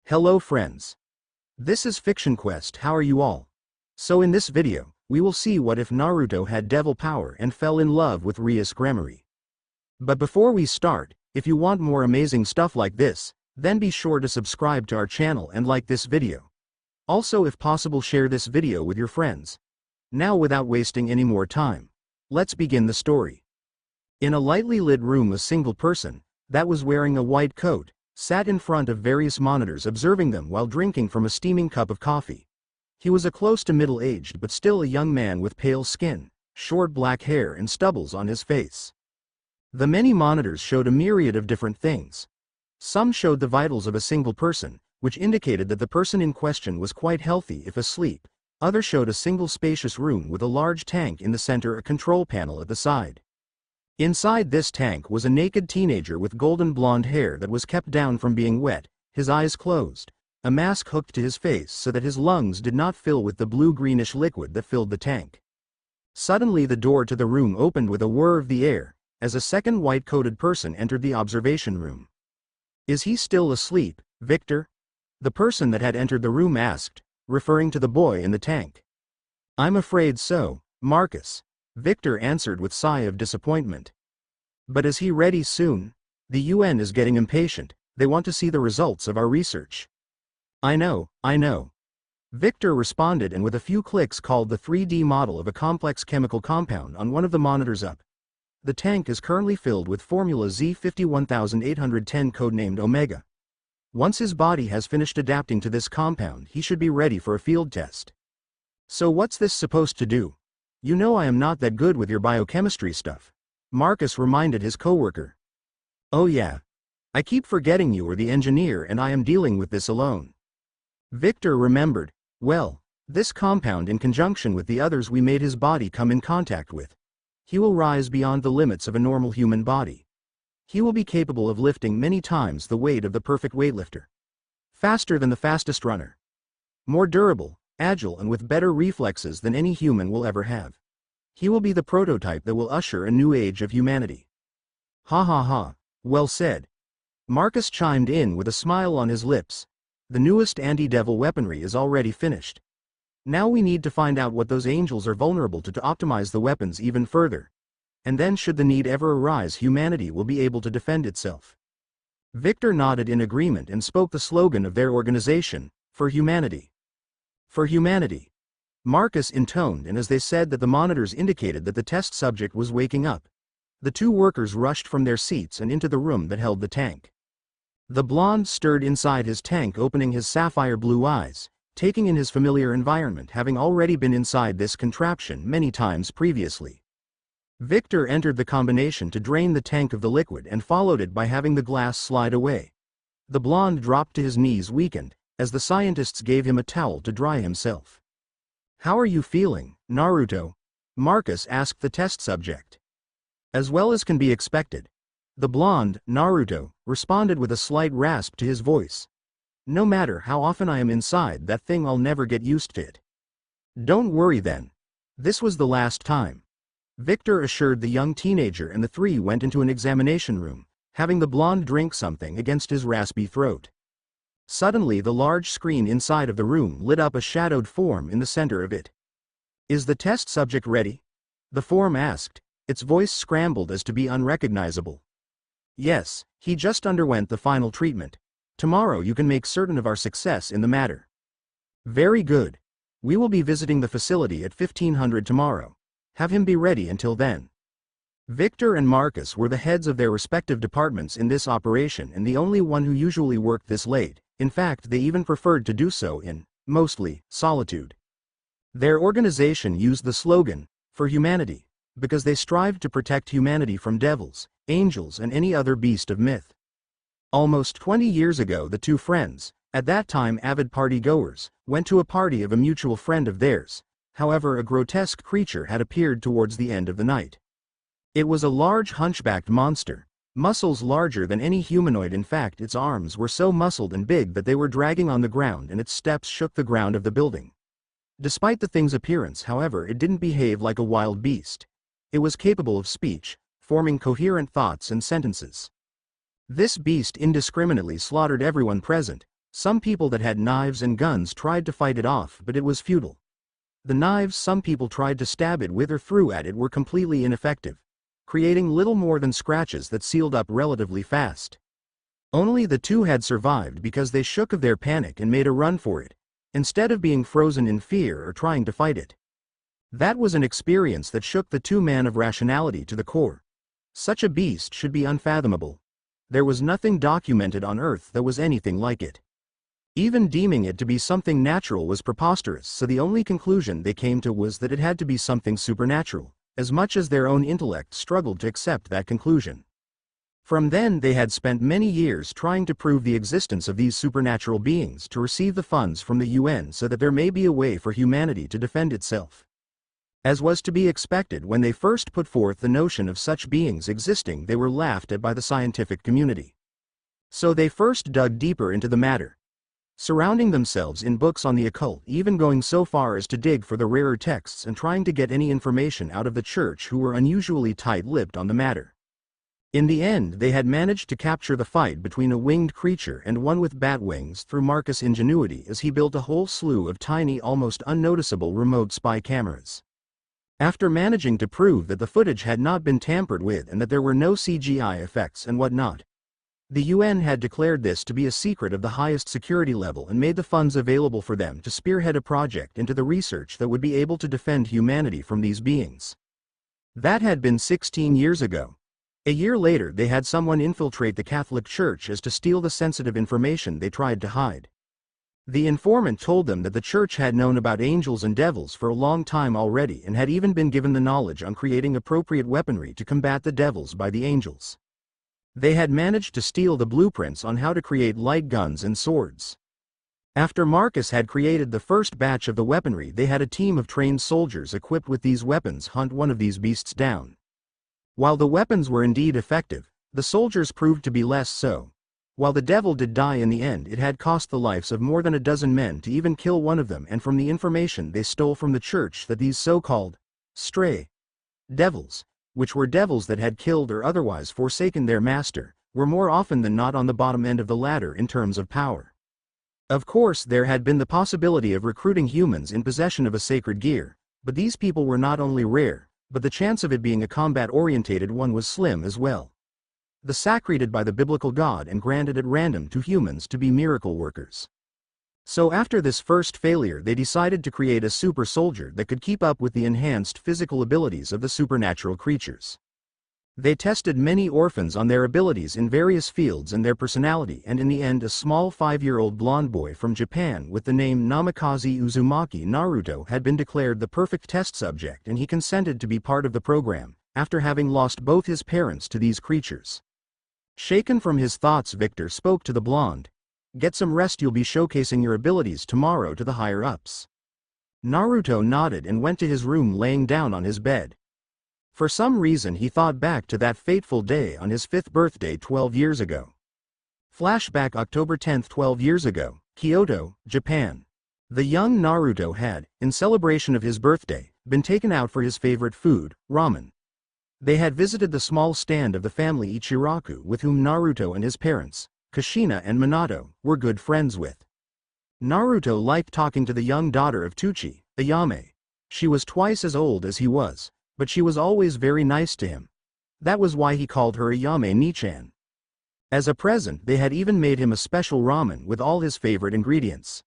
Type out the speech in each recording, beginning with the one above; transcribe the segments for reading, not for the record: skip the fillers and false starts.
Hello friends. This is Fiction Quest. How are you all? So in this video, we will see what if Naruto had devil power and fell in love with Rias Gremory. But before we start, if you want more amazing stuff like this, then be sure to subscribe to our channel and like this video. Also, if possible, share this video with your friends. Now without wasting any more time, let's begin the story. In a lightly lit room, a single person, that was wearing a white coat, sat in front of various monitors observing them while drinking from a steaming cup of coffee. He was a close to middle-aged but still a young man with pale skin, short black hair and stubbles on his face. The many monitors showed a myriad of different things. Some showed the vitals of a single person, which indicated that the person in question was quite healthy if asleep. Others showed a single spacious room with a large tank in the center, a control panel at the side. Inside this tank was a naked teenager with golden blonde hair that was kept down from being wet, his eyes closed, a mask hooked to his face so that his lungs did not fill with the blue-greenish liquid that filled the tank. Suddenly the door to the room opened with a whir of the air, as a second white-coated person entered the observation room. "Is he still asleep, Victor?" the person that had entered the room asked, referring to the boy in the tank. "I'm afraid so, Marcus," Victor answered with a sigh of disappointment. "But is he ready soon? The UN is getting impatient, they want to see the results of our research." I know. Victor responded and with a few clicks called the 3D model of a complex chemical compound on one of the monitors up. The tank is currently filled with formula Z51810 codenamed Omega. Once his body has finished adapting to this compound, he should be ready for a field test. "So what's this supposed to do? You know I am not that good with your biochemistry stuff," Marcus reminded his coworker. "Oh yeah. I keep forgetting you are the engineer and I am dealing with this alone." Victor remembered. "Well, this compound in conjunction with the others we made his body come in contact with. He will rise beyond the limits of a normal human body. He will be capable of lifting many times the weight of the perfect weightlifter. Faster than the fastest runner. More durable, agile and with better reflexes than any human will ever have. He will be the prototype that will usher a new age of humanity." "Ha ha ha, well said." Marcus chimed in with a smile on his lips. "The newest anti-devil weaponry is already finished. Now we need to find out what those angels are vulnerable to optimize the weapons even further. And then should the need ever arise, humanity will be able to defend itself." Victor nodded in agreement and spoke the slogan of their organization, "For Humanity." "For Humanity," Marcus intoned, and as they said that, the monitors indicated that the test subject was waking up. The two workers rushed from their seats and into the room that held the tank. The blonde stirred inside his tank, opening his sapphire blue eyes, taking in his familiar environment, having already been inside this contraption many times previously. Victor entered the combination to drain the tank of the liquid and followed it by having the glass slide away. The blonde dropped to his knees, weakened, as the scientists gave him a towel to dry himself. "How are you feeling, Naruto?" Marcus asked the test subject. "As well as can be expected." The blonde, Naruto, responded with a slight rasp to his voice. "No matter how often I am inside that thing, I'll never get used to it." "Don't worry then. This was the last time," Victor assured the young teenager, and the three went into an examination room, having the blonde drink something against his raspy throat. Suddenly the large screen inside of the room lit up, a shadowed form in the center of it. "Is the test subject ready?" the form asked, its voice scrambled as to be unrecognizable. "Yes, he just underwent the final treatment. Tomorrow you can make certain of our success in the matter." "Very good. We will be visiting the facility at 1500 tomorrow. Have him be ready until then." Victor and Marcus were the heads of their respective departments in this operation and the only one who usually worked this late. In fact, they even preferred to do so in, mostly, solitude. Their organization used the slogan, "For Humanity," because they strived to protect humanity from devils, angels and any other beast of myth. Almost 20 years ago, the two friends, at that time avid party-goers, went to a party of a mutual friend of theirs. However, a grotesque creature had appeared towards the end of the night. It was a large hunchbacked monster, muscles larger than any humanoid. In fact, its arms were so muscled and big that they were dragging on the ground, and its steps shook the ground of the building. Despite the thing's appearance, however, it didn't behave like a wild beast. It was capable of speech, forming coherent thoughts and sentences. This beast indiscriminately slaughtered everyone present, Some people that had knives and guns tried to fight it off, but it was futile. The knives some people tried to stab it with or threw at it were completely ineffective, creating little more than scratches that sealed up relatively fast. Only the two had survived because they shook of their panic and made a run for it, instead of being frozen in fear or trying to fight it. That was an experience that shook the two men of rationality to the core. Such a beast should be unfathomable. There was nothing documented on Earth that was anything like it. Even deeming it to be something natural was preposterous, so the only conclusion they came to was that it had to be something supernatural, as much as their own intellect struggled to accept that conclusion. From then they had spent many years trying to prove the existence of these supernatural beings to receive the funds from the UN so that there may be a way for humanity to defend itself. As was to be expected, when they first put forth the notion of such beings existing, they were laughed at by the scientific community. So they first dug deeper into the matter, surrounding themselves in books on the occult, even going so far as to dig for the rarer texts and trying to get any information out of the church, who were unusually tight-lipped on the matter. In the end, they had managed to capture the fight between a winged creature and one with bat wings through Marcus' ingenuity as he built a whole slew of tiny, almost unnoticeable remote spy cameras. After managing to prove that the footage had not been tampered with and that there were no CGI effects and whatnot, the UN had declared this to be a secret of the highest security level and made the funds available for them to spearhead a project into the research that would be able to defend humanity from these beings. That had been 16 years ago. A year later, they had someone infiltrate the Catholic Church as to steal the sensitive information they tried to hide. The informant told them that the church had known about angels and devils for a long time already and had even been given the knowledge on creating appropriate weaponry to combat the devils by the angels. They had managed to steal the blueprints on how to create light guns and swords. After Marcus had created the first batch of the weaponry, they had a team of trained soldiers equipped with these weapons hunt one of these beasts down. While the weapons were indeed effective, the soldiers proved to be less so. While the devil did die in the end, it had cost the lives of more than a dozen men to even kill one of them, and from the information they stole from the church that these so-called stray devils, which were devils that had killed or otherwise forsaken their master, were more often than not on the bottom end of the ladder in terms of power. Of course, there had been the possibility of recruiting humans in possession of a sacred gear, but these people were not only rare, but the chance of it being a combat-orientated one was slim as well. The sacred by the biblical God and granted at random to humans to be miracle workers. So after this first failure, they decided to create a super soldier that could keep up with the enhanced physical abilities of the supernatural creatures. They tested many orphans on their abilities in various fields and their personality, and in the end a small 5-year-old blonde boy from Japan with the name Namikaze Uzumaki Naruto had been declared the perfect test subject, and he consented to be part of the program, after having lost both his parents to these creatures. Shaken from his thoughts, Victor spoke to the blonde. "Get some rest, you'll be showcasing your abilities tomorrow to the higher-ups." Naruto nodded and went to his room, laying down on his bed. For some reason he thought back to that fateful day on his 5th birthday 12 years ago. Flashback October 10, 12 years ago, Kyoto, Japan. The young Naruto had, in celebration of his birthday, been taken out for his favorite food, ramen. They had visited the small stand of the family Ichiraku, with whom Naruto and his parents, Kushina and Minato, were good friends with. Naruto liked talking to the young daughter of Tuchi, Ayame. She was twice as old as he was, but she was always very nice to him. That was why he called her Ayame Nichan. As a present, they had even made him a special ramen with all his favorite ingredients.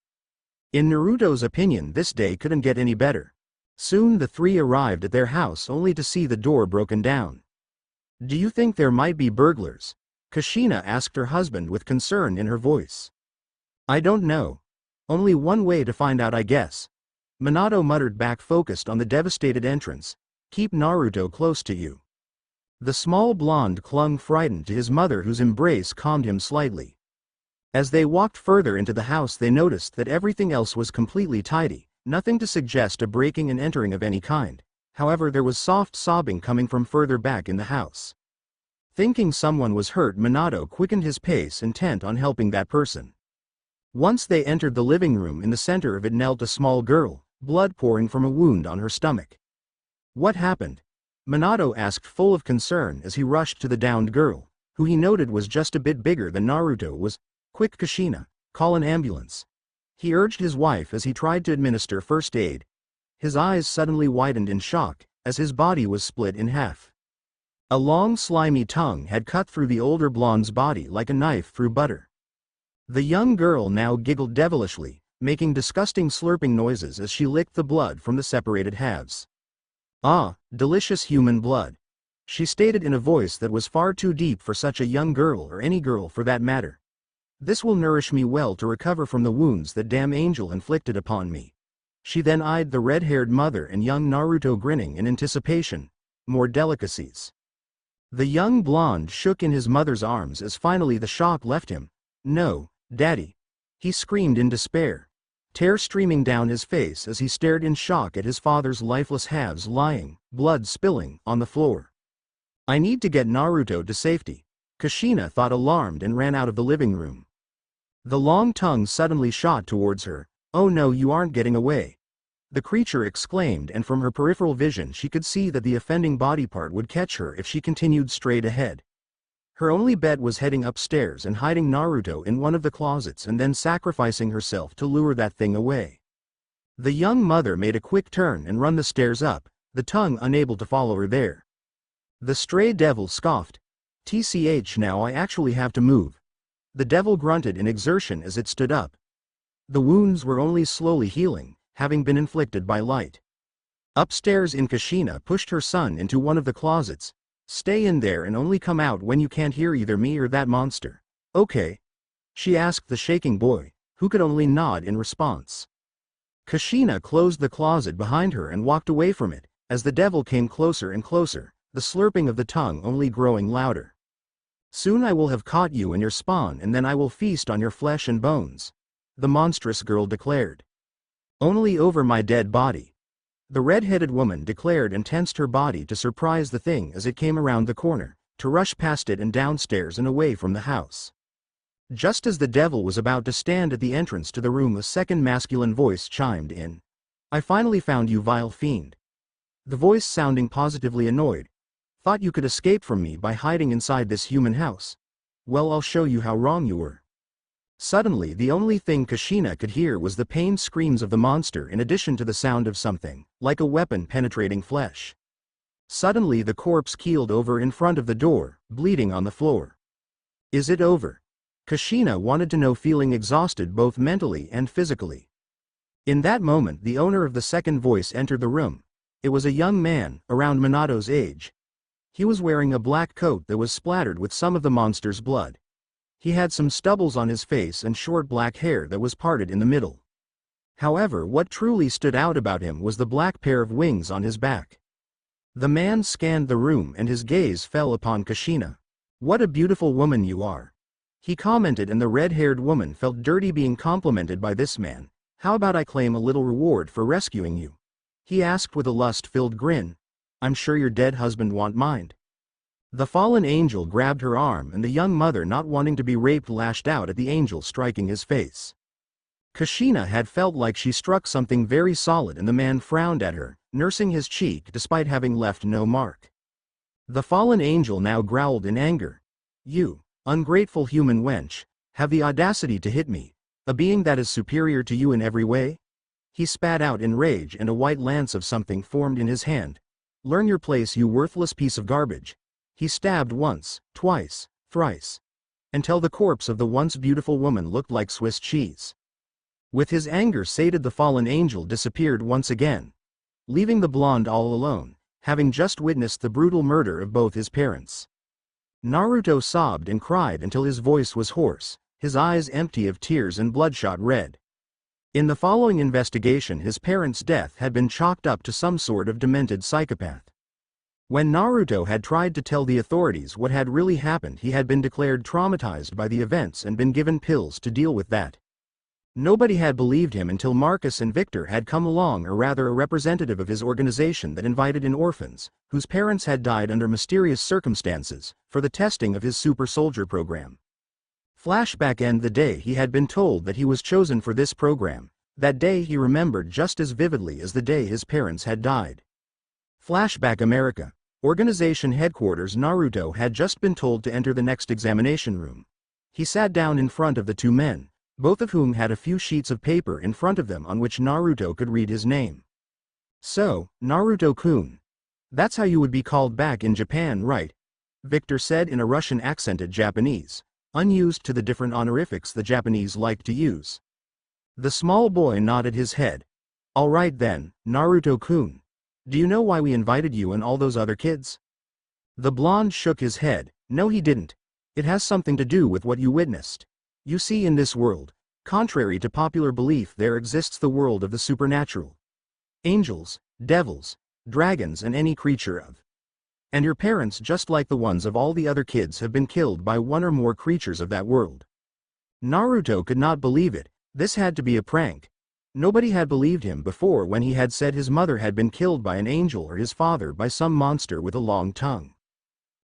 In Naruto's opinion, this day couldn't get any better. Soon the three arrived at their house only to see the door broken down. "Do you think there might be burglars?" Kushina asked her husband with concern in her voice. "I don't know. Only one way to find out, I guess." Minato muttered back, focused on the devastated entrance. "Keep Naruto close to you." The small blonde clung frightened to his mother, whose embrace calmed him slightly. As they walked further into the house, they noticed that everything else was completely tidy, nothing to suggest a breaking and entering of any kind. However, there was soft sobbing coming from further back in the house. Thinking someone was hurt, Minato quickened his pace, intent on helping that person. Once they entered the living room, in the center of it knelt a small girl, blood pouring from a wound on her stomach. "What happened?" Minato asked, full of concern, as he rushed to the downed girl, who he noted was just a bit bigger than Naruto was. "Quick, Kushina. Call an ambulance. He urged his wife as he tried to administer first aid. His eyes suddenly widened in shock, as his body was split in half. A long slimy tongue had cut through the older blonde's body like a knife through butter. The young girl now giggled devilishly, making disgusting slurping noises as she licked the blood from the separated halves. "Ah, delicious human blood," she stated in a voice that was far too deep for such a young girl or any girl for that matter. "This will nourish me well to recover from the wounds that damn angel inflicted upon me." She then eyed the red-haired mother and young Naruto grinning in anticipation. More delicacies. The young blonde shook in his mother's arms as finally the shock left him. "No, Daddy!" he screamed in despair, tear streaming down his face as he stared in shock at his father's lifeless halves lying, blood spilling, on the floor. "I need to get Naruto to safety," Kushina thought, alarmed, and ran out of the living room. The long tongue suddenly shot towards her. "Oh no, you aren't getting away!" the creature exclaimed, and from her peripheral vision she could see that the offending body part would catch her if she continued straight ahead. Her only bet was heading upstairs and hiding Naruto in one of the closets and then sacrificing herself to lure that thing away. The young mother made a quick turn and run the stairs up, the tongue unable to follow her there. The stray devil scoffed. "TCH, now I actually have to move." The devil grunted in exertion as it stood up. The wounds were only slowly healing, having been inflicted by light. Upstairs in, Kushina pushed her son into one of the closets. "Stay in there and only come out when you can't hear either me or that monster." "Okay?" she asked the shaking boy, who could only nod in response. Kushina closed the closet behind her and walked away from it, as the devil came closer and closer, the slurping of the tongue only growing louder. "Soon I will have caught you and your spawn, and then I will feast on your flesh and bones," the monstrous girl declared. "Only over my dead body," the red-headed woman declared, and tensed her body to surprise the thing as it came around the corner, to rush past it and downstairs and away from the house. Just as the devil was about to stand at the entrance to the room, a second masculine voice chimed in. "I finally found you, vile fiend." The voice sounding positively annoyed. "Thought you could escape from me by hiding inside this human house? Well, I'll show you how wrong you were." Suddenly the only thing Kushina could hear was the pained screams of the monster, in addition to the sound of something, like a weapon penetrating flesh. Suddenly the corpse keeled over in front of the door, bleeding on the floor. "Is it over?" Kushina wanted to know, feeling exhausted both mentally and physically. In that moment the owner of the second voice entered the room. It was a young man, around Minato's age. He was wearing a black coat that was splattered with some of the monster's blood. He had some stubbles on his face and short black hair that was parted in the middle. However, what truly stood out about him was the black pair of wings on his back. The man scanned the room and his gaze fell upon Kushina. "What a beautiful woman you are," he commented, and the red-haired woman felt dirty being complimented by this man. "How about I claim a little reward for rescuing you?" he asked with a lust-filled grin. "I'm sure your dead husband won't mind." The fallen angel grabbed her arm, and the young mother, not wanting to be raped, lashed out at the angel, striking his face. Kushina had felt like she struck something very solid, and the man frowned at her, nursing his cheek despite having left no mark. The fallen angel now growled in anger. "You, ungrateful human wench, have the audacity to hit me, a being that is superior to you in every way?" He spat out in rage, and a white lance of something formed in his hand. "Learn your place, you worthless piece of garbage." He stabbed once, twice, thrice, until the corpse of the once beautiful woman looked like Swiss cheese. With his anger sated, the fallen angel disappeared once again, leaving the blonde all alone, having just witnessed the brutal murder of both his parents. Naruto sobbed and cried until his voice was hoarse, his eyes empty of tears and bloodshot red. In the following investigation, his parents' death had been chalked up to some sort of demented psychopath. When Naruto had tried to tell the authorities what had really happened, he had been declared traumatized by the events and been given pills to deal with that. Nobody had believed him until Marcus and Victor had come along, or rather a representative of his organization that invited in orphans, whose parents had died under mysterious circumstances, for the testing of his super soldier program. Flashback: end the day he had been told that he was chosen for this program. That day he remembered just as vividly as the day his parents had died. Flashback: America. Organization headquarters. Naruto had just been told to enter the next examination room. He sat down in front of the two men, both of whom had a few sheets of paper in front of them on which Naruto could read his name. "So, Naruto-kun. That's how you would be called back in Japan, right?" Victor said in a Russian-accented Japanese, unused to the different honorifics the Japanese like to use. The small boy nodded his head. "All right then, Naruto-kun. Do you know why we invited you and all those other kids?" The blonde shook his head. "No, he didn't. It has something to do with what you witnessed. You see, in this world, contrary to popular belief, there exists the world of the supernatural. Angels, devils, dragons, and any creature of. And your parents, just like the ones of all the other kids, have been killed by one or more creatures of that world." Naruto could not believe it. This had to be a prank. Nobody had believed him before when he had said his mother had been killed by an angel or his father by some monster with a long tongue.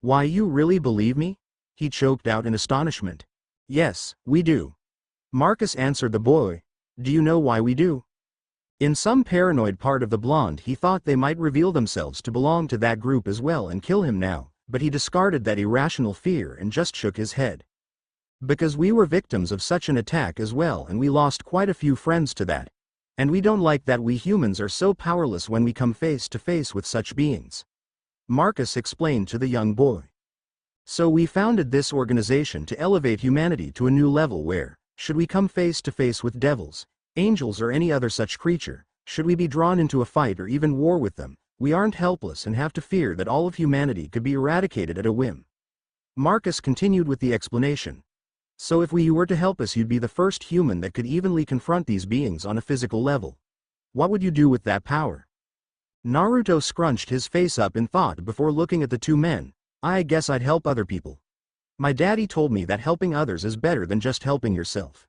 "Why, you really believe me?" he choked out in astonishment. "Yes, we do," Marcus answered the boy. "Do you know why we do?" In some paranoid part of the blonde, he thought they might reveal themselves to belong to that group as well and kill him now, but he discarded that irrational fear and just shook his head. "Because we were victims of such an attack as well, and we lost quite a few friends to that. And we don't like that we humans are so powerless when we come face to face with such beings," Marcus explained to the young boy. "So we founded this organization to elevate humanity to a new level where, should we come face to face with devils, angels, or any other such creature, should we be drawn into a fight or even war with them, we aren't helpless and have to fear that all of humanity could be eradicated at a whim." Marcus continued with the explanation. "So if you were to help us, you'd be the first human that could evenly confront these beings on a physical level. What would you do with that power?" Naruto scrunched his face up in thought before looking at the two men. "I guess I'd help other people. My daddy told me that helping others is better than just helping yourself."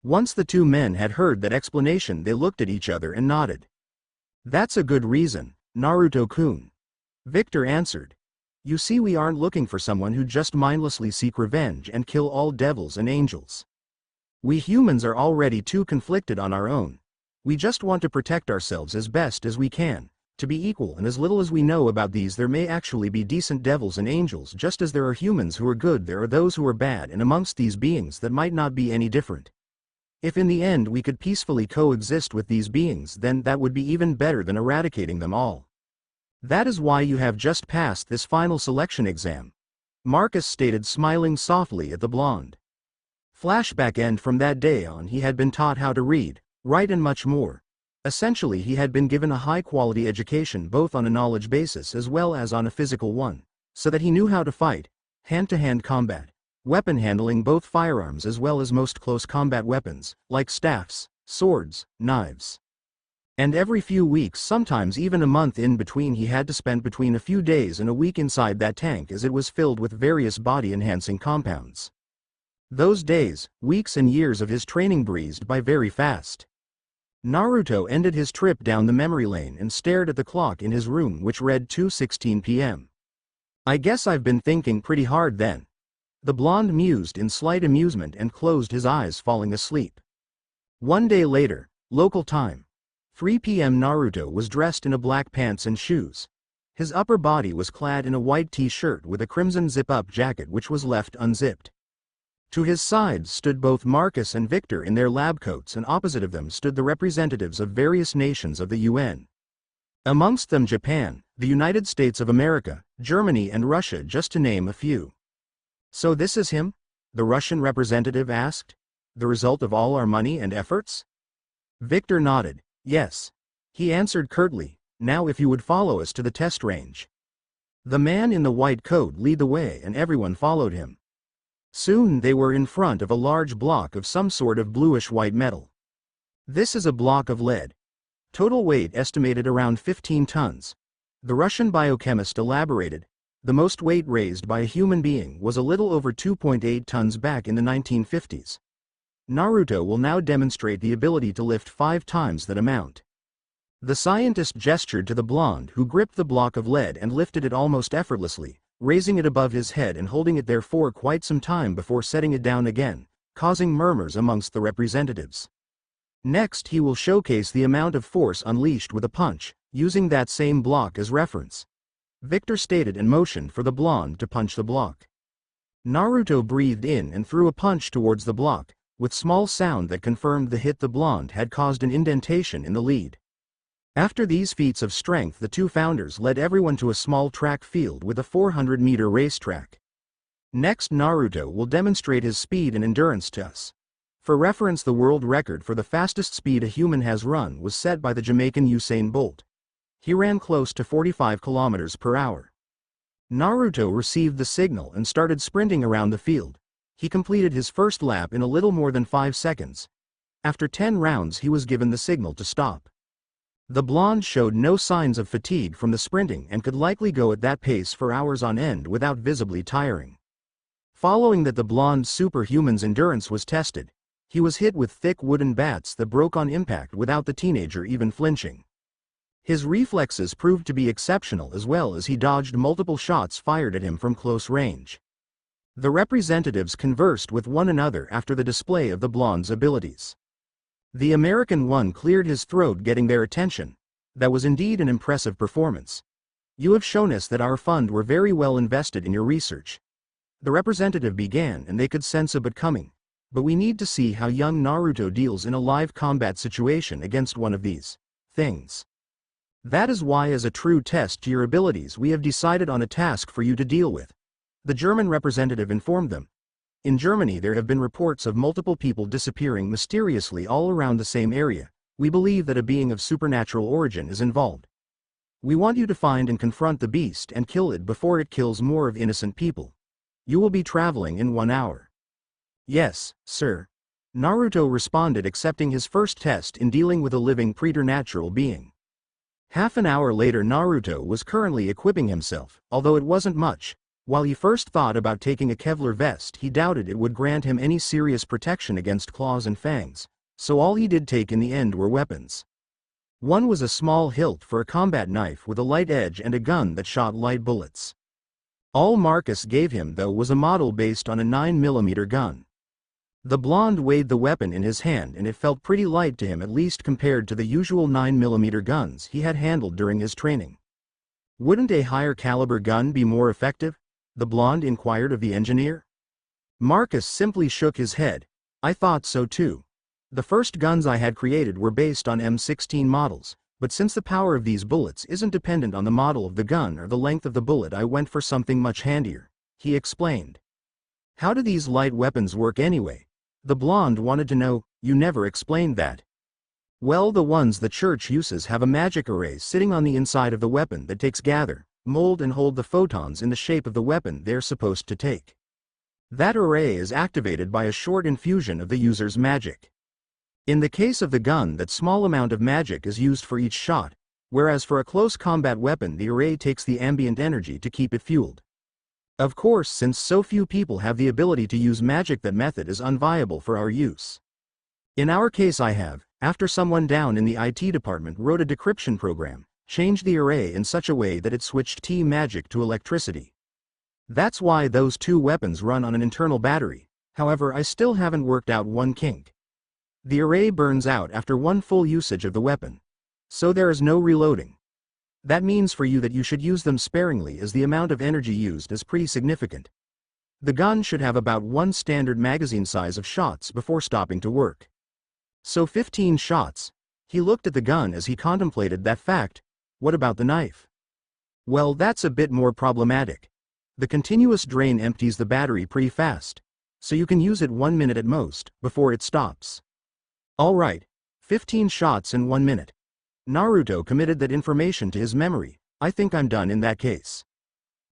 Once the two men had heard that explanation, they looked at each other and nodded. "That's a good reason, Naruto-kun," Victor answered. "You see, we aren't looking for someone who just mindlessly seek revenge and kill all devils and angels. We humans are already too conflicted on our own. We just want to protect ourselves as best as we can, to be equal, and as little as we know about these, there may actually be decent devils and angels. Just as there are humans who are good, there are those who are bad, and amongst these beings that might not be any different. If in the end we could peacefully coexist with these beings, then that would be even better than eradicating them all. That is why you have just passed this final selection exam," Marcus stated, smiling softly at the blonde. Flashback end. From that day on, he had been taught how to read, write, and much more. Essentially, he had been given a high-quality education both on a knowledge basis as well as on a physical one, so that he knew how to fight, hand-to-hand combat, weapon handling, both firearms as well as most close combat weapons, like staffs, swords, knives. And every few weeks, sometimes even a month in between, he had to spend between a few days and a week inside that tank, as it was filled with various body-enhancing compounds. Those days, weeks, and years of his training breezed by very fast. Naruto ended his trip down the memory lane and stared at the clock in his room, which read 2:16 p.m. "I guess I've been thinking pretty hard then," the blonde mused in slight amusement and closed his eyes, falling asleep. One day later, local time, 3 p.m. Naruto was dressed in a black pants and shoes. His upper body was clad in a white t-shirt with a crimson zip-up jacket which was left unzipped. To his sides stood both Marcus and Victor in their lab coats, and opposite of them stood the representatives of various nations of the UN. Amongst them Japan, the United States of America, Germany, and Russia, just to name a few. "So this is him?" the Russian representative asked. "The result of all our money and efforts?" Victor nodded. "Yes," he answered curtly. "Now if you would follow us to the test range." The man in the white coat led the way and everyone followed him. Soon they were in front of a large block of some sort of bluish-white metal. "This is a block of lead. Total weight estimated around 15 tons. The Russian biochemist elaborated. "The most weight raised by a human being was a little over 2.8 tons back in the 1950s. Naruto will now demonstrate the ability to lift 5 times that amount." The scientist gestured to the blonde, who gripped the block of lead and lifted it almost effortlessly, raising it above his head and holding it there for quite some time before setting it down again, causing murmurs amongst the representatives. "Next, he will showcase the amount of force unleashed with a punch, using that same block as reference," Victor stated and motioned for the blonde to punch the block. Naruto breathed in and threw a punch towards the block, with small sound that confirmed the hit the blonde had caused an indentation in the lead. After these feats of strength, the two founders led everyone to a small track field with a 400-meter racetrack. Next, Naruto will demonstrate his speed and endurance to us. For reference, the world record for the fastest speed a human has run was set by the Jamaican Usain Bolt. He ran close to 45 kilometers per hour. Naruto received the signal and started sprinting around the field. He completed his first lap in a little more than 5 seconds. After 10 rounds, he was given the signal to stop. The blonde showed no signs of fatigue from the sprinting and could likely go at that pace for hours on end without visibly tiring. Following that, the blonde's superhuman's endurance was tested. He was hit with thick wooden bats that broke on impact without the teenager even flinching. His reflexes proved to be exceptional, as well as he dodged multiple shots fired at him from close range. The representatives conversed with one another after the display of the blonde's abilities. The American one cleared his throat, getting their attention. That was indeed an impressive performance. You have shown us that our fund were very well invested in your research. The representative began, and they could sense a but coming. But we need to see how young Naruto deals in a live combat situation against one of these things. That is why, as a true test to your abilities, we have decided on a task for you to deal with. The German representative informed them. In Germany, there have been reports of multiple people disappearing mysteriously all around the same area. We believe that a being of supernatural origin is involved. We want you to find and confront the beast and kill it before it kills more of innocent people. You will be traveling in 1 hour. Yes, sir. Naruto responded, accepting his first test in dealing with a living preternatural being. Half an hour later, Naruto was currently equipping himself, although it wasn't much. While he first thought about taking a Kevlar vest, he doubted it would grant him any serious protection against claws and fangs, so all he did take in the end were weapons. One was a small hilt for a combat knife with a light edge and a gun that shot light bullets. All Marcus gave him, though, was a model based on a 9mm gun. The blonde weighed the weapon in his hand, and it felt pretty light to him, at least compared to the usual 9mm guns he had handled during his training. Wouldn't a higher caliber gun be more effective? The blonde inquired of the engineer. Marcus simply shook his head. I thought so too. The first guns I had created were based on M16 models, but since the power of these bullets isn't dependent on the model of the gun or the length of the bullet, I went for something much handier, he explained. How do these light weapons work anyway? The blonde wanted to know. You never explained that. Well, the ones the church uses have a magic array sitting on the inside of the weapon that takes, gather, mold and hold the photons in the shape of the weapon they're supposed to take. That array is activated by a short infusion of the user's magic. In the case of the gun, that small amount of magic is used for each shot, whereas for a close combat weapon the array takes the ambient energy to keep it fueled. Of course, since so few people have the ability to use magic, that method is unviable for our use. In our case, I have, after someone down in the IT department wrote a decryption program, changed the array in such a way that it switched T-magic to electricity. That's why those two weapons run on an internal battery. However, I still haven't worked out one kink. The array burns out after one full usage of the weapon. So there is no reloading. That means for you that you should use them sparingly, as the amount of energy used is pretty significant. The gun should have about one standard magazine size of shots before stopping to work. So 15 shots. He looked at the gun as he contemplated that fact. What about the knife? Well, that's a bit more problematic. The continuous drain empties the battery pretty fast, so you can use it 1 minute at most, before it stops. Alright, 15 shots in 1 minute. Naruto committed that information to his memory. I think I'm done in that case.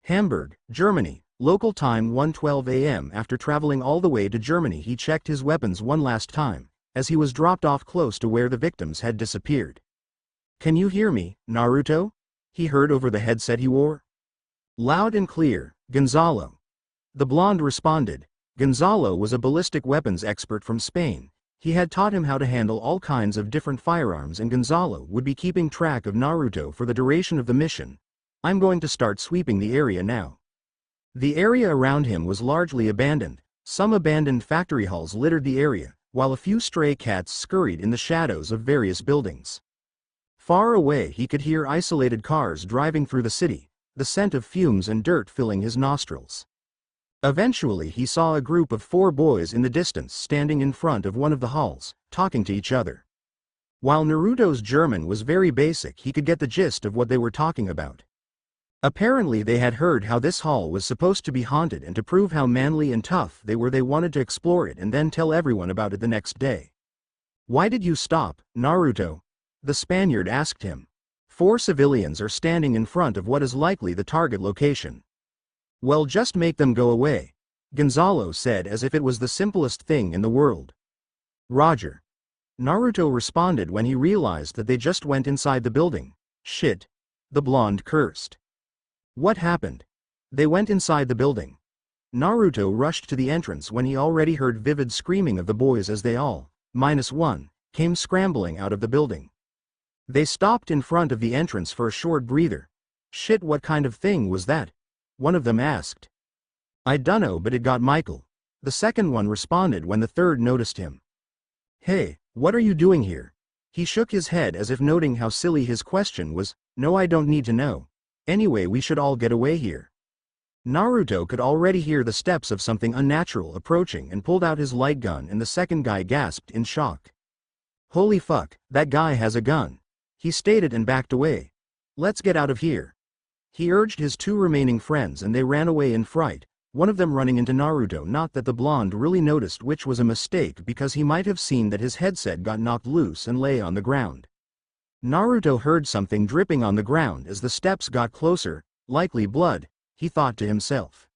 Hamburg, Germany, local time 1:12 a.m. After traveling all the way to Germany, he checked his weapons one last time, as he was dropped off close to where the victims had disappeared. Can you hear me, Naruto? He heard over the headset he wore. Loud and clear, Gonzalo. The blonde responded. Gonzalo was a ballistic weapons expert from Spain. He had taught him how to handle all kinds of different firearms, and Gonzalo would be keeping track of Naruto for the duration of the mission. I'm going to start sweeping the area now. The area around him was largely abandoned. Some abandoned factory halls littered the area, while a few stray cats scurried in the shadows of various buildings. Far away he could hear isolated cars driving through the city, the scent of fumes and dirt filling his nostrils. Eventually he saw a group of 4 boys in the distance standing in front of one of the halls, talking to each other. While Naruto's German was very basic, he could get the gist of what they were talking about. Apparently they had heard how this hall was supposed to be haunted, and to prove how manly and tough they were, they wanted to explore it and then tell everyone about it the next day. "Why did you stop, Naruto?" the Spaniard asked him. 4 civilians are standing in front of what is likely the target location. "Well, just make them go away," Gonzalo said, as if it was the simplest thing in the world. "Roger," Naruto responded when he realized that they just went inside the building. "Shit," the blonde cursed. "What happened?" "They went inside the building." Naruto rushed to the entrance when he already heard vivid screaming of the boys as they all, -1, came scrambling out of the building. They stopped in front of the entrance for a short breather. "Shit, what kind of thing was that?" one of them asked. "I dunno, but it got Michael," the second one responded when the third noticed him. "Hey, what are you doing here?" He shook his head as if noting how silly his question was. "No, I don't need to know. Anyway, we should all get away here." Naruto could already hear the steps of something unnatural approaching and pulled out his light gun, and the second guy gasped in shock. "Holy fuck, that guy has a gun," he stated and backed away. "Let's get out of here." He urged his 2 remaining friends and they ran away in fright, one of them running into Naruto. Not that the blonde really noticed, which was a mistake because he might have seen that his headset got knocked loose and lay on the ground. Naruto heard something dripping on the ground as the steps got closer, likely blood, he thought to himself.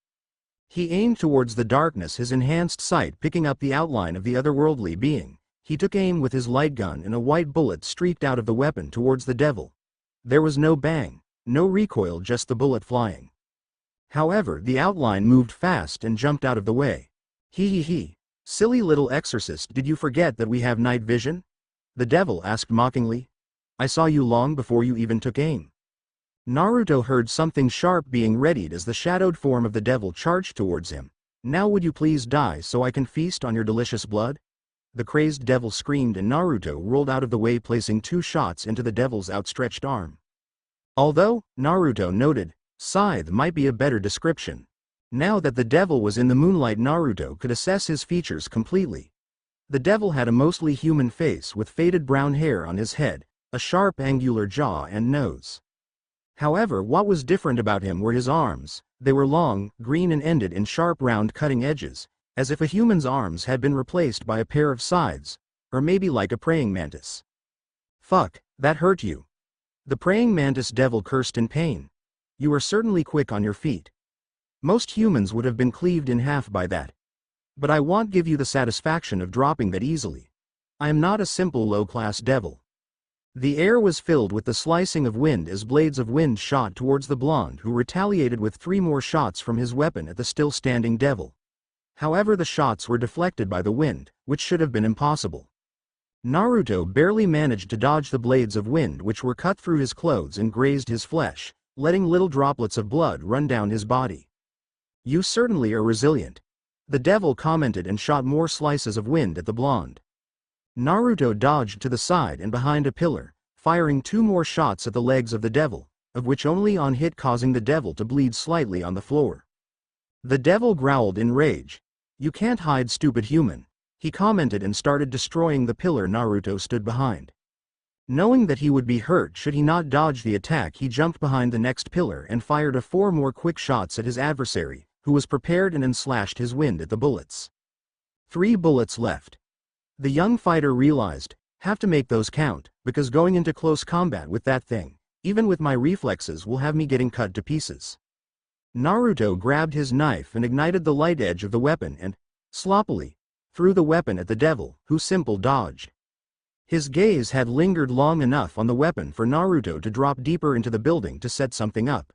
He aimed towards the darkness, his enhanced sight picking up the outline of the otherworldly being. He took aim with his light gun and a white bullet streaked out of the weapon towards the devil. There was no bang, no recoil, just the bullet flying. However, the outline moved fast and jumped out of the way. He. "Silly little exorcist, did you forget that we have night vision?" the devil asked mockingly. "I saw you long before you even took aim." Naruto heard something sharp being readied as the shadowed form of the devil charged towards him. "Now would you please die so I can feast on your delicious blood?" the crazed devil screamed, and Naruto rolled out of the way, placing 2 shots into the devil's outstretched arm. Although, Naruto noted, scythe might be a better description. Now that the devil was in the moonlight, Naruto could assess his features completely. The devil had a mostly human face with faded brown hair on his head, a sharp angular jaw and nose. However, what was different about him were his arms. They were long, green and ended in sharp round cutting edges, as if a human's arms had been replaced by a pair of scythes, or maybe like a praying mantis. "Fuck, that hurt you," the praying mantis devil cursed in pain. "You are certainly quick on your feet. Most humans would have been cleaved in half by that. But I won't give you the satisfaction of dropping that easily. I am not a simple low-class devil." The air was filled with the slicing of wind as blades of wind shot towards the blonde, who retaliated with 3 more shots from his weapon at the still-standing devil. However, the shots were deflected by the wind, which should have been impossible. Naruto barely managed to dodge the blades of wind, which were cut through his clothes and grazed his flesh, letting little droplets of blood run down his body. "You certainly are resilient," the devil commented and shot more slices of wind at the blonde. Naruto dodged to the side and behind a pillar, firing 2 more shots at the legs of the devil, of which only one hit, causing the devil to bleed slightly on the floor. The devil growled in rage. "You can't hide, stupid human," he commented and started destroying the pillar Naruto stood behind. Knowing that he would be hurt should he not dodge the attack, he jumped behind the next pillar and fired 4 more quick shots at his adversary, who was prepared, and then slashed his wind at the bullets. 3 bullets left. The young fighter realized, have to make those count, because going into close combat with that thing, even with my reflexes, will have me getting cut to pieces. Naruto grabbed his knife and ignited the light edge of the weapon and, sloppily, threw the weapon at the devil, who simply dodged. His gaze had lingered long enough on the weapon for Naruto to drop deeper into the building to set something up.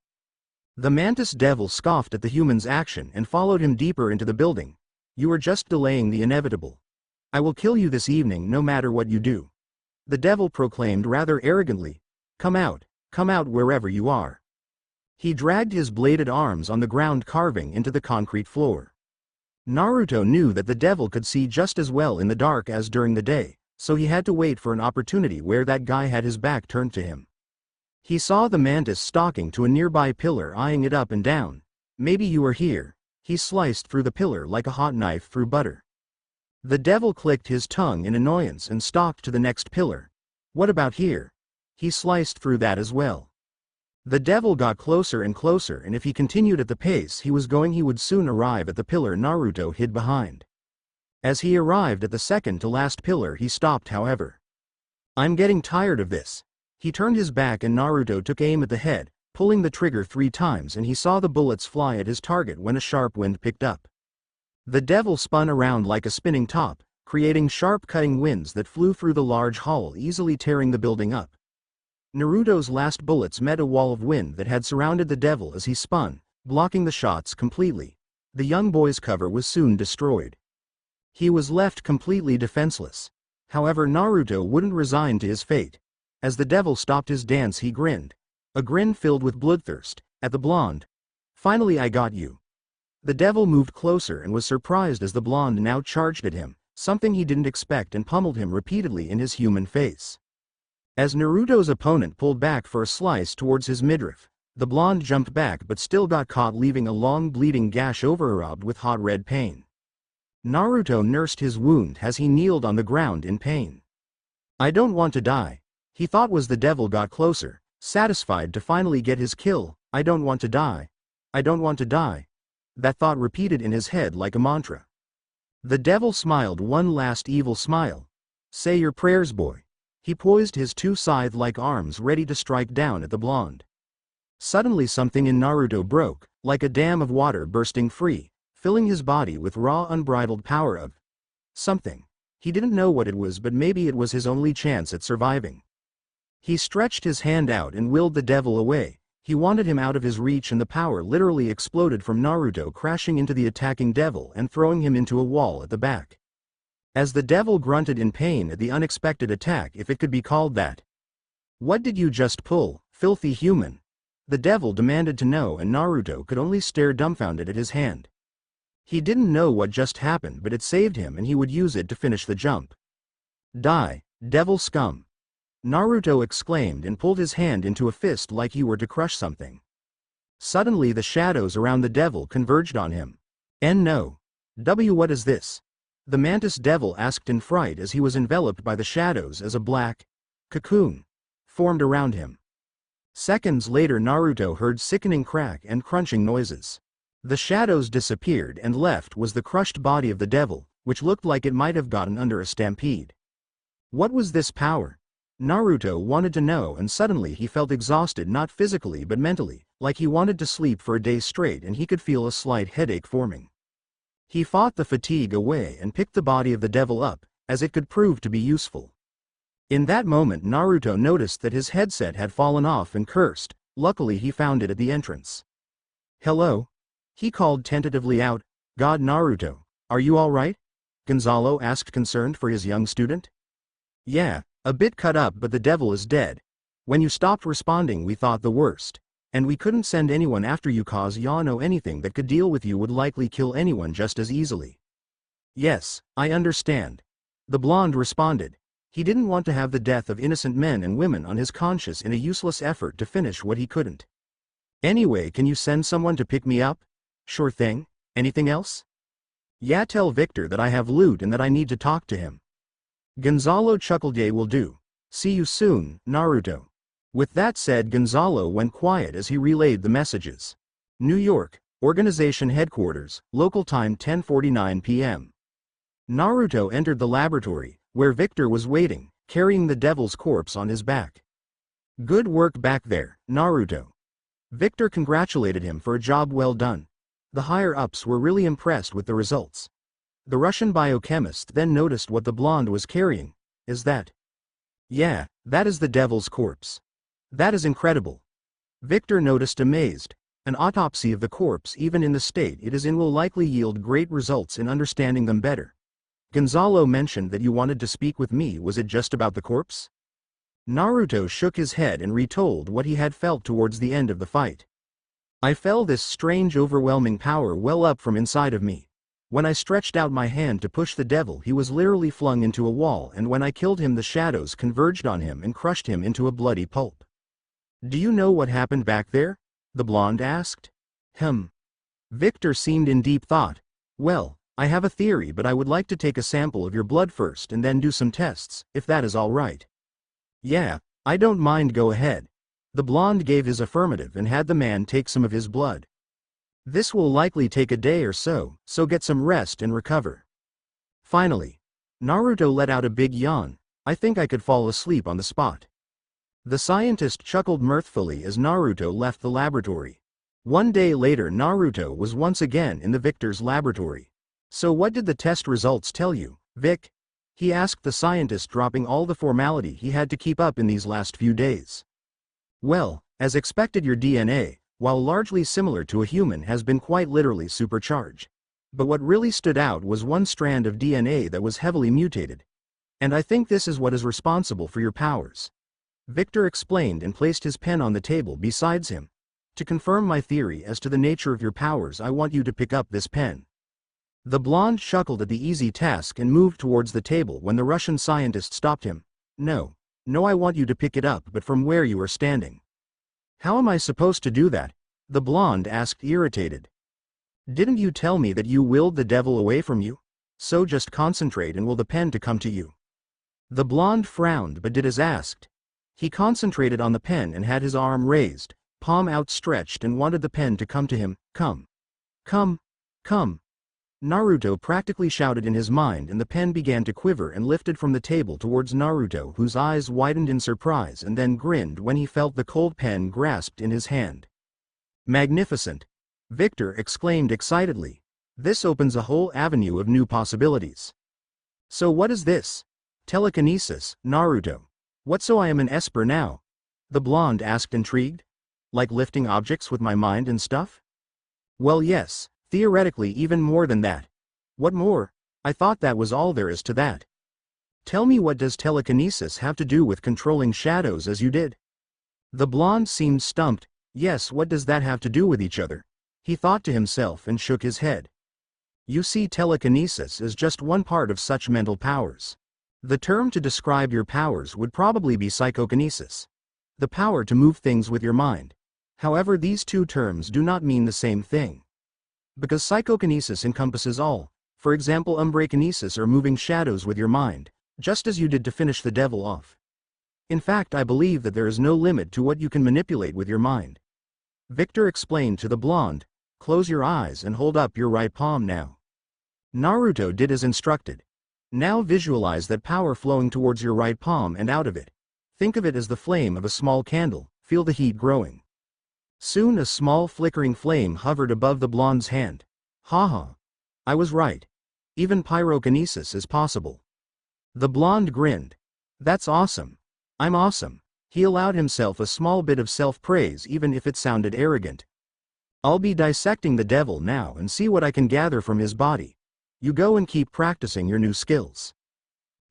The mantis devil scoffed at the human's action and followed him deeper into the building. "You are just delaying the inevitable. I will kill you this evening no matter what you do," the devil proclaimed rather arrogantly. Come out wherever you are." He dragged his bladed arms on the ground, carving into the concrete floor. Naruto knew that the devil could see just as well in the dark as during the day, so he had to wait for an opportunity where that guy had his back turned to him. He saw the mantis stalking to a nearby pillar, eyeing it up and down. "Maybe you are here," He sliced through the pillar like a hot knife through butter. The devil clicked his tongue in annoyance and stalked to the next pillar. What about here? He sliced through that as well. The devil got closer and closer, and if he continued at the pace he was going he would soon arrive at the pillar Naruto hid behind. As he arrived at the second to last pillar he stopped however. I'm getting tired of this. He turned his back and Naruto took aim at the head, pulling the trigger 3 times, and he saw the bullets fly at his target when a sharp wind picked up. The devil spun around like a spinning top, creating sharp cutting winds that flew through the large hall, easily tearing the building up. Naruto's last bullets met a wall of wind that had surrounded the devil as he spun, blocking the shots completely. The young boy's cover was soon destroyed. He was left completely defenseless. However, Naruto wouldn't resign to his fate. As the devil stopped his dance he grinned. A grin filled with bloodthirst, at the blonde. Finally I got you. The devil moved closer and was surprised as the blonde now charged at him, something he didn't expect, and pummeled him repeatedly in his human face. As Naruto's opponent pulled back for a slice towards his midriff, the blonde jumped back but still got caught, leaving a long bleeding gash overrubbed with hot red pain. Naruto nursed his wound as he kneeled on the ground in pain. I don't want to die, he thought as the devil got closer, satisfied to finally get his kill. I don't want to die. I don't want to die. That thought repeated in his head like a mantra. The devil smiled one last evil smile. Say your prayers, boy. He poised his 2 scythe-like arms ready to strike down at the blonde. Suddenly something in Naruto broke, like a dam of water bursting free, filling his body with raw unbridled power of something. He didn't know what it was, but maybe it was his only chance at surviving. He stretched his hand out and willed the devil away. He wanted him out of his reach, and the power literally exploded from Naruto, crashing into the attacking devil and throwing him into a wall at the back. As the devil grunted in pain at the unexpected attack, if it could be called that. What did you just pull, filthy human? The devil demanded to know, and Naruto could only stare dumbfounded at his hand. He didn't know what just happened, but it saved him and he would use it to finish the jump. Die, devil scum! Naruto exclaimed and pulled his hand into a fist like he were to crush something. Suddenly the shadows around the devil converged on him. No. What is this? The mantis devil asked in fright as he was enveloped by the shadows as a black cocoon formed around him. Seconds later Naruto heard sickening crack and crunching noises. The shadows disappeared and left was the crushed body of the devil, which looked like it might have gotten under a stampede. What was this power? Naruto wanted to know, and suddenly he felt exhausted, not physically but mentally, like he wanted to sleep for a day straight, and he could feel a slight headache forming. He fought the fatigue away and picked the body of the devil up, as it could prove to be useful. In that moment Naruto noticed that his headset had fallen off and cursed. Luckily he found it at the entrance. Hello? He called tentatively out. God, Naruto, are you all right? Gonzalo asked, concerned for his young student. Yeah, a bit cut up, but the devil is dead. When you stopped responding we thought the worst. And we couldn't send anyone after you cause Yano. Anything that could deal with you would likely kill anyone just as easily. Yes, I understand. The blonde responded. He didn't want to have the death of innocent men and women on his conscience in a useless effort to finish what he couldn't. Anyway, can you send someone to pick me up? Sure thing. Anything else? Yeah, tell Victor that I have loot and that I need to talk to him. Gonzalo chuckled. Yeah, will do. See you soon, Naruto. With that said, Gonzalo went quiet as he relayed the messages. New York, organization headquarters, local time 10:49 p.m. Naruto entered the laboratory, where Victor was waiting, carrying the devil's corpse on his back. Good work back there, Naruto. Victor congratulated him for a job well done. The higher-ups were really impressed with the results. The Russian biochemist then noticed what the blonde was carrying. Is that? Yeah, that is the devil's corpse. That is incredible. Victor noticed, amazed. An autopsy of the corpse, even in the state it is in, will likely yield great results in understanding them better. Gonzalo mentioned that you wanted to speak with me. Was it just about the corpse? Naruto shook his head and retold what he had felt towards the end of the fight. I felt this strange overwhelming power well up from inside of me. When I stretched out my hand to push the devil, he was literally flung into a wall, and when I killed him the shadows converged on him and crushed him into a bloody pulp. Do you know what happened back there? The blonde asked. Victor seemed in deep thought. Well, I have a theory, but I would like to take a sample of your blood first and then do some tests, if that is all right. Yeah, I don't mind, go ahead. The blonde gave his affirmative and had the man take some of his blood. This will likely take a day or so get some rest and recover. Finally, Naruto let out a big yawn. I think I could fall asleep on the spot. The scientist chuckled mirthfully as Naruto left the laboratory. One day later, Naruto was once again in the Victor's laboratory. So what did the test results tell you, Vic? He asked the scientist, dropping all the formality he had to keep up in these last few days. Well, as expected, your DNA, while largely similar to a human, has been quite literally supercharged. But what really stood out was one strand of DNA that was heavily mutated. And I think this is what is responsible for your powers. Victor explained and placed his pen on the table besides him. To confirm my theory as to the nature of your powers, I want you to pick up this pen. The blonde chuckled at the easy task and moved towards the table when the Russian scientist stopped him. No, I want you to pick it up, but from where you are standing. How am I supposed to do that? The blonde asked, irritated. Didn't you tell me that you willed the devil away from you? So just concentrate and will the pen to come to you. The blonde frowned but did as asked. He concentrated on the pen and had his arm raised, palm outstretched, and wanted the pen to come to him. Come. Come. Come. Naruto practically shouted in his mind, and the pen began to quiver and lifted from the table towards Naruto, whose eyes widened in surprise and then grinned when he felt the cold pen grasped in his hand. Magnificent! Victor exclaimed excitedly. This opens a whole avenue of new possibilities. So what is this? Telekinesis, Naruto. What, so I am an esper now? The blonde asked, intrigued. Like lifting objects with my mind and stuff? Well, yes, theoretically even more than that. What more? I thought that was all there is to that. Tell me, what does telekinesis have to do with controlling shadows as you did? The blonde seemed stumped. Yes, what does that have to do with each other? He thought to himself and shook his head. You see, telekinesis is just one part of such mental powers. The term to describe your powers would probably be psychokinesis. The power to move things with your mind. However, these two terms do not mean the same thing. Because psychokinesis encompasses all, for example, umbrekinesis, or moving shadows with your mind, just as you did to finish the devil off. In fact, I believe that there is no limit to what you can manipulate with your mind. Victor explained to the blonde. Close your eyes and hold up your right palm now. Naruto did as instructed. Now visualize that power flowing towards your right palm and out of it. Think of it as the flame of a small candle. Feel the heat growing. Soon a small flickering flame hovered above the blonde's hand. Haha. I was right. Even pyrokinesis is possible. The blonde grinned. That's awesome. I'm awesome. He allowed himself a small bit of self-praise, even if it sounded arrogant. I'll be dissecting the devil now and see what I can gather from his body. You go and keep practicing your new skills.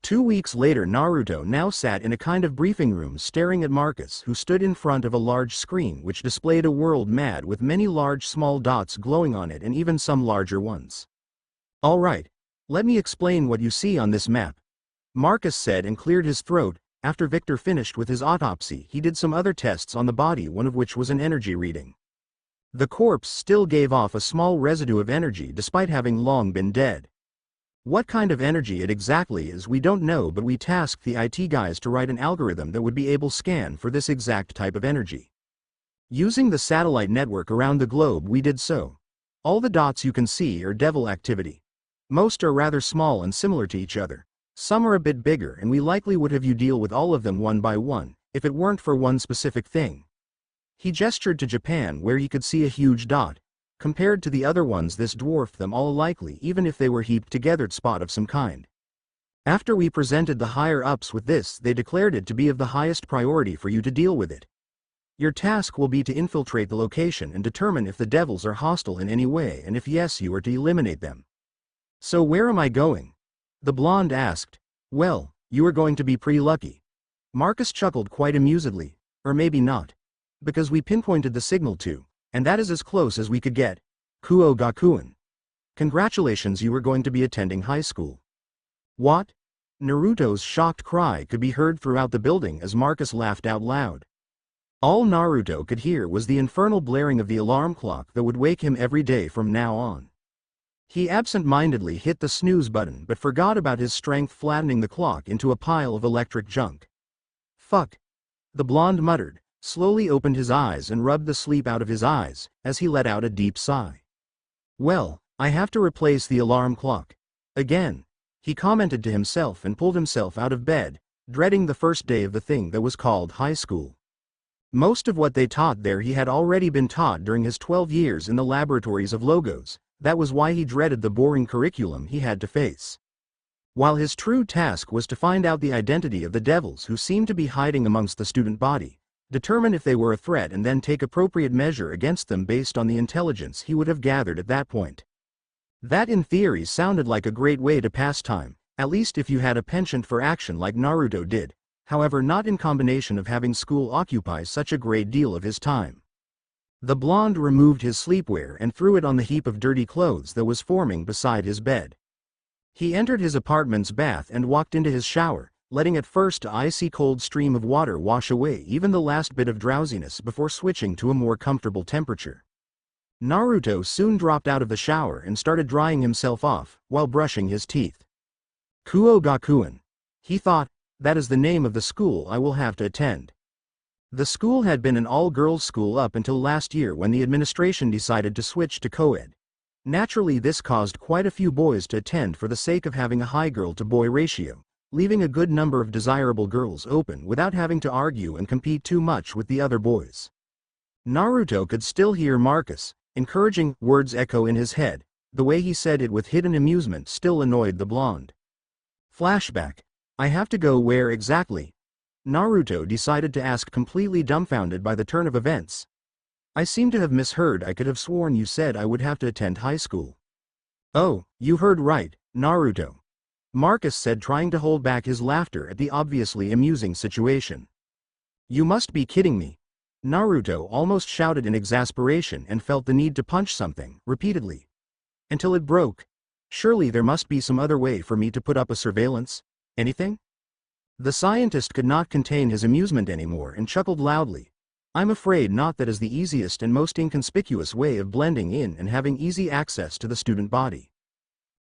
2 weeks later, Naruto now sat in a kind of briefing room staring at Marcus, who stood in front of a large screen which displayed a world map with many large small dots glowing on it and even some larger ones. All right, let me explain what you see on this map, Marcus said and cleared his throat. After Victor finished with his autopsy, he did some other tests on the body, one of which was an energy reading. The corpse still gave off a small residue of energy despite having long been dead. What kind of energy it exactly is we don't know, but we tasked the IT guys to write an algorithm that would be able to scan for this exact type of energy. Using the satellite network around the globe, we did so. All the dots you can see are devil activity. Most are rather small and similar to each other. Some are a bit bigger, and we likely would have you deal with all of them one by one, if it weren't for one specific thing. He gestured to Japan, where he could see a huge dot. Compared to the other ones, this dwarfed them all likely, even if they were heaped together spot of some kind. After we presented the higher-ups with this, they declared it to be of the highest priority for you to deal with it. Your task will be to infiltrate the location and determine if the devils are hostile in any way, and if yes, you are to eliminate them. So where am I going? The blonde asked. Well, you are going to be pretty lucky. Marcus chuckled quite amusedly. Or maybe not. Because we pinpointed the signal to, and that is as close as we could get. Kuo Gakuen. Congratulations, you are going to be attending high school. What? Naruto's shocked cry could be heard throughout the building as Marcus laughed out loud. All Naruto could hear was the infernal blaring of the alarm clock that would wake him every day from now on. He absent-mindedly hit the snooze button but forgot about his strength, flattening the clock into a pile of electric junk. Fuck. The blonde muttered, slowly opened his eyes and rubbed the sleep out of his eyes, as he let out a deep sigh. Well, I have to replace the alarm clock. Again. He commented to himself and pulled himself out of bed, dreading the first day of the thing that was called high school. Most of what they taught there he had already been taught during his 12 years in the laboratories of Logos. That was why he dreaded the boring curriculum he had to face. While his true task was to find out the identity of the devils who seemed to be hiding amongst the student body, determine if they were a threat and then take appropriate measure against them based on the intelligence he would have gathered at that point. That in theory sounded like a great way to pass time, at least if you had a penchant for action like Naruto did, however not in combination of having school occupy such a great deal of his time. The blonde removed his sleepwear and threw it on the heap of dirty clothes that was forming beside his bed. He entered his apartment's bath and walked into his shower, letting at first an icy cold stream of water wash away even the last bit of drowsiness before switching to a more comfortable temperature. Naruto soon dropped out of the shower and started drying himself off, while brushing his teeth. Kuo-gakuen. He thought, that is the name of the school I will have to attend. The school had been an all-girls school up until last year when the administration decided to switch to co-ed. Naturally this caused quite a few boys to attend for the sake of having a high girl-to-boy ratio, leaving a good number of desirable girls open without having to argue and compete too much with the other boys. Naruto could still hear Marcus' encouraging words echo in his head. The way he said it with hidden amusement still annoyed the blonde. Flashback. I have to go where exactly? Naruto decided to ask, completely dumbfounded by the turn of events. I seem to have misheard. I could have sworn you said I would have to attend high school. Oh, you heard right, Naruto. Marcus said, trying to hold back his laughter at the obviously amusing situation. You must be kidding me. Naruto almost shouted in exasperation and felt the need to punch something, repeatedly. Until it broke. Surely there must be some other way for me to put up a surveillance? Anything? The scientist could not contain his amusement anymore and chuckled loudly. I'm afraid not. That is the easiest and most inconspicuous way of blending in and having easy access to the student body.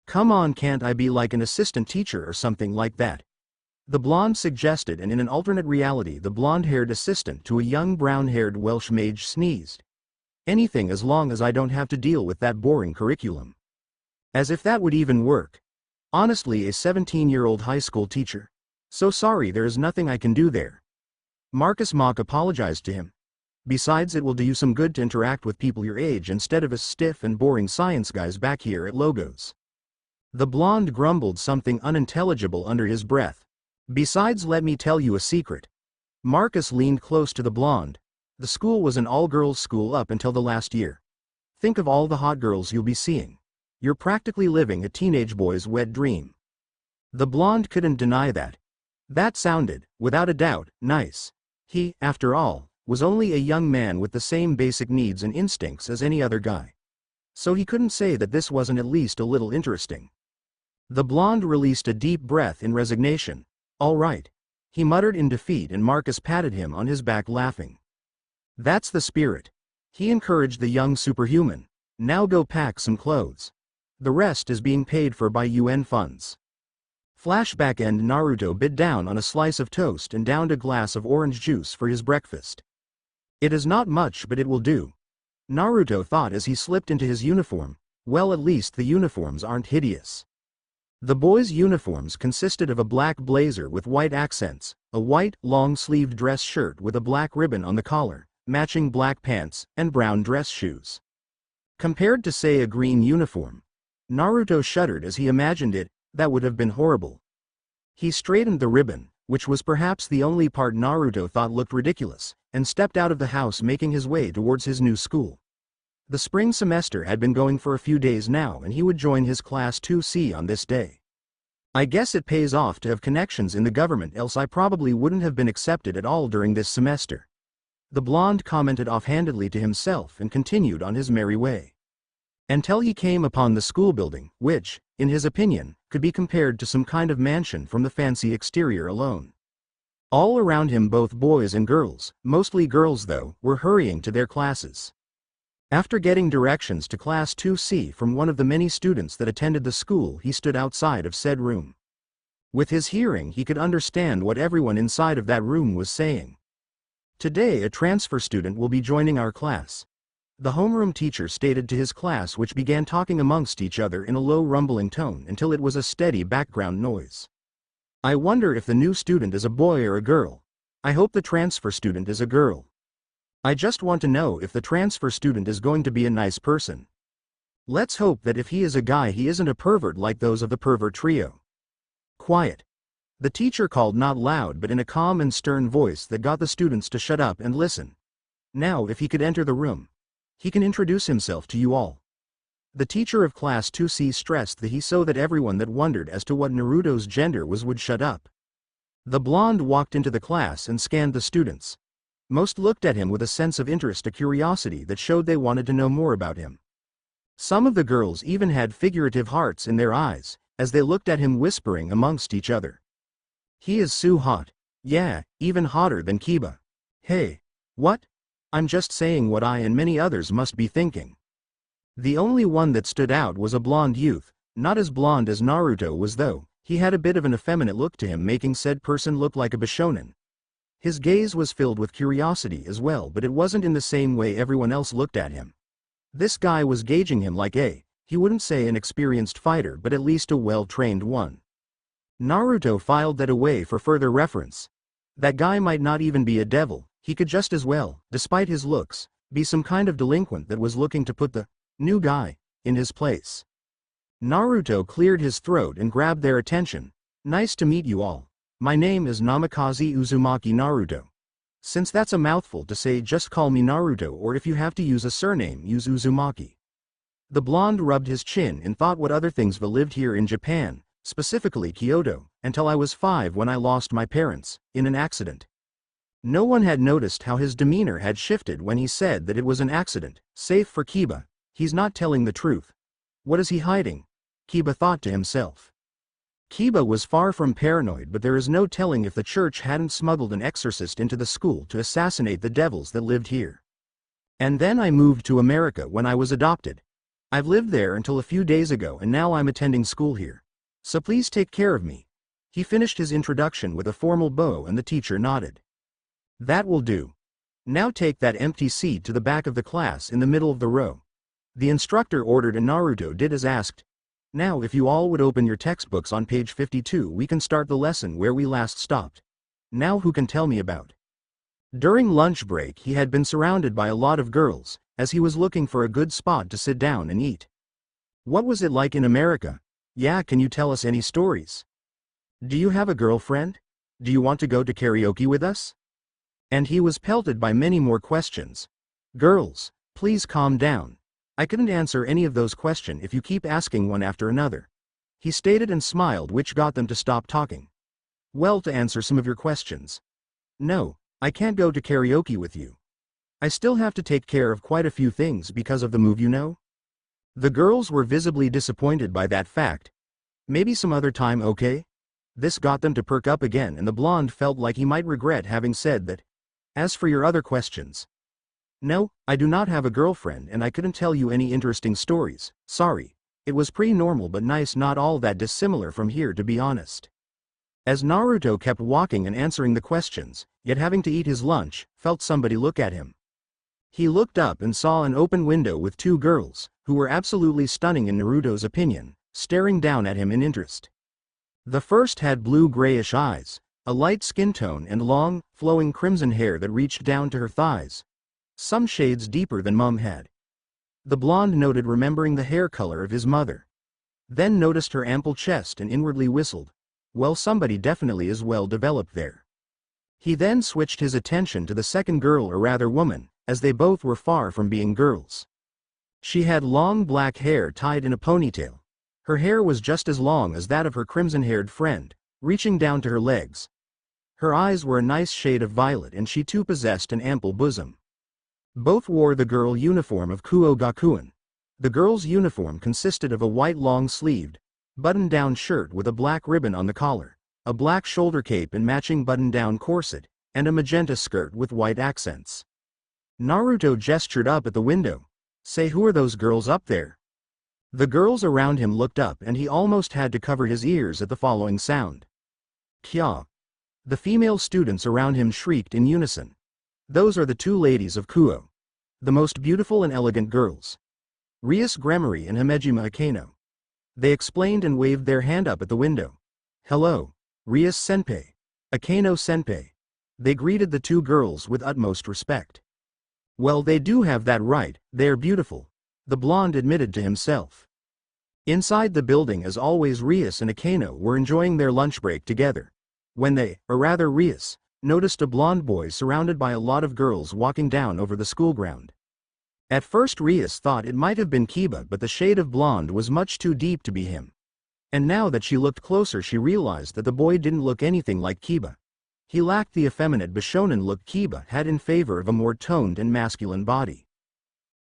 Come on, can't I be like an assistant teacher or something like that? The blonde suggested, and in an alternate reality the blonde-haired assistant to a young brown-haired Welsh mage sneezed. Anything as long as I don't have to deal with that boring curriculum. As if that would even work. Honestly, a 17-year-old high school teacher. So sorry, there is nothing I can do there. Marcus Mock apologized to him. Besides, it will do you some good to interact with people your age instead of us stiff and boring science guys back here at Logos. The blonde grumbled something unintelligible under his breath. Besides, let me tell you a secret. Marcus leaned close to the blonde. The school was an all-girls school up until the last year. Think of all the hot girls you'll be seeing. You're practically living a teenage boy's wet dream. The blonde couldn't deny that. That sounded, without a doubt, nice. He, after all, was only a young man with the same basic needs and instincts as any other guy. So he couldn't say that this wasn't at least a little interesting. The blonde released a deep breath in resignation. All right. He muttered in defeat, and Marcus patted him on his back, laughing. That's the spirit. He encouraged the young superhuman. Now go pack some clothes. The rest is being paid for by UN funds. Flashback end. Naruto bit down on a slice of toast and downed a glass of orange juice for his breakfast. It is not much, but it will do. Naruto thought as he slipped into his uniform. Well, at least the uniforms aren't hideous. The boys' uniforms consisted of a black blazer with white accents, a white, long-sleeved dress shirt with a black ribbon on the collar, matching black pants, and brown dress shoes. Compared to, say, a green uniform. Naruto shuddered as he imagined it. That would have been horrible. He straightened the ribbon, which was perhaps the only part Naruto thought looked ridiculous, and stepped out of the house, making his way towards his new school. The spring semester had been going for a few days now, and he would join his class 2C on this day. I guess it pays off to have connections in the government, else I probably wouldn't have been accepted at all during this semester. The blonde commented offhandedly to himself and continued on his merry way. Until he came upon the school building, which, in his opinion, could be compared to some kind of mansion from the fancy exterior alone. All around him both boys and girls, mostly girls though, were hurrying to their classes. After getting directions to Class 2C from one of the many students that attended the school, he stood outside of said room. With his hearing, he could understand what everyone inside of that room was saying. Today a transfer student will be joining our class. The homeroom teacher stated to his class, which began talking amongst each other in a low rumbling tone until it was a steady background noise. I wonder if the new student is a boy or a girl. I hope the transfer student is a girl. I just want to know if the transfer student is going to be a nice person. Let's hope that if he is a guy, he isn't a pervert like those of the pervert trio. Quiet. The teacher called, not loud but in a calm and stern voice that got the students to shut up and listen. Now if he could enter the room, he can introduce himself to you all. The teacher of Class 2C stressed the he so that everyone that wondered as to what Naruto's gender was would shut up. The blonde walked into the class and scanned the students. Most looked at him with a sense of interest, a curiosity that showed they wanted to know more about him. Some of the girls even had figurative hearts in their eyes, as they looked at him, whispering amongst each other. He is so hot. Yeah, even hotter than Kiba. Hey. What? I'm just saying what I and many others must be thinking. The only one that stood out was a blonde youth, not as blonde as Naruto was though. He had a bit of an effeminate look to him, making said person look like a bishonen. His gaze was filled with curiosity as well, but it wasn't in the same way everyone else looked at him. This guy was gauging him like he wouldn't say an experienced fighter, but at least a well-trained one. Naruto filed that away for further reference. That guy might not even be a devil, he could just as well, despite his looks, be some kind of delinquent that was looking to put the new guy in his place. Naruto cleared his throat and grabbed their attention. Nice to meet you all. My name is Namikaze Uzumaki Naruto. Since that's a mouthful to say, just call me Naruto, or if you have to use a surname, use Uzumaki. The blonde rubbed his chin and thought what other things have lived here in Japan, specifically Kyoto, until I was 5 when I lost my parents, in an accident. No one had noticed how his demeanor had shifted when he said that it was an accident, safe for Kiba. He's not telling the truth. What is he hiding? Kiba thought to himself. Kiba was far from paranoid, but there is no telling if the church hadn't smuggled an exorcist into the school to assassinate the devils that lived here. And then I moved to America when I was adopted. I've lived there until a few days ago, and now I'm attending school here. So please take care of me. He finished his introduction with a formal bow and the teacher nodded. That will do. Now take that empty seat to the back of the class in the middle of the row. The instructor ordered and Naruto did as asked. Now if you all would open your textbooks on page 52, we can start the lesson where we last stopped. Now who can tell me about? During lunch break he had been surrounded by a lot of girls, as he was looking for a good spot to sit down and eat. What was it like in America? Yeah, can you tell us any stories? Do you have a girlfriend? Do you want to go to karaoke with us? And he was pelted by many more questions. Girls, please calm down. I couldn't answer any of those questions if you keep asking one after another. He stated and smiled, which got them to stop talking. Well, to answer some of your questions. No, I can't go to karaoke with you. I still have to take care of quite a few things because of the move, you know? The girls were visibly disappointed by that fact. Maybe some other time, okay? This got them to perk up again, and the blonde felt like he might regret having said that. As for your other questions. No, I do not have a girlfriend and I couldn't tell you any interesting stories, sorry. It was pretty normal but nice, not all that dissimilar from here to be honest. As Naruto kept walking and answering the questions, yet having to eat his lunch, felt somebody look at him. He looked up and saw an open window with 2 girls, who were absolutely stunning in Naruto's opinion, staring down at him in interest. The first had blue-grayish eyes, a light skin tone and long, flowing crimson hair that reached down to her thighs. Some shades deeper than Mom had. The blonde noted, remembering the hair color of his mother. Then noticed her ample chest and inwardly whistled. Well, somebody definitely is well developed there. He then switched his attention to the second girl, or rather woman, as they both were far from being girls. She had long black hair tied in a ponytail. Her hair was just as long as that of her crimson-haired friend, reaching down to her legs. Her eyes were a nice shade of violet and she too possessed an ample bosom. Both wore the girl uniform of Kuo Gakuen. The girl's uniform consisted of a white long-sleeved, button-down shirt with a black ribbon on the collar, a black shoulder cape and matching button-down corset, and a magenta skirt with white accents. Naruto gestured up at the window. Say, who are those girls up there? The girls around him looked up and he almost had to cover his ears at the following sound. Kya. The female students around him shrieked in unison. Those are the two ladies of Kuo. The most beautiful and elegant girls. Rias Gremory and Himejima Akeno. They explained and waved their hand up at the window. Hello, Rias Senpai. Akeno Senpai. They greeted the two girls with utmost respect. Well, they do have that right, they're beautiful, the blonde admitted to himself. Inside the building, as always, Rias and Akeno were enjoying their lunch break together. When they, or rather Rias, noticed a blonde boy surrounded by a lot of girls walking down over the school ground. At first Rias thought it might have been Kiba, but the shade of blonde was much too deep to be him. And now that she looked closer, she realized that the boy didn't look anything like Kiba. He lacked the effeminate Bishonen look Kiba had in favor of a more toned and masculine body.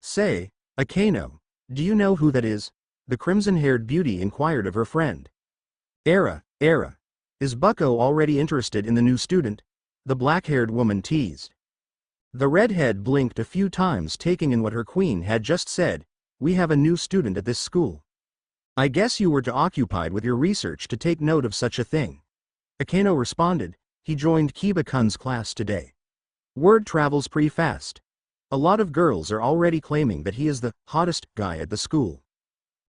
Say, Akeno, do you know who that is? The crimson-haired beauty inquired of her friend. Era, is Bucko already interested in the new student? The black-haired woman teased. The redhead blinked a few times, taking in what her queen had just said. We have a new student at this school. I guess you were too occupied with your research to take note of such a thing. Akeno responded. He joined Kiba-kun's class today. Word travels pretty fast. A lot of girls are already claiming that he is the hottest guy at the school.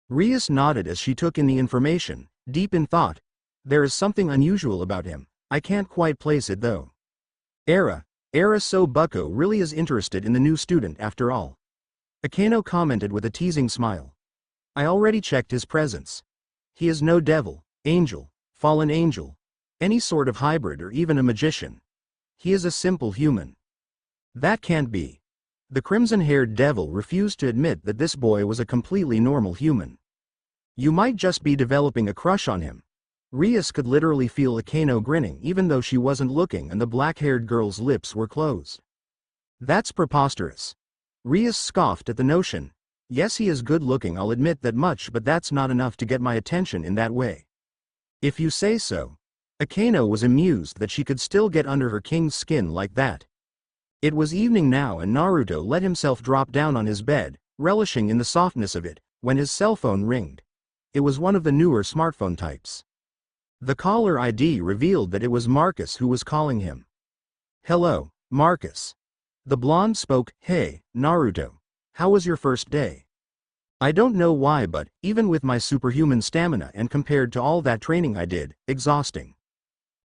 Rias nodded as she took in the information, deep in thought. There is something unusual about him. I can't quite place it though. Era, so Bucko really is interested in the new student after all. Akeno commented with a teasing smile. I already checked his presence. He is no devil, angel, fallen angel, any sort of hybrid or even a magician. He is a simple human. That can't be. The crimson-haired devil refused to admit that this boy was a completely normal human. You might just be developing a crush on him. Rias could literally feel Akeno grinning even though she wasn't looking, and the black-haired girl's lips were closed. That's preposterous. Rias scoffed at the notion. Yes, he is good-looking, I'll admit that much, but that's not enough to get my attention in that way. If you say so. Akeno was amused that she could still get under her king's skin like that. It was evening now and Naruto let himself drop down on his bed, relishing in the softness of it, when his cell phone ringed. It was one of the newer smartphone types. The caller ID revealed that it was Marcus who was calling him. Hello, Marcus. The blonde spoke. Hey, Naruto. How was your first day? I don't know why, but even with my superhuman stamina and compared to all that training I did, exhausting.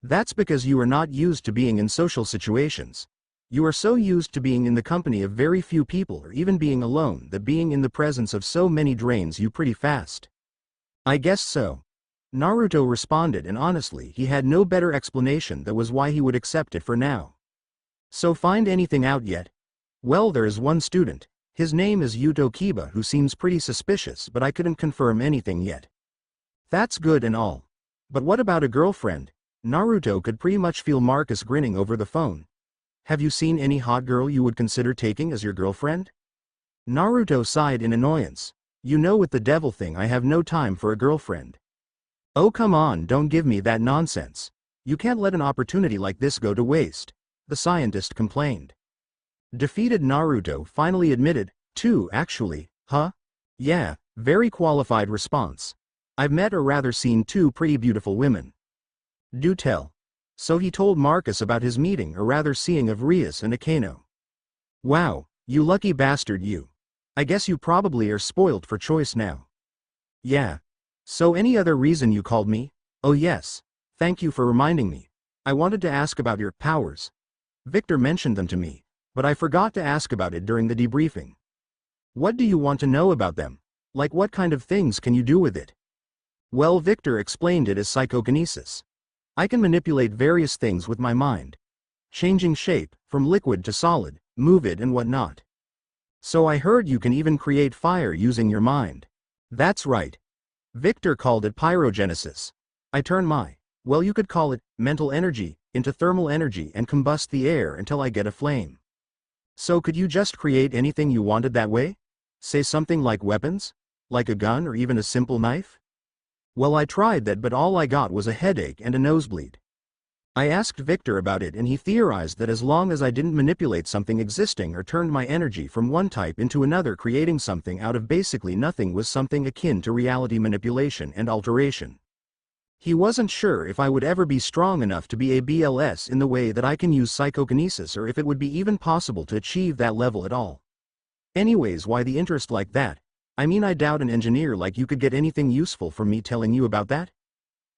That's because you are not used to being in social situations. You are so used to being in the company of very few people or even being alone that being in the presence of so many drains you pretty fast. I guess so. Naruto responded, and honestly he had no better explanation. That was why he would accept it for now. So find anything out yet? Well, there is one student. His name is Yuto Kiba, who seems pretty suspicious, but I couldn't confirm anything yet. That's good and all. But what about a girlfriend? Naruto could pretty much feel Marcus grinning over the phone. Have you seen any hot girl you would consider taking as your girlfriend? Naruto sighed in annoyance. You know, with the devil thing, I have no time for a girlfriend. Oh come on, don't give me that nonsense. You can't let an opportunity like this go to waste, the scientist complained. Defeated Naruto finally admitted, two actually, huh? Yeah, very qualified response. I've met or rather seen two pretty beautiful women. Do tell. So he told Marcus about his meeting or rather seeing of Rias and Akeno. Wow, you lucky bastard you. I guess you probably are spoiled for choice now. Yeah. So any other reason you called me? Oh yes. Thank you for reminding me. I wanted to ask about your powers. Victor mentioned them to me, but I forgot to ask about it during the debriefing. What do you want to know about them? Like what kind of things can you do with it? Well, Victor explained it as psychokinesis. I can manipulate various things with my mind. Changing shape, from liquid to solid, move it and whatnot. So I heard you can even create fire using your mind. That's right. Victor called it pyrogenesis. I turn my, well, you could call it, mental energy, into thermal energy and combust the air until I get a flame. So could you just create anything you wanted that way? Say something like weapons? Like a gun or even a simple knife? Well, I tried that, but all I got was a headache and a nosebleed. I asked Victor about it and he theorized that as long as I didn't manipulate something existing or turned my energy from one type into another, creating something out of basically nothing was something akin to reality manipulation and alteration. He wasn't sure if I would ever be strong enough to be a BLS in the way that I can use psychokinesis, or if it would be even possible to achieve that level at all. Anyways, why the interest like that? I mean, I doubt an engineer like you could get anything useful from me telling you about that.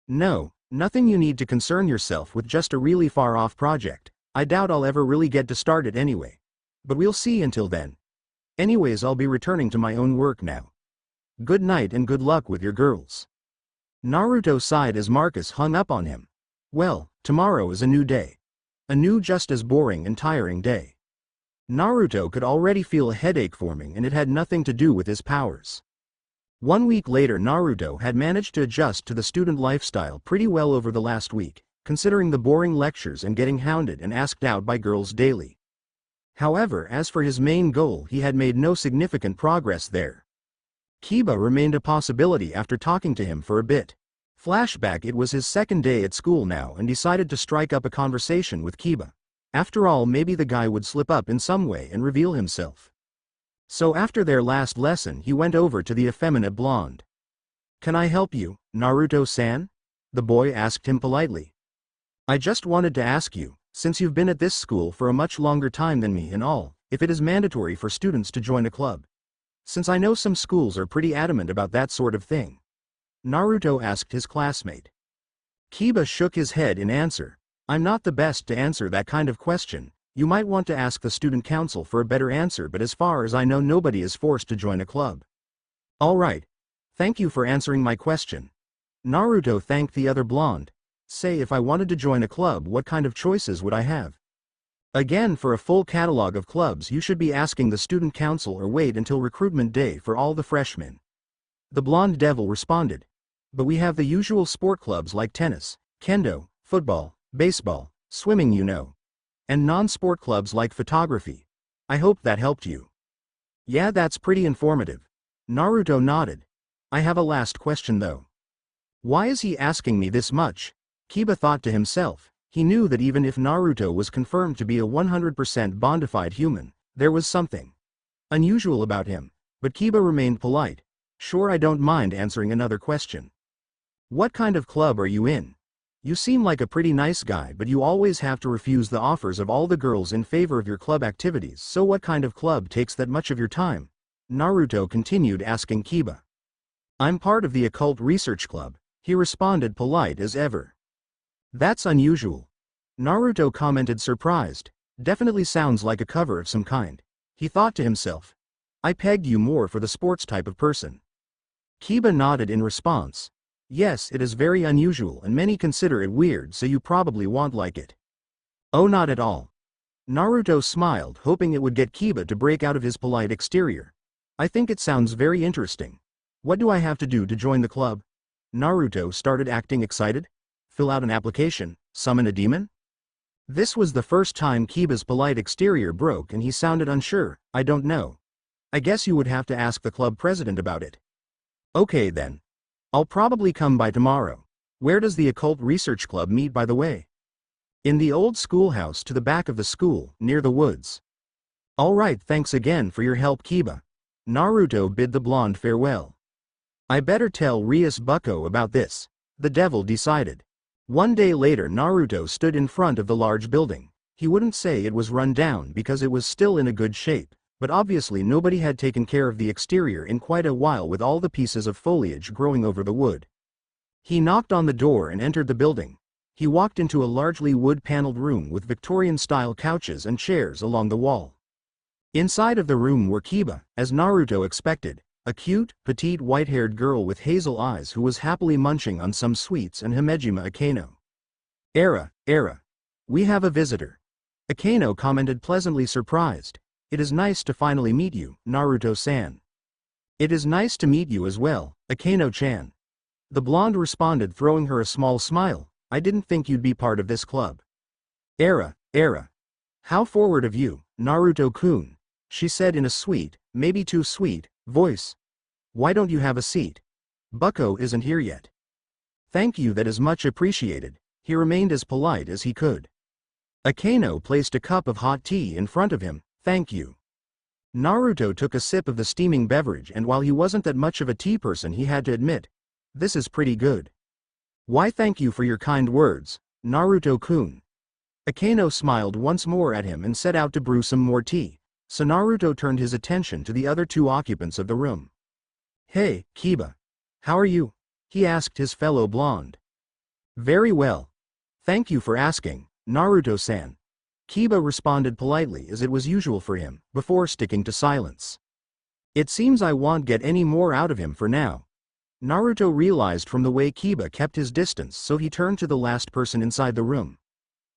No, nothing you need to concern yourself with, just a really far off project. I doubt I'll ever really get to start it anyway. But we'll see until then. Anyways, I'll be returning to my own work now. Good night and good luck with your girls. Naruto sighed as Marcus hung up on him. Well, tomorrow is a new day. A new, just as boring and tiring day. Naruto could already feel a headache forming, and it had nothing to do with his powers. 1 week later, Naruto had managed to adjust to the student lifestyle pretty well over the last week, considering the boring lectures and getting hounded and asked out by girls daily. However, as for his main goal, he had made no significant progress there. Kiba remained a possibility after talking to him for a bit. Flashback: it was his second day at school now and decided to strike up a conversation with Kiba. After all, maybe the guy would slip up in some way and reveal himself. So after their last lesson, he went over to the effeminate blonde. Can I help you, Naruto-san? The boy asked him politely. I just wanted to ask you, since you've been at this school for a much longer time than me and all, if it is mandatory for students to join a club. Since I know some schools are pretty adamant about that sort of thing. Naruto asked his classmate. Kiba shook his head in answer. I'm not the best to answer that kind of question. You might want to ask the student council for a better answer, but as far as I know, nobody is forced to join a club. Alright. Thank you for answering my question. Naruto thanked the other blonde. Say, if I wanted to join a club, what kind of choices would I have? Again, for a full catalog of clubs, you should be asking the student council or wait until recruitment day for all the freshmen. The blonde devil responded. But we have the usual sport clubs like tennis, kendo, football, baseball, swimming, you know. And non-sport clubs like photography. I hope that helped you. Yeah, that's pretty informative. Naruto nodded. I have a last question though. Why is he asking me this much? Kiba thought to himself. He knew that even if Naruto was confirmed to be a 100% bondified human, there was something unusual about him. But Kiba remained polite. Sure, I don't mind answering another question. What kind of club are you in? You seem like a pretty nice guy, but you always have to refuse the offers of all the girls in favor of your club activities, so what kind of club takes that much of your time? Naruto continued asking Kiba. I'm part of the Occult Research Club, he responded, polite as ever. That's unusual. Naruto commented, surprised. Definitely sounds like a cover of some kind. He thought to himself. I pegged you more for the sports type of person. Kiba nodded in response. Yes, it is very unusual and many consider it weird, so you probably won't like it. Oh, not at all. Naruto smiled, hoping it would get Kiba to break out of his polite exterior. I think it sounds very interesting. What do I have to do to join the club? Naruto started acting excited. Fill out an application, summon a demon? This was the first time Kiba's polite exterior broke and he sounded unsure. I don't know. I guess you would have to ask the club president about it. Okay then. I'll probably come by tomorrow. Where does the Occult Research Club meet, by the way? In the old schoolhouse to the back of the school, near the woods. Alright, thanks again for your help, Kiba. Naruto bid the blonde farewell. I better tell Rias Bucko about this, the devil decided. 1 day later, Naruto stood in front of the large building. He wouldn't say it was run down because it was still in a good shape, but obviously nobody had taken care of the exterior in quite a while, with all the pieces of foliage growing over the wood. He knocked on the door and entered the building. He walked into a largely wood-paneled room with Victorian-style couches and chairs along the wall. Inside of the room were Kiba, as Naruto expected, a cute, petite white-haired girl with hazel eyes who was happily munching on some sweets, and Himejima Akeno. Era. We have a visitor. Akeno commented, pleasantly surprised. It is nice to finally meet you, Naruto-san. It is nice to meet you as well, Akeno-chan. The blonde responded, throwing her a small smile. I didn't think you'd be part of this club. Era. How forward of you, Naruto-kun, she said in a sweet, maybe too sweet, voice. Why don't you have a seat? Bucko isn't here yet. Thank you, that is much appreciated. He remained as polite as he could. Akeno placed a cup of hot tea in front of him. Thank you. Naruto took a sip of the steaming beverage, and while he wasn't that much of a tea person, he had to admit, this is pretty good. Why, thank you for your kind words, Naruto-kun. Akeno smiled once more at him and set out to brew some more tea, so Naruto turned his attention to the other two occupants of the room. Hey, Kiba. How are you? He asked his fellow blonde. Very well. Thank you for asking, Naruto-san. Kiba responded politely, as it was usual for him, before sticking to silence. It seems I won't get any more out of him for now. Naruto realized from the way Kiba kept his distance, so he turned to the last person inside the room.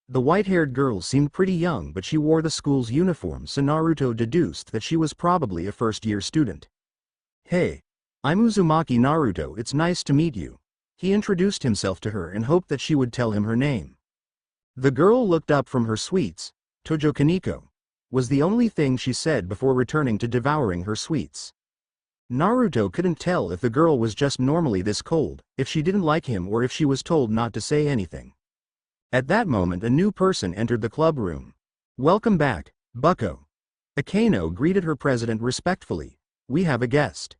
The white-haired girl seemed pretty young, but she wore the school's uniform, so Naruto deduced that she was probably a first-year student. Hey, I'm Uzumaki Naruto, it's nice to meet you. He introduced himself to her and hoped that she would tell him her name. The girl looked up from her sweets. Tojo Kaneko was the only thing she said before returning to devouring her sweets. Naruto couldn't tell if the girl was just normally this cold, if she didn't like him, or if she was told not to say anything. At that moment, a new person entered the club room. Welcome back, bucko. Akeno greeted her president respectfully. We have a guest.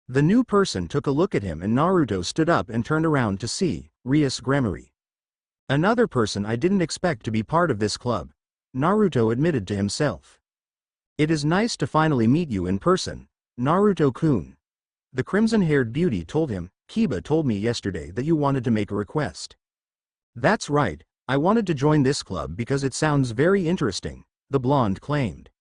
The new person took a look at him, and Naruto stood up and turned around to see Rias Gremory. Another person I didn't expect to be part of this club, Naruto admitted to himself. It is nice to finally meet you in person, Naruto-kun. The crimson-haired beauty told him. Kiba told me yesterday that you wanted to make a request. That's right, I wanted to join this club because it sounds very interesting, the blonde claimed.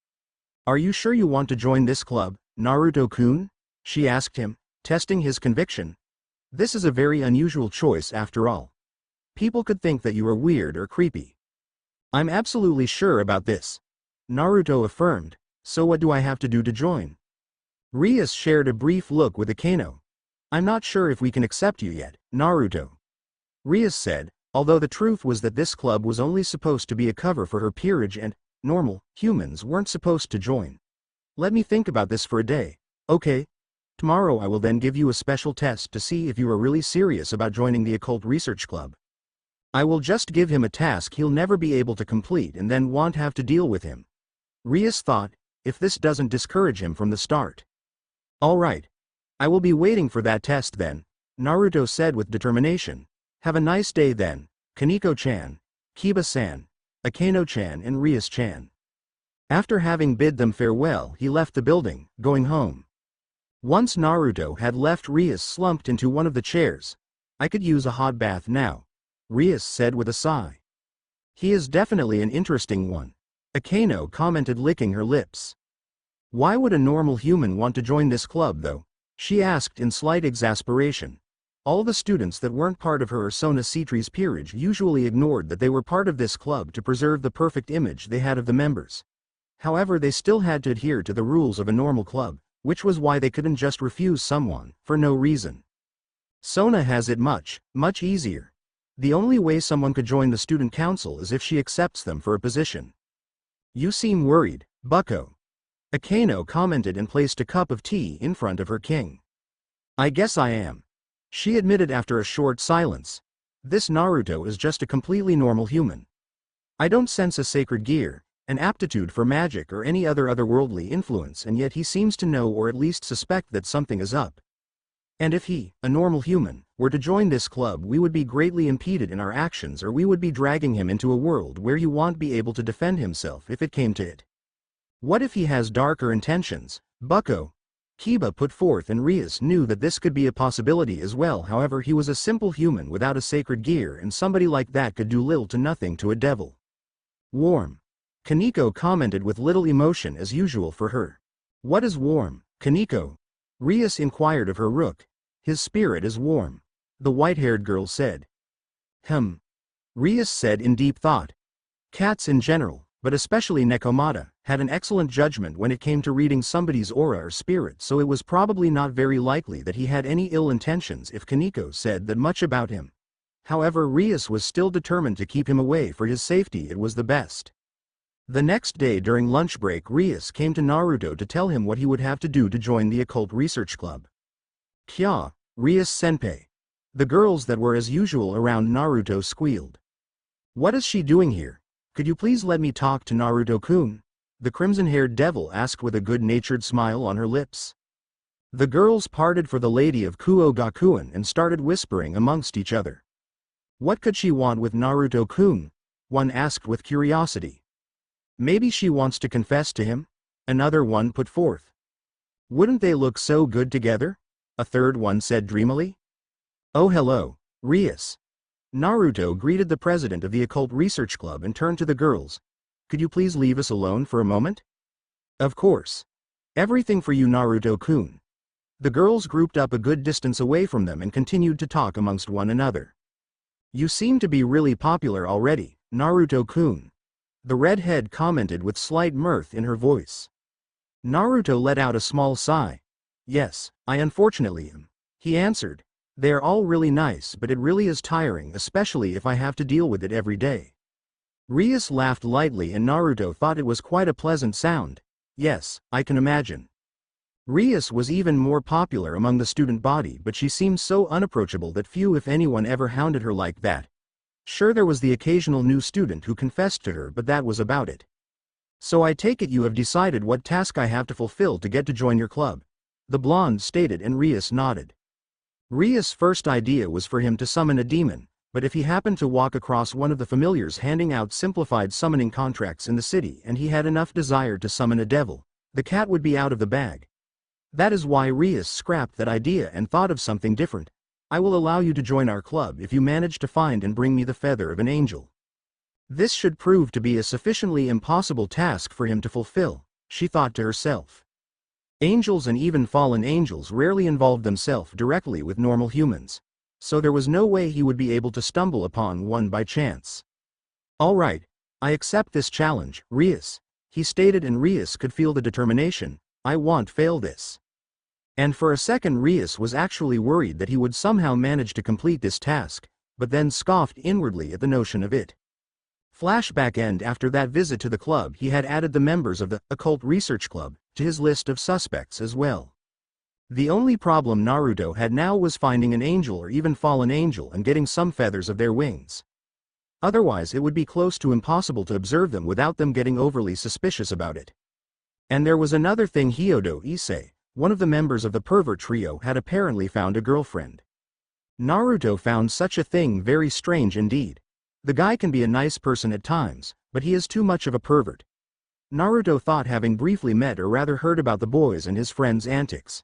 Are you sure you want to join this club, Naruto-kun? She asked him, testing his conviction. This is a very unusual choice after all. People could think that you are weird or creepy. I'm absolutely sure about this, Naruto affirmed. So what do I have to do to join? Rias shared a brief look with Akeno. I'm not sure if we can accept you yet, Naruto. Rias said, although the truth was that this club was only supposed to be a cover for her peerage and normal humans weren't supposed to join. Let me think about this for a day, okay? Tomorrow I will then give you a special test to see if you are really serious about joining the occult research club. I will just give him a task he'll never be able to complete and then won't have to deal with him. Rias thought, if this doesn't discourage him from the start. Alright. I will be waiting for that test then, Naruto said with determination. Have a nice day then, Kaneko-chan, Kiba-san, Akeno-chan and Rias-chan. After having bid them farewell, he left the building, going home. Once Naruto had left, Rias slumped into one of the chairs. I could use a hot bath now, Rias said with a sigh. He is definitely an interesting one, Akeno commented, licking her lips. Why would a normal human want to join this club though? She asked in slight exasperation. All the students that weren't part of her or Sona Citri's peerage usually ignored that they were part of this club to preserve the perfect image they had of the members. However, they still had to adhere to the rules of a normal club, which was why they couldn't just refuse someone, for no reason. Sona has it much easier. The only way someone could join the student council is if she accepts them for a position. You seem worried, bucko. Akeno commented and placed a cup of tea in front of her king. I guess I am. She admitted after a short silence. This Naruto is just a completely normal human. I don't sense a sacred gear, an aptitude for magic or any other otherworldly influence, and yet he seems to know or at least suspect that something is up. And if he, a normal human, were to join this club, we would be greatly impeded in our actions, or we would be dragging him into a world where he won't be able to defend himself if it came to it. What if he has darker intentions, bucko? Kiba put forth, and Rias knew that this could be a possibility as well. However, he was a simple human without a sacred gear, and somebody like that could do little to nothing to a devil. Warm. Kaneko commented with little emotion as usual for her. What is warm, Kaneko? Rias inquired of her rook. His spirit is warm, the white-haired girl said. Rias said in deep thought. Cats in general, but especially Nekomata, had an excellent judgment when it came to reading somebody's aura or spirit, so it was probably not very likely that he had any ill intentions if Kaneko said that much about him. However, Rias was still determined to keep him away. For his safety it was the best. The next day during lunch break, Rias came to Naruto to tell him what he would have to do to join the occult research club. Kya, Rias senpai. The girls that were as usual around Naruto squealed. "What is she doing here? Could you please let me talk to Naruto-kun?" The crimson-haired devil asked with a good-natured smile on her lips. The girls parted for the lady of Kuogakuin and started whispering amongst each other. "What could she want with Naruto-kun?" one asked with curiosity. "Maybe she wants to confess to him?" another one put forth. "Wouldn't they look so good together?" a third one said dreamily. "Oh hello, Rias." Naruto greeted the president of the Occult Research Club and turned to the girls. "Could you please leave us alone for a moment?" "Of course. Everything for you, Naruto-kun." The girls grouped up a good distance away from them and continued to talk amongst one another. "You seem to be really popular already, Naruto-kun," the redhead commented with slight mirth in her voice. Naruto let out a small sigh. "Yes, I unfortunately am," he answered. "They are all really nice, but it really is tiring, especially if I have to deal with it every day." Rias laughed lightly and Naruto thought it was quite a pleasant sound. "Yes, I can imagine." Rias was even more popular among the student body, but she seemed so unapproachable that few if anyone ever hounded her like that. Sure, there was the occasional new student who confessed to her, but that was about it. "So I take it you have decided what task I have to fulfill to get to join your club," the blonde stated, and Rias nodded. Rias' first idea was for him to summon a demon, but if he happened to walk across one of the familiars handing out simplified summoning contracts in the city and he had enough desire to summon a devil, the cat would be out of the bag. That is why Rias scrapped that idea and thought of something different. "I will allow you to join our club if you manage to find and bring me the feather of an angel." This should prove to be a sufficiently impossible task for him to fulfill, she thought to herself. Angels and even fallen angels rarely involve themselves directly with normal humans, so there was no way he would be able to stumble upon one by chance. "All right, I accept this challenge, Rias," he stated, and Rias could feel the determination. "I won't fail this." And for a second Rias was actually worried that he would somehow manage to complete this task, but then scoffed inwardly at the notion of it. Flashback end: after that visit to the club, he had added the members of the Occult Research Club to his list of suspects as well. The only problem Naruto had now was finding an angel or even fallen angel and getting some feathers of their wings. Otherwise it would be close to impossible to observe them without them getting overly suspicious about it. And there was another thing: Hyodo Issei, one of the members of the pervert trio, had apparently found a girlfriend. Naruto found such a thing very strange indeed. The guy can be a nice person at times, but he is too much of a pervert. Naruto thought, having briefly met or rather heard about the boys and his friends' antics.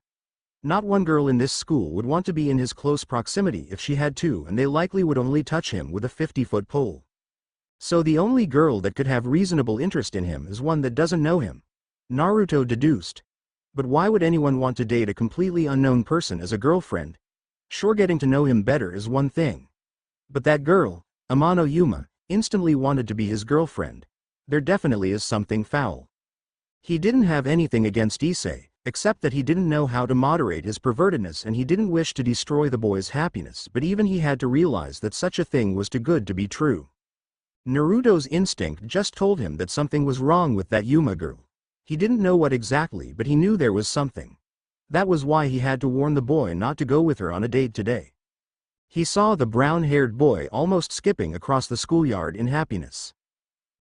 Not one girl in this school would want to be in his close proximity if she had to, and they likely would only touch him with a 50-foot pole. So the only girl that could have reasonable interest in him is one that doesn't know him, Naruto deduced. But why would anyone want to date a completely unknown person as a girlfriend? Sure, getting to know him better is one thing. But that girl, Amano Yuma, instantly wanted to be his girlfriend. There definitely is something foul. He didn't have anything against Issei, except that he didn't know how to moderate his pervertedness and he didn't wish to destroy the boy's happiness, but even he had to realize that such a thing was too good to be true. Naruto's instinct just told him that something was wrong with that Yuma girl. He didn't know what exactly, but he knew there was something. That was why he had to warn the boy not to go with her on a date today. He saw the brown-haired boy almost skipping across the schoolyard in happiness.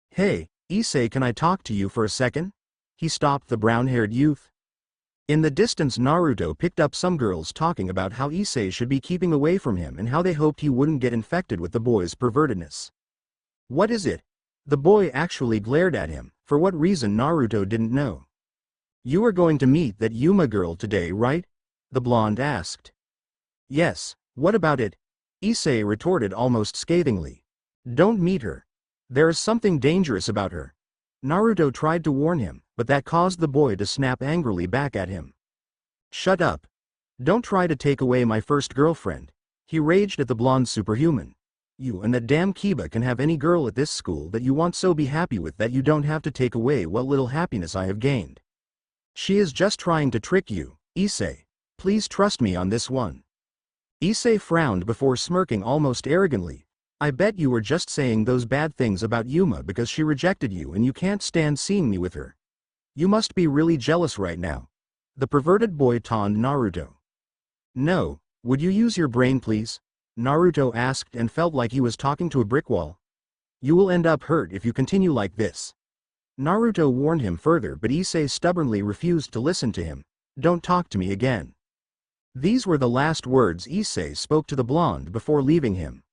"Hey, Issei, can I talk to you for a second?" he stopped the brown-haired youth. In the distance Naruto picked up some girls talking about how Issei should be keeping away from him and how they hoped he wouldn't get infected with the boy's pervertedness. "What is it?" The boy actually glared at him, for what reason Naruto didn't know. "You are going to meet that Yuma girl today, right?" the blonde asked. "Yes, what about it?" Issei retorted almost scathingly. "Don't meet her. There is something dangerous about her." Naruto tried to warn him, but that caused the boy to snap angrily back at him. "Shut up. Don't try to take away my first girlfriend," he raged at the blonde superhuman. "You and that damn Kiba can have any girl at this school that you want, so be happy with that. You don't have to take away what little happiness I have gained. She is just trying to trick you, Issei. Please trust me on this one." Issei frowned before smirking almost arrogantly. "I bet you were just saying those bad things about Yuma because she rejected you and you can't stand seeing me with her. You must be really jealous right now." The perverted boy taunted Naruto. "No, would you use your brain please?" Naruto asked and felt like he was talking to a brick wall. You will end up hurt if you continue like this. Naruto warned him further, but Issei stubbornly refused to listen to him. Don't talk to me again. These were the last words Issei spoke to the blonde before leaving him.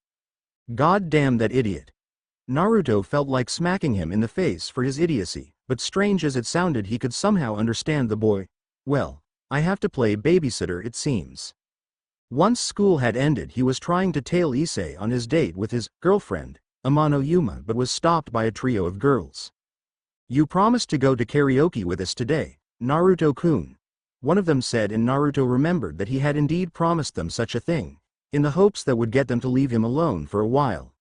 God damn that idiot. Naruto felt like smacking him in the face for his idiocy, but strange as it sounded, he could somehow understand the boy. Well, I have to play babysitter, it seems. Once school had ended, he was trying to tail Issei on his date with his girlfriend, Amano Yuma, but was stopped by a trio of girls. You promised to go to karaoke with us today, Naruto-kun. One of them said, and Naruto remembered that he had indeed promised them such a thing, in the hopes that would get them to leave him alone for a while.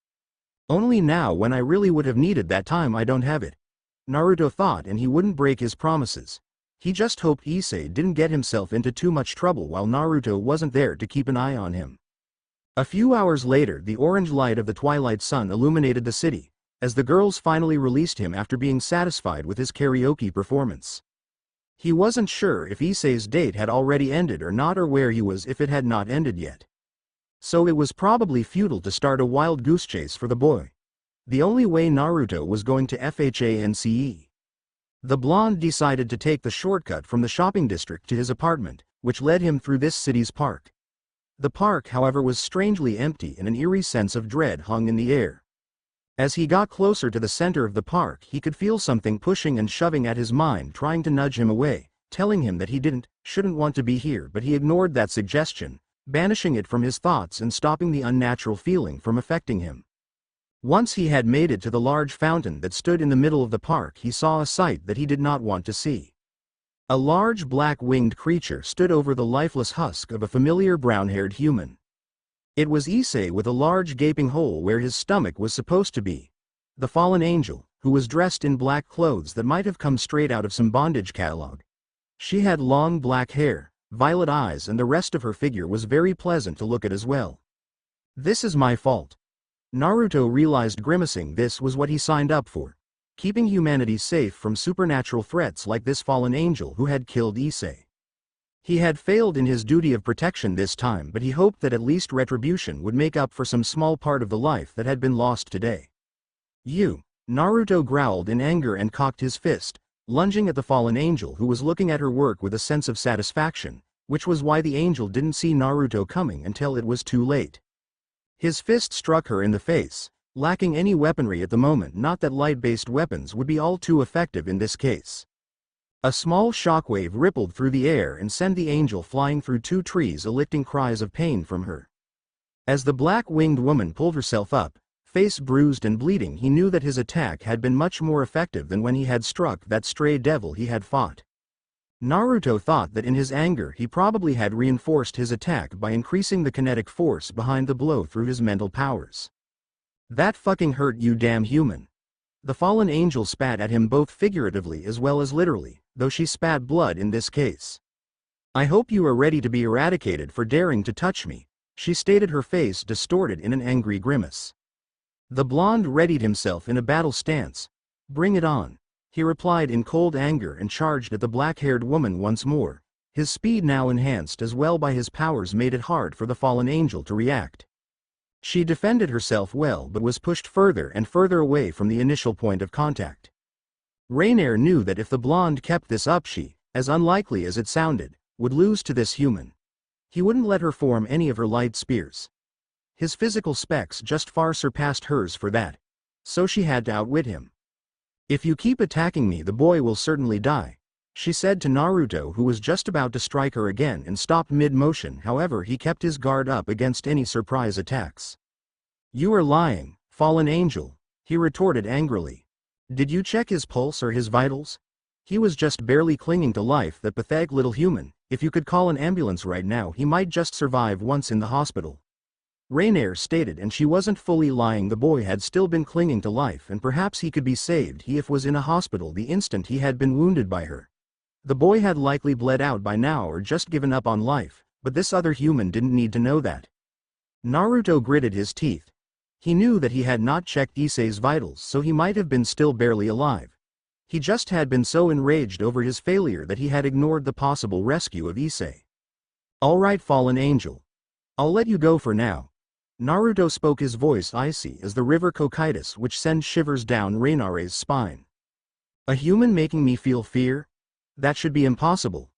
Only now, when I really would have needed that time, I don't have it. Naruto thought, and he wouldn't break his promises. He just hoped Issei didn't get himself into too much trouble while Naruto wasn't there to keep an eye on him. A few hours later, the orange light of the twilight sun illuminated the city, as the girls finally released him after being satisfied with his karaoke performance. He wasn't sure if Issei's date had already ended or not, or where he was if it had not ended yet. So it was probably futile to start a wild goose chase for the boy. The only way Naruto was going to FHANCE. The blonde decided to take the shortcut from the shopping district to his apartment, which led him through this city's park. The park, however, was strangely empty, and an eerie sense of dread hung in the air. As he got closer to the center of the park, he could feel something pushing and shoving at his mind, trying to nudge him away, telling him that he shouldn't want to be here, but he ignored that suggestion, banishing it from his thoughts and stopping the unnatural feeling from affecting him. Once he had made it to the large fountain that stood in the middle of the park, he saw a sight that he did not want to see. A large black-winged creature stood over the lifeless husk of a familiar brown-haired human. It was Issei, with a large gaping hole where his stomach was supposed to be. The fallen angel, who was dressed in black clothes that might have come straight out of some bondage catalog. She had long black hair, violet eyes, and the rest of her figure was very pleasant to look at as well. This is my fault. Naruto realized, grimacing. This was what he signed up for. Keeping humanity safe from supernatural threats like this fallen angel who had killed Issei. He had failed in his duty of protection this time, but he hoped that at least retribution would make up for some small part of the life that had been lost today. You! Naruto growled in anger and cocked his fist, lunging at the fallen angel, who was looking at her work with a sense of satisfaction, which was why the angel didn't see Naruto coming until it was too late. His fist struck her in the face, lacking any weaponry at the moment, not that light-based weapons would be all too effective in this case. A small shockwave rippled through the air and sent the angel flying through two trees, eliciting cries of pain from her. As the black-winged woman pulled herself up, face bruised and bleeding, he knew that his attack had been much more effective than when he had struck that stray devil he had fought. Naruto thought that in his anger he probably had reinforced his attack by increasing the kinetic force behind the blow through his mental powers. That fucking hurt, you damn human. The fallen angel spat at him, both figuratively as well as literally, though she spat blood in this case. I hope you are ready to be eradicated for daring to touch me, she stated, her face distorted in an angry grimace. The blonde readied himself in a battle stance. Bring it on, he replied in cold anger, and charged at the black-haired woman once more. His speed, now enhanced as well by his powers, made it hard for the fallen angel to react. She defended herself well, but was pushed further and further away from the initial point of contact. Rainier knew that if the blonde kept this up, she, as unlikely as it sounded, would lose to this human. He wouldn't let her form any of her light spears. His physical specs just far surpassed hers for that, so she had to outwit him. If you keep attacking me, the boy will certainly die, she said to Naruto, who was just about to strike her again and stopped mid-motion. However, he kept his guard up against any surprise attacks. You are lying, fallen angel, he retorted angrily. Did you check his pulse or his vitals? He was just barely clinging to life, that pathetic little human. If you could call an ambulance right now, he might just survive once in the hospital. Rainier stated, and she wasn't fully lying. The boy had still been clinging to life, and perhaps he could be saved if was in a hospital the instant he had been wounded by her. The boy had likely bled out by now or just given up on life, but this other human didn't need to know that. Naruto gritted his teeth. He knew that he had not checked Issei's vitals, so he might have been still barely alive. He just had been so enraged over his failure that he had ignored the possible rescue of Issei. All right, fallen angel. I'll let you go for now. Naruto spoke, his voice icy as the river Cocytus, which sends shivers down Reinare's spine. A human making me feel fear? That should be impossible.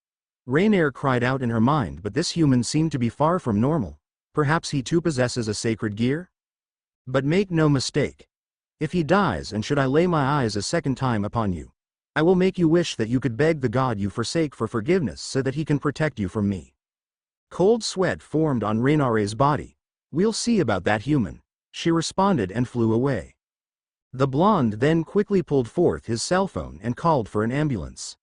Reinair cried out in her mind, but this human seemed to be far from normal. Perhaps he too possesses a sacred gear? But make no mistake. If he dies, and should I lay my eyes a second time upon you, I will make you wish that you could beg the god you forsake for forgiveness so that he can protect you from me. Cold sweat formed on Reinare's body. We'll see about that, human, she responded and flew away. The blonde then quickly pulled forth his cell phone and called for an ambulance.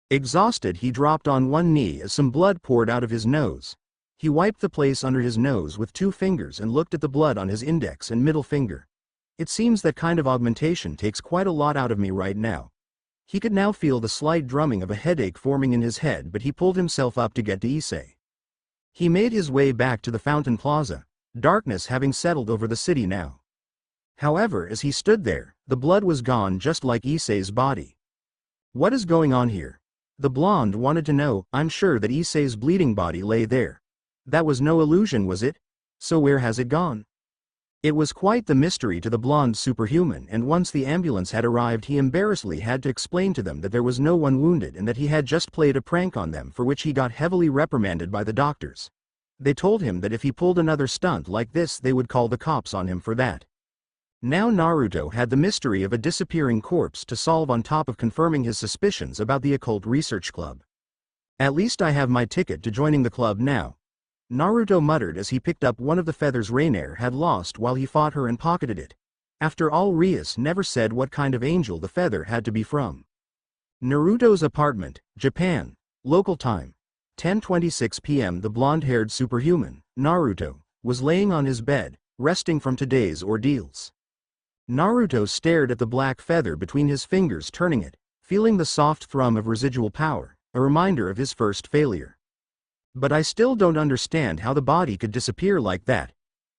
Exhausted, he dropped on one knee as some blood poured out of his nose. He wiped the place under his nose with 2 fingers and looked at the blood on his index and middle finger. It seems that kind of augmentation takes quite a lot out of me right now. He could now feel the slight drumming of a headache forming in his head, but he pulled himself up to get to Issei. He made his way back to the Fountain Plaza, darkness having settled over the city now. However, as he stood there, the blood was gone just like Issei's body. What is going on here? The blonde wanted to know. I'm sure that Issei's bleeding body lay there. That was no illusion, was it? So where has it gone? It was quite the mystery to the blonde superhuman, and once the ambulance had arrived, he embarrassedly had to explain to them that there was no one wounded and that he had just played a prank on them, for which he got heavily reprimanded by the doctors. They told him that if he pulled another stunt like this, they would call the cops on him for that. Now Naruto had the mystery of a disappearing corpse to solve, on top of confirming his suspicions about the occult research club. At least I have my ticket to joining the club now, Naruto muttered as he picked up one of the feathers Reinair had lost while he fought her and pocketed it. After all, Rias never said what kind of angel the feather had to be from. Naruto's apartment, Japan, local time, 10:26 p.m. The blonde-haired superhuman, Naruto, was laying on his bed, resting from today's ordeals. Naruto stared at the black feather between his fingers, turning it, feeling the soft thrum of residual power, a reminder of his first failure. But I still don't understand how the body could disappear like that.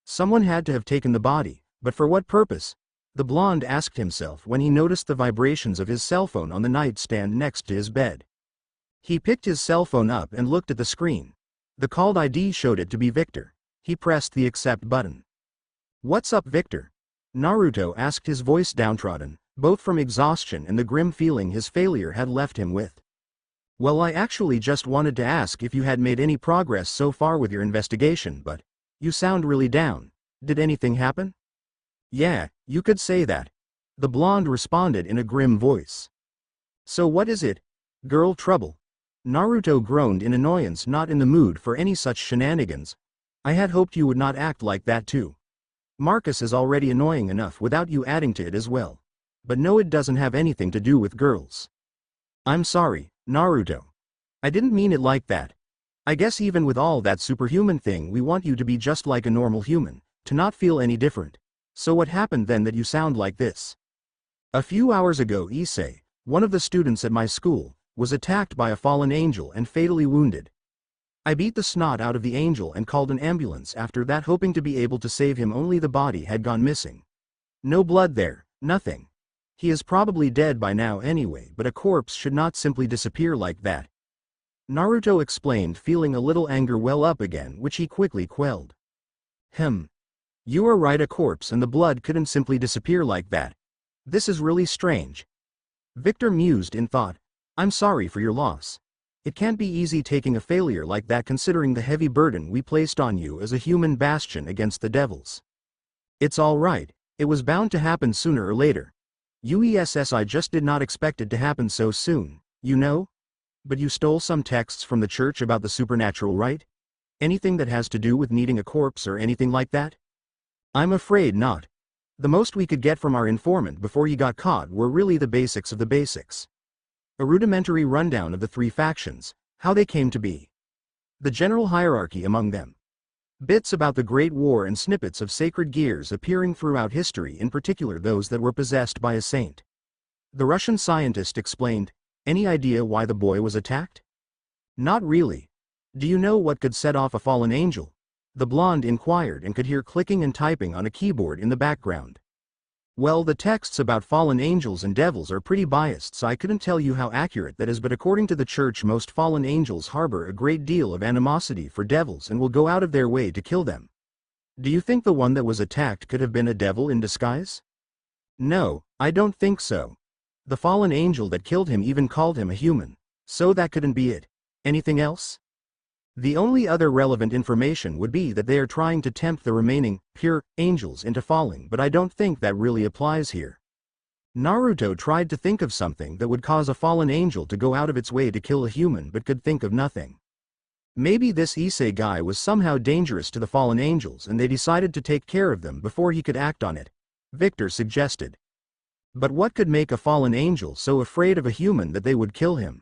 Someone had to have taken the body, but for what purpose? The blonde asked himself when he noticed the vibrations of his cell phone on the nightstand next to his bed. He picked his cell phone up and looked at the screen. The called ID showed it to be Victor. He pressed the accept button. "What's up, Victor?" Naruto asked, his voice downtrodden, both from exhaustion and the grim feeling his failure had left him with. "Well, I actually just wanted to ask if you had made any progress so far with your investigation, but you sound really down. Did anything happen?" "Yeah, you could say that," the blonde responded in a grim voice. "So what is it? Girl trouble?" Naruto groaned in annoyance, not in the mood for any such shenanigans. "I had hoped you would not act like that too. Marcus is already annoying enough without you adding to it as well. But no, it doesn't have anything to do with girls." "I'm sorry, Naruto. I didn't mean it like that. I guess even with all that superhuman thing, we want you to be just like a normal human, to not feel any different. So what happened then that you sound like this?" "A few hours ago, Issei, one of the students at my school, was attacked by a fallen angel and fatally wounded. I beat the snot out of the angel and called an ambulance after that, hoping to be able to save him, only the body had gone missing. No blood there, nothing. He is probably dead by now anyway, but a corpse should not simply disappear like that," Naruto explained, feeling a little anger well up again, which he quickly quelled. You are right, a corpse and the blood couldn't simply disappear like that. This is really strange." Victor mused in thought. "I'm sorry for your loss. It can't be easy taking a failure like that, considering the heavy burden we placed on you as a human bastion against the devils." "It's all right, it was bound to happen sooner or later. I just did not expect it to happen so soon, you know? But you stole some texts from the church about the supernatural, right? Anything that has to do with needing a corpse or anything like that?" "I'm afraid not. The most we could get from our informant before he got caught were really the basics of the basics. A rudimentary rundown of the 3 factions, how they came to be, the general hierarchy among them, bits about the Great War, and snippets of sacred gears appearing throughout history, in particular those that were possessed by a saint." The Russian scientist explained. "Any idea why the boy was attacked?" "Not really. Do you know what could set off a fallen angel?" the blonde inquired, and could hear clicking and typing on a keyboard in the background. "Well, the texts about fallen angels and devils are pretty biased, so I couldn't tell you how accurate that is, but according to the church, most fallen angels harbor a great deal of animosity for devils and will go out of their way to kill them. Do you think the one that was attacked could have been a devil in disguise? No, I don't think so. The fallen angel that killed him even called him a human, so that couldn't be it. Anything else? The only other relevant information would be that they are trying to tempt the remaining, pure, angels into falling, but I don't think that really applies here. Naruto tried to think of something that would cause a fallen angel to go out of its way to kill a human but could think of nothing. Maybe this Issei guy was somehow dangerous to the fallen angels and they decided to take care of them before he could act on it, Victor suggested. But what could make a fallen angel so afraid of a human that they would kill him?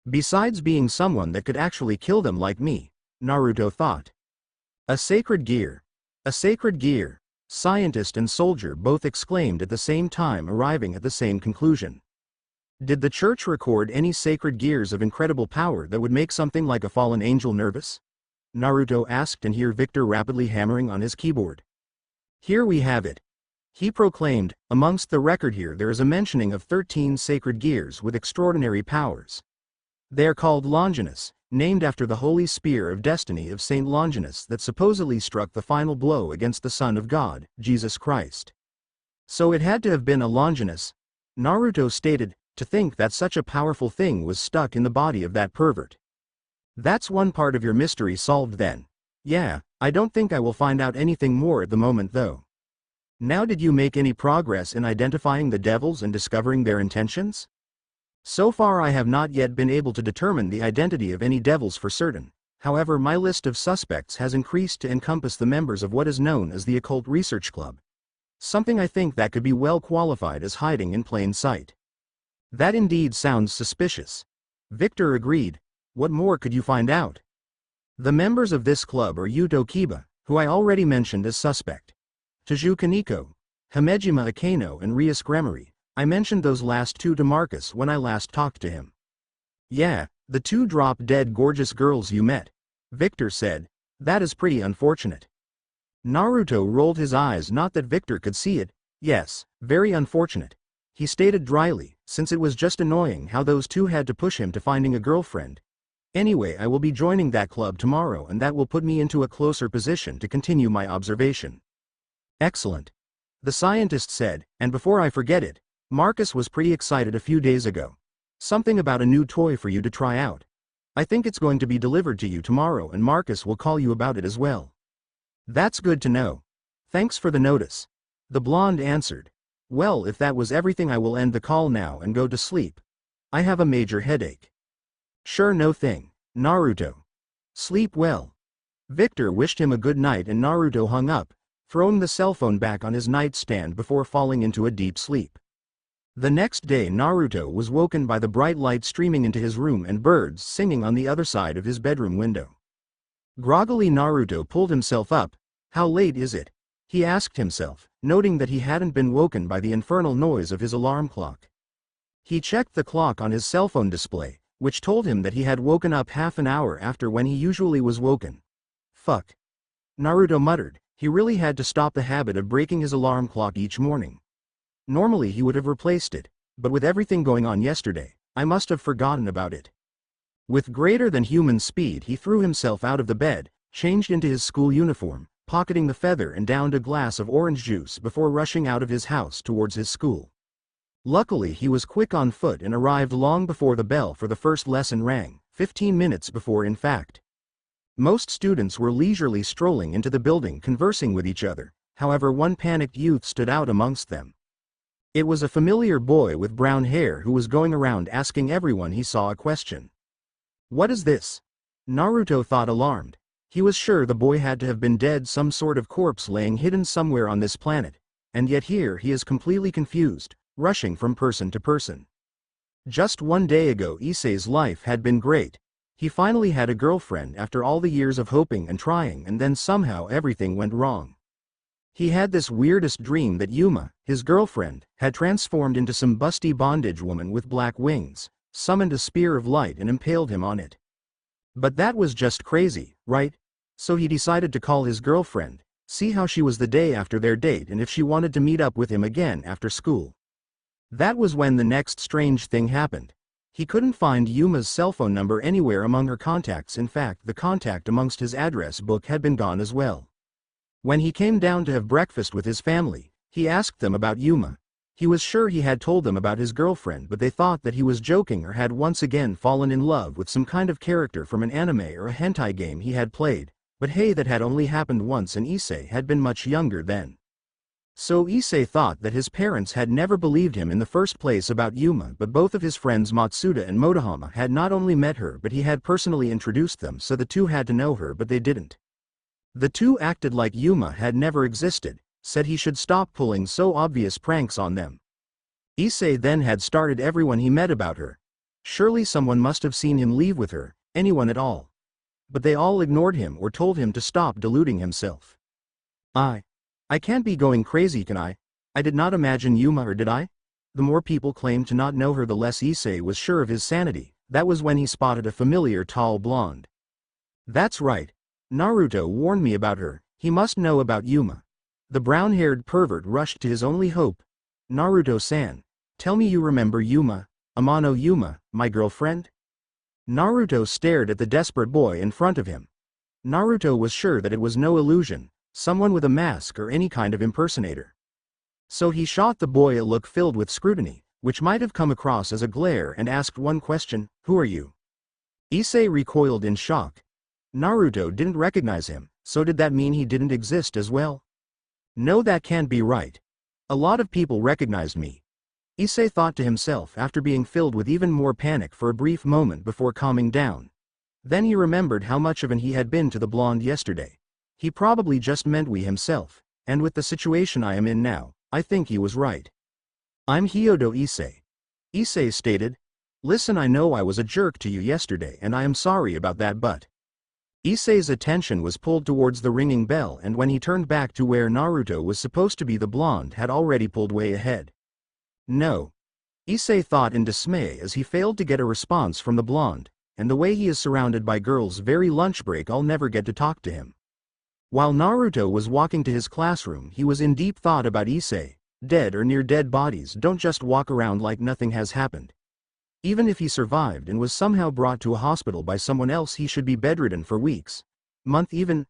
Besides being someone that could actually kill them like me, Naruto thought. A sacred gear. A sacred gear. Scientist and soldier both exclaimed at the same time, arriving at the same conclusion. Did the church record any sacred gears of incredible power that would make something like a fallen angel nervous? Naruto asked and heard Victor rapidly hammering on his keyboard. Here we have it. He proclaimed, amongst the record here there is a mentioning of 13 sacred gears with extraordinary powers. They are called Longinus, named after the holy spear of destiny of Saint Longinus that supposedly struck the final blow against the Son of God, Jesus Christ. So it had to have been a Longinus, Naruto stated, to think that such a powerful thing was stuck in the body of that pervert. That's one part of your mystery solved then. Yeah, I don't think I will find out anything more at the moment though. Now, did you make any progress in identifying the devils and discovering their intentions? So far I have not yet been able to determine the identity of any devils for certain. However, my list of suspects has increased to encompass the members of what is known as the Occult Research Club. Something I think that could be well qualified as hiding in plain sight. That indeed sounds suspicious. Victor agreed. What more could you find out? The members of this club are Yuto Kiba, who I already mentioned as suspect. Taju Kaneko, Himejima Akeno and Rias Gremory. I mentioned those last two to Marcus when I last talked to him. Yeah, the two drop-dead gorgeous girls you met, Victor said. That is pretty unfortunate. Naruto rolled his eyes, not that Victor could see it. Yes, very unfortunate. He stated dryly, since it was just annoying how those two had to push him to finding a girlfriend. Anyway, I will be joining that club tomorrow and that will put me into a closer position to continue my observation. Excellent. The scientist said, and before I forget it, Marcus was pretty excited a few days ago. Something about a new toy for you to try out. I think it's going to be delivered to you tomorrow and Marcus will call you about it as well. That's good to know. Thanks for the notice. The blonde answered. Well, if that was everything, I will end the call now and go to sleep. I have a major headache. Sure, no thing, Naruto. Sleep well. Victor wished him a good night and Naruto hung up, throwing the cell phone back on his nightstand before falling into a deep sleep. The next day Naruto was woken by the bright light streaming into his room and birds singing on the other side of his bedroom window. Groggily Naruto pulled himself up. How late is it? He asked himself, noting that he hadn't been woken by the infernal noise of his alarm clock. He checked the clock on his cell phone display, which told him that he had woken up half an hour after when he usually was woken. Fuck. Naruto muttered. He really had to stop the habit of breaking his alarm clock each morning. Normally he would have replaced it, but with everything going on yesterday, I must have forgotten about it. With greater than human speed he threw himself out of the bed, changed into his school uniform, pocketing the feather and downed a glass of orange juice before rushing out of his house towards his school. Luckily he was quick on foot and arrived long before the bell for the first lesson rang, 15 minutes before in fact. Most students were leisurely strolling into the building conversing with each other, however one panicked youth stood out amongst them. It was a familiar boy with brown hair who was going around asking everyone he saw a question. What is this? Naruto thought, alarmed. He was sure the boy had to have been dead, some sort of corpse laying hidden somewhere on this planet, and yet here he is completely confused, rushing from person to person. Just one day ago Issei's life had been great. He finally had a girlfriend after all the years of hoping and trying, and then somehow everything went wrong. He had this weirdest dream that Yuma, his girlfriend, had transformed into some busty bondage woman with black wings, summoned a spear of light and impaled him on it. But that was just crazy, right? So he decided to call his girlfriend, see how she was the day after their date and if she wanted to meet up with him again after school. That was when the next strange thing happened. He couldn't find Yuma's cell phone number anywhere among her contacts. In fact, the contact amongst his address book had been gone as well. When he came down to have breakfast with his family, he asked them about Yuma. He was sure he had told them about his girlfriend, but they thought that he was joking or had once again fallen in love with some kind of character from an anime or a hentai game he had played. But hey, that had only happened once and Issei had been much younger then. So Issei thought that his parents had never believed him in the first place about Yuma, but both of his friends Matsuda and Motohama had not only met her but he had personally introduced them, so the two had to know her but they didn't. The two acted like Yuma had never existed, said he should stop pulling so obvious pranks on them. Issei then had started everyone he met about her. Surely someone must have seen him leave with her, anyone at all. But they all ignored him or told him to stop deluding himself. I can't be going crazy, can I? I did not imagine Yuma, or did I? The more people claimed to not know her, the less Issei was sure of his sanity. That was when he spotted a familiar tall blonde. That's right. Naruto warned me about her. He must know about Yuma. The brown-haired pervert rushed to his only hope. Naruto-san, tell me you remember Yuma, Amano Yuma, my girlfriend? Naruto stared at the desperate boy in front of him. Naruto was sure that it was no illusion, someone with a mask or any kind of impersonator. So he shot the boy a look filled with scrutiny, which might have come across as a glare, and asked one question, "Who are you?" Issei recoiled in shock. Naruto didn't recognize him, so did that mean he didn't exist as well? No, that can't be right. A lot of people recognized me. Issei thought to himself after being filled with even more panic for a brief moment before calming down. Then he remembered how much of an he had been to the blonde yesterday. He probably just meant we himself, and with the situation I am in now, I think he was right. I'm Hyodo Issei. Issei stated. Listen, I know I was a jerk to you yesterday and I am sorry about that, but... Issei's attention was pulled towards the ringing bell, and when he turned back to where Naruto was supposed to be, the blonde had already pulled way ahead. No. Issei thought in dismay as he failed to get a response from the blonde, and the way he is surrounded by girls very lunch break, I'll never get to talk to him. While Naruto was walking to his classroom, he was in deep thought about Issei. Dead or near dead bodies don't just walk around like nothing has happened. Even if he survived and was somehow brought to a hospital by someone else, he should be bedridden for weeks, month even.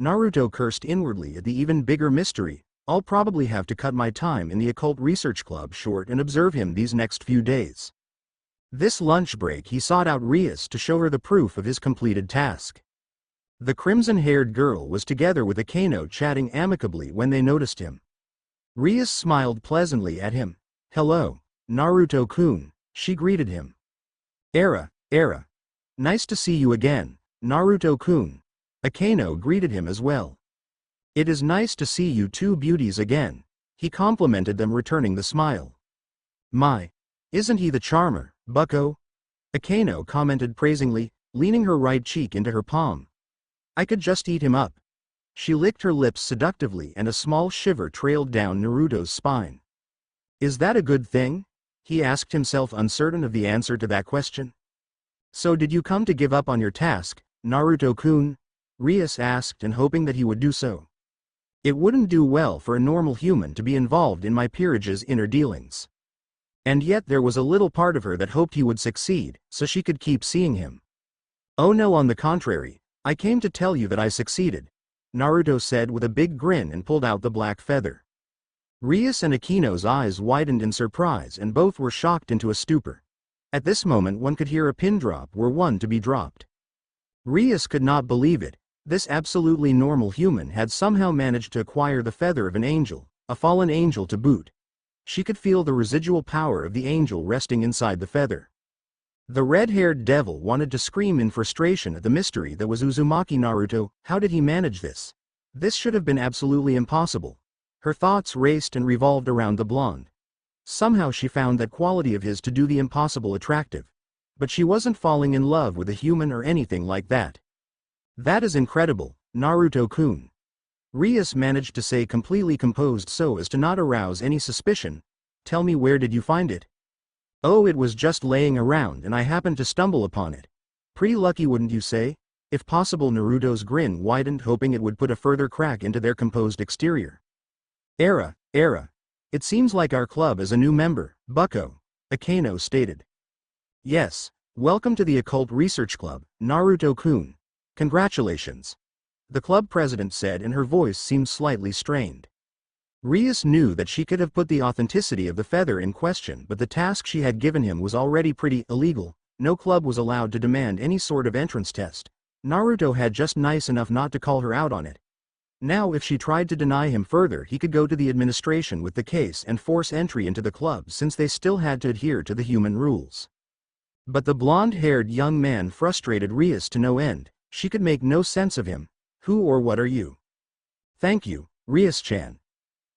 Naruto cursed inwardly at the even bigger mystery. I'll probably have to cut my time in the occult research club short and observe him these next few days. This lunch break he sought out Rias to show her the proof of his completed task. The crimson-haired girl was together with Akeno chatting amicably when they noticed him. Rias smiled pleasantly at him. Hello, Naruto-kun, she greeted him. Era. Nice to see you again, Naruto-kun. Akeno greeted him as well. It is nice to see you two beauties again, he complimented them, returning the smile. My, isn't he the charmer, bucko? Akeno commented praisingly, leaning her right cheek into her palm. I could just eat him up. She licked her lips seductively and a small shiver trailed down Naruto's spine. Is that a good thing? He asked himself, uncertain of the answer to that question. So did you come to give up on your task, Naruto-kun? Rias asked, and hoping that he would do so. It wouldn't do well for a normal human to be involved in my peerage's inner dealings. And yet there was a little part of her that hoped he would succeed, so she could keep seeing him. Oh no, on the contrary, I came to tell you that I succeeded, Naruto said with a big grin and pulled out the black feather. Rias and Akeno's eyes widened in surprise and both were shocked into a stupor. At this moment one could hear a pin drop were one to be dropped. Rias could not believe it. This absolutely normal human had somehow managed to acquire the feather of an angel, a fallen angel to boot. She could feel the residual power of the angel resting inside the feather. The red-haired devil wanted to scream in frustration at the mystery that was Uzumaki Naruto. How did he manage this? This should have been absolutely impossible. Her thoughts raced and revolved around the blonde. Somehow she found that quality of his to do the impossible attractive. But she wasn't falling in love with a human or anything like that. That is incredible, Naruto-kun. Rias managed to say, completely composed so as to not arouse any suspicion. Tell me, where did you find it? Oh, it was just laying around and I happened to stumble upon it. Pretty lucky, wouldn't you say? If possible. Naruto's grin widened, hoping it would put a further crack into their composed exterior. Era. It seems like our club is a new member, bucko, Akeno stated. Yes, welcome to the Occult Research Club, Naruto-kun. Congratulations. the club president said, and her voice seemed slightly strained. Rias knew that she could have put the authenticity of the feather in question, but the task she had given him was already pretty illegal. No club was allowed to demand any sort of entrance test. Naruto had just nice enough not to call her out on it. Now if she tried to deny him further, he could go to the administration with the case and force entry into the club, since they still had to adhere to the human rules. But the blonde-haired young man frustrated Rias to no end. She could make no sense of him. Who or what are you? Thank you, Rias-chan.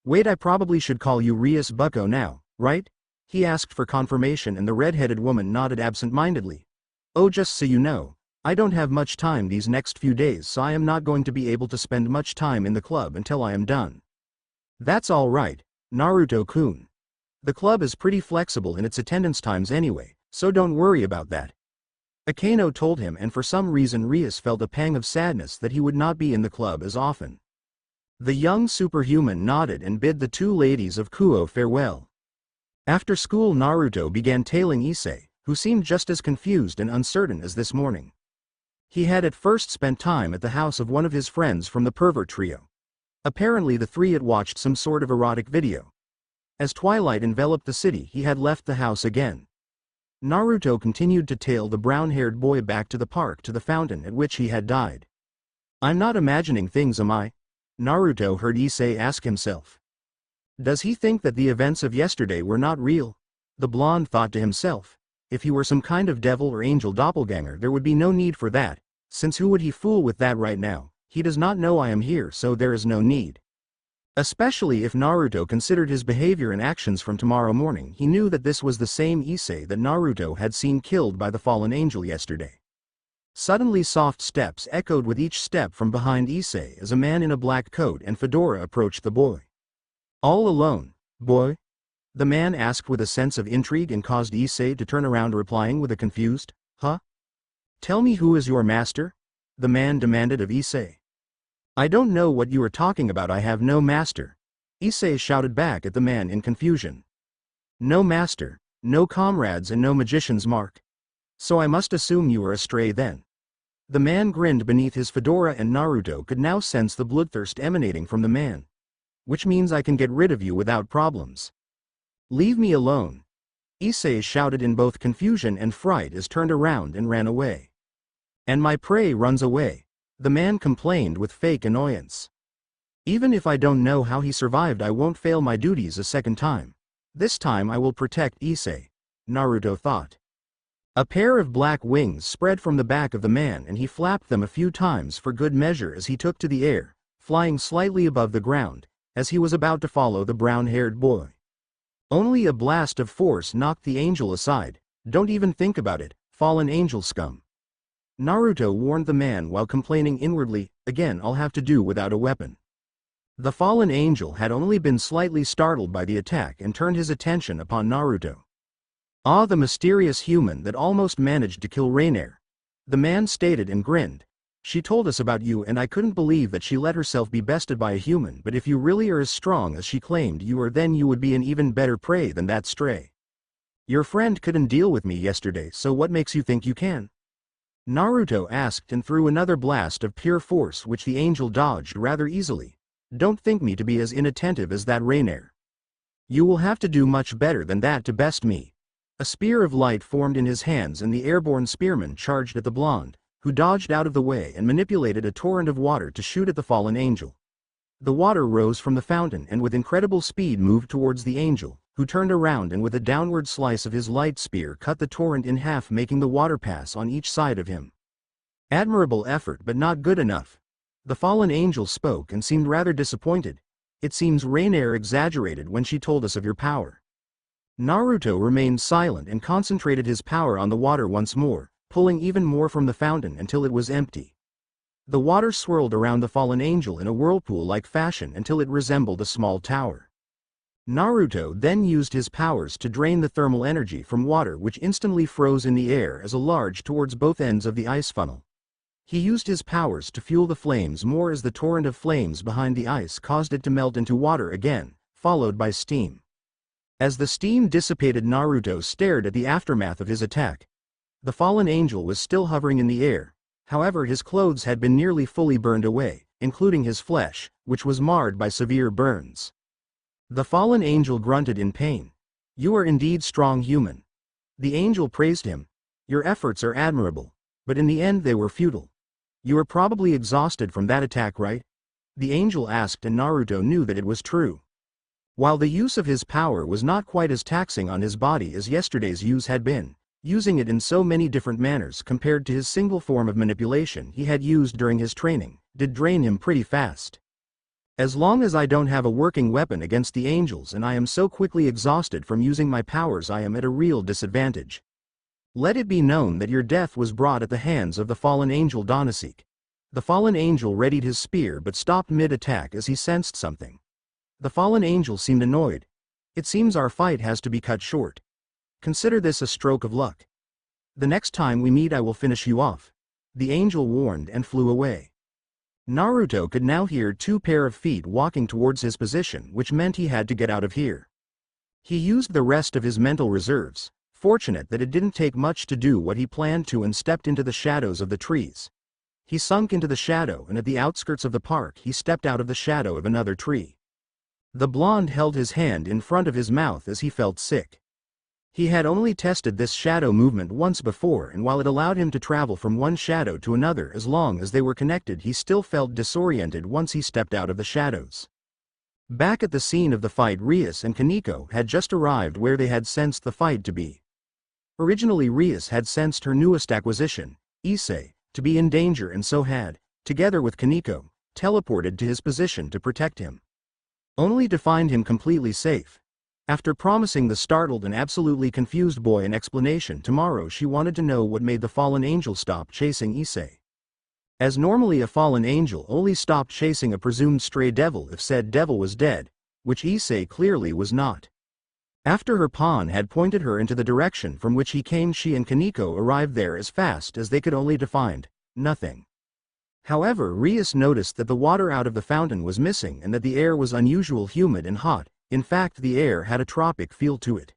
Wait, I probably should call you Rias Bucko now, right? He asked for confirmation, and the red-headed woman nodded absent-mindedly. Oh, just so you know, I don't have much time these next few days, so I am not going to be able to spend much time in the club until I am done. That's all right, Naruto-kun. The club is pretty flexible in its attendance times anyway, so don't worry about that. Akeno told him, and for some reason Rias felt a pang of sadness that he would not be in the club as often. The young superhuman nodded and bid the two ladies of Kuo farewell. After school, Naruto began tailing Issei, who seemed just as confused and uncertain as this morning. He had at first spent time at the house of one of his friends from the pervert trio. Apparently the three had watched some sort of erotic video. As twilight enveloped the city, he had left the house again. Naruto continued to tail the brown-haired boy back to the park, to the fountain at which he had died. I'm not imagining things, am I? Naruto heard Issei ask himself. Does he think that the events of yesterday were not real? The blonde thought to himself. If he were some kind of devil or angel doppelganger, there would be no need for that, since who would he fool with that right now? He does not know I am here, so there is no need. Especially if Naruto considered his behavior and actions from tomorrow morning, he knew that this was the same Issei that Naruto had seen killed by the fallen angel yesterday. Suddenly soft steps echoed with each step from behind Issei as a man in a black coat and fedora approached the boy. All alone, boy? The man asked with a sense of intrigue, and caused Issei to turn around, replying with a confused, huh? Tell me, who is your master? The man demanded of Issei. I don't know what you are talking about, I have no master. Issei shouted back at the man in confusion. No master, no comrades, and no magician's mark. So I must assume you are a stray then. The man grinned beneath his fedora, and Naruto could now sense the bloodthirst emanating from the man. Which means I can get rid of you without problems. Leave me alone. Issei shouted in both confusion and fright as turned around and ran away. And my prey runs away, the man complained with fake annoyance. Even if I don't know how he survived, I won't fail my duties a second time. This time I will protect Issei, Naruto thought. A pair of black wings spread from the back of the man, and he flapped them a few times for good measure as he took to the air, flying slightly above the ground, as he was about to follow the brown-haired boy. Only a blast of force knocked the angel aside. Don't even think about it, fallen angel scum. Naruto warned the man while complaining inwardly, again I'll have to do without a weapon. The fallen angel had only been slightly startled by the attack and turned his attention upon Naruto. Ah, the mysterious human that almost managed to kill Rainier. The man stated and grinned. She told us about you, and I couldn't believe that she let herself be bested by a human, but if you really are as strong as she claimed you are, then you would be an even better prey than that stray. Your friend couldn't deal with me yesterday, so what makes you think you can? Naruto asked and threw another blast of pure force which the angel dodged rather easily. Don't think me to be as inattentive as that, Rainier. You will have to do much better than that to best me. A spear of light formed in his hands, and the airborne spearman charged at the blonde, who dodged out of the way and manipulated a torrent of water to shoot at the fallen angel. The water rose from the fountain and with incredible speed moved towards the angel, who turned around and with a downward slice of his light spear cut the torrent in half, making the water pass on each side of him. Admirable effort, but not good enough. The fallen angel spoke and seemed rather disappointed. It seems Rainier exaggerated when she told us of your power. Naruto remained silent and concentrated his power on the water once more, pulling even more from the fountain until it was empty. The water swirled around the fallen angel in a whirlpool-like fashion until it resembled a small tower. Naruto then used his powers to drain the thermal energy from water, which instantly froze in the air as a large towards both ends of the ice funnel. He used his powers to fuel the flames more as the torrent of flames behind the ice caused it to melt into water again, followed by steam. As the steam dissipated, Naruto stared at the aftermath of his attack. The fallen angel was still hovering in the air. However, his clothes had been nearly fully burned away, including his flesh, which was marred by severe burns. The fallen angel grunted in pain. "You are indeed strong human." The angel praised him. "Your efforts are admirable. But in the end they were futile. You are probably exhausted from that attack, right?" The angel asked, and Naruto knew that it was true. While the use of his power was not quite as taxing on his body as yesterday's use had been, using it in so many different manners compared to his single form of manipulation he had used during his training, did drain him pretty fast. "As long as I don't have a working weapon against the angels and I am so quickly exhausted from using my powers, I am at a real disadvantage. Let it be known that your death was brought at the hands of the fallen angel Donaseek." The fallen angel readied his spear but stopped mid-attack as he sensed something. The fallen angel seemed annoyed. "It seems our fight has to be cut short. Consider this a stroke of luck. The next time we meet I will finish you off," the angel warned and flew away. Naruto could now hear 2 pair of feet walking towards his position, which meant he had to get out of here. He used the rest of his mental reserves, fortunate that it didn't take much to do what he planned to, and stepped into the shadows of the trees. He sunk into the shadow, and at the outskirts of the park he stepped out of the shadow of another tree. The blonde held his hand in front of his mouth as he felt sick. He had only tested this shadow movement once before, and while it allowed him to travel from one shadow to another as long as they were connected, he still felt disoriented once he stepped out of the shadows. Back at the scene of the fight, Rias and Kaneko had just arrived where they had sensed the fight to be. Originally Rias had sensed her newest acquisition, Issei, to be in danger, and so had, together with Kaneko, teleported to his position to protect him. Only to find him completely safe. After promising the startled and absolutely confused boy an explanation tomorrow, she wanted to know what made the fallen angel stop chasing Issei. As normally a fallen angel only stopped chasing a presumed stray devil if said devil was dead, which Issei clearly was not. After her pawn had pointed her into the direction from which he came, she and Kaneko arrived there as fast as they could, only to find nothing. However, Rias noticed that the water out of the fountain was missing and that the air was unusual humid and hot. In fact, the air had a tropic feel to it.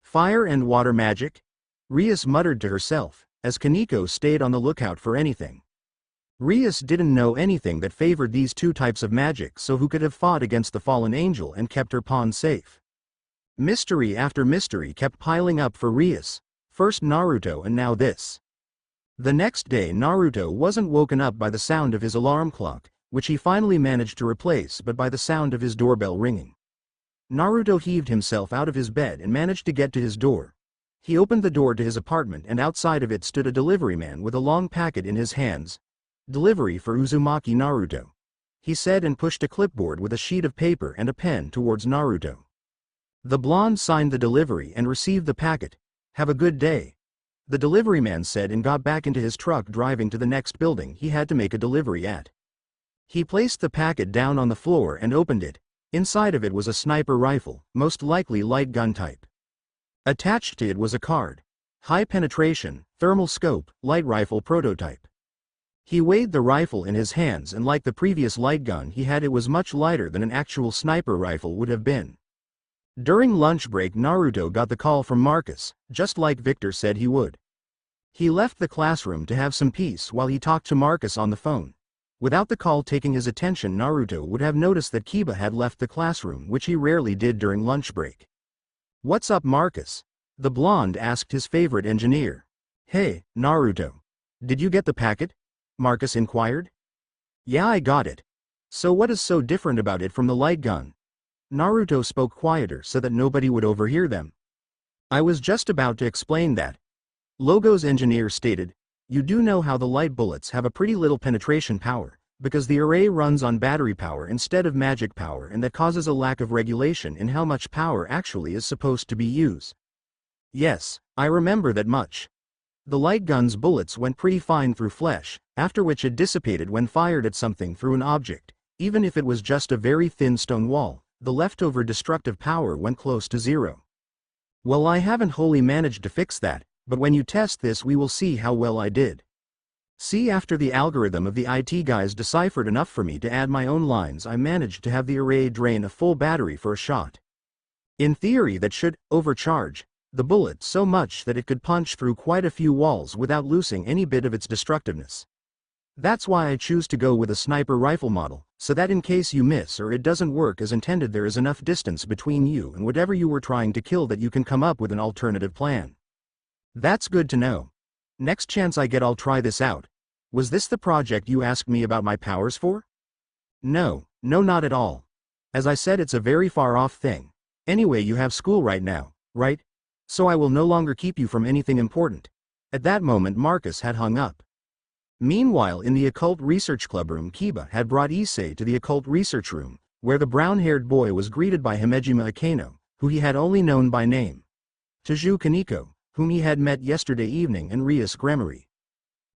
Fire and water magic? Rias muttered to herself, as Kaneko stayed on the lookout for anything. Rias didn't know anything that favored these 2 types of magic, so who could have fought against the fallen angel and kept her pawn safe? Mystery after mystery kept piling up for Rias, first Naruto and now this. The next day Naruto wasn't woken up by the sound of his alarm clock, which he finally managed to replace, but by the sound of his doorbell ringing. Naruto heaved himself out of his bed and managed to get to his door. He opened the door to his apartment, and outside of it stood a delivery man with a long packet in his hands. "Delivery for Uzumaki Naruto," he said, and pushed a clipboard with a sheet of paper and a pen towards Naruto. The blonde signed the delivery and received the packet. "Have a good day," the delivery man said, and got back into his truck, driving to the next building he had to make a delivery at. He placed the packet down on the floor and opened it. Inside of it was a sniper rifle, most likely light gun type. Attached to it was a card. High penetration, thermal scope, light rifle prototype. He weighed the rifle in his hands, and like the previous light gun he had, it was much lighter than an actual sniper rifle would have been. During lunch break, Naruto got the call from Marcus, just like Victor said he would. He left the classroom to have some peace while he talked to Marcus on the phone. Without the call taking his attention, Naruto would have noticed that Kiba had left the classroom, which he rarely did during lunch break. "What's up, Marcus?" the blonde asked his favorite engineer. "Hey, Naruto. Did you get the packet?" Marcus inquired. "Yeah, I got it. So what is so different about it from the light gun?" Naruto spoke quieter so that nobody would overhear them. "I was just about to explain that," Logo's engineer stated. "You do know how the light bullets have a pretty little penetration power, because the array runs on battery power instead of magic power, and that causes a lack of regulation in how much power actually is supposed to be used." "Yes, I remember that much. The light gun's bullets went pretty fine through flesh, after which it dissipated when fired at something through an object. Even if it was just a very thin stone wall, the leftover destructive power went close to 0. Well, I haven't wholly managed to fix that, but when you test this we will see how well I did. See, after the algorithm of the IT guys deciphered enough for me to add my own lines, I managed to have the array drain a full battery for a shot. In theory that should overcharge the bullet so much that it could punch through quite a few walls without losing any bit of its destructiveness. That's why I choose to go with a sniper rifle model, so that in case you miss or it doesn't work as intended there is enough distance between you and whatever you were trying to kill that you can come up with an alternative plan. That's good to know. Next chance I get I'll try this out. Was this the project you asked me about my powers for? No, not at all. As I said, it's a very far off thing. Anyway, you have school right now, right? So I will no longer keep you from anything important. At that moment Marcus had hung up. Meanwhile, in the occult research club room, Kiba had brought Issei to the occult research room, where the brown-haired boy was greeted by Himejima Akeno, who he had only known by name, Taju Kaneko, whom he had met yesterday evening, and Rias Gremory.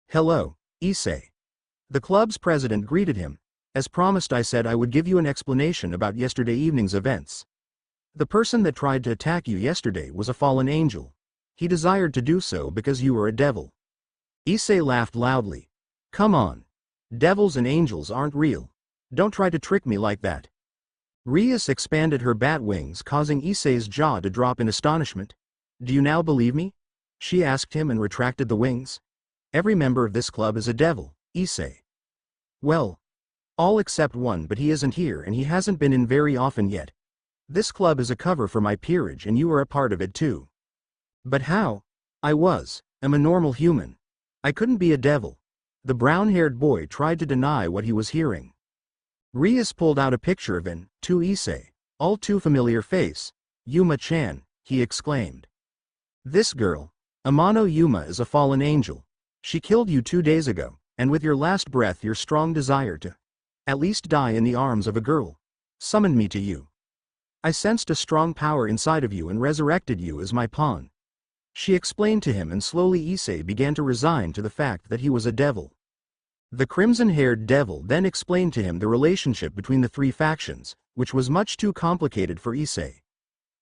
Hello, Issei. The club's president greeted him. As promised, I said I would give you an explanation about yesterday evening's events. The person that tried to attack you yesterday was a fallen angel. He desired to do so because you were a devil. Issei laughed loudly. Come on. Devils and angels aren't real. Don't try to trick me like that. Rias expanded her bat wings, causing Issei's jaw to drop in astonishment. Do you now believe me? She asked him and retracted the wings. Every member of this club is a devil, Issei. Well, all except one, but he isn't here and he hasn't been in very often yet. This club is a cover for my peerage and you are a part of it too. But how? I'm a normal human. I couldn't be a devil. The brown-haired boy tried to deny what he was hearing. Rias pulled out a picture of an, to Issei, all too familiar face. Yuma-chan, he exclaimed. This girl, Amano Yuma, is a fallen angel. She killed you 2 days ago, and with your last breath your strong desire to, at least die in the arms of a girl, summoned me to you. I sensed a strong power inside of you and resurrected you as my pawn. She explained to him, and slowly Issei began to resign to the fact that he was a devil. The crimson-haired devil then explained to him the relationship between the three factions, which was much too complicated for Issei.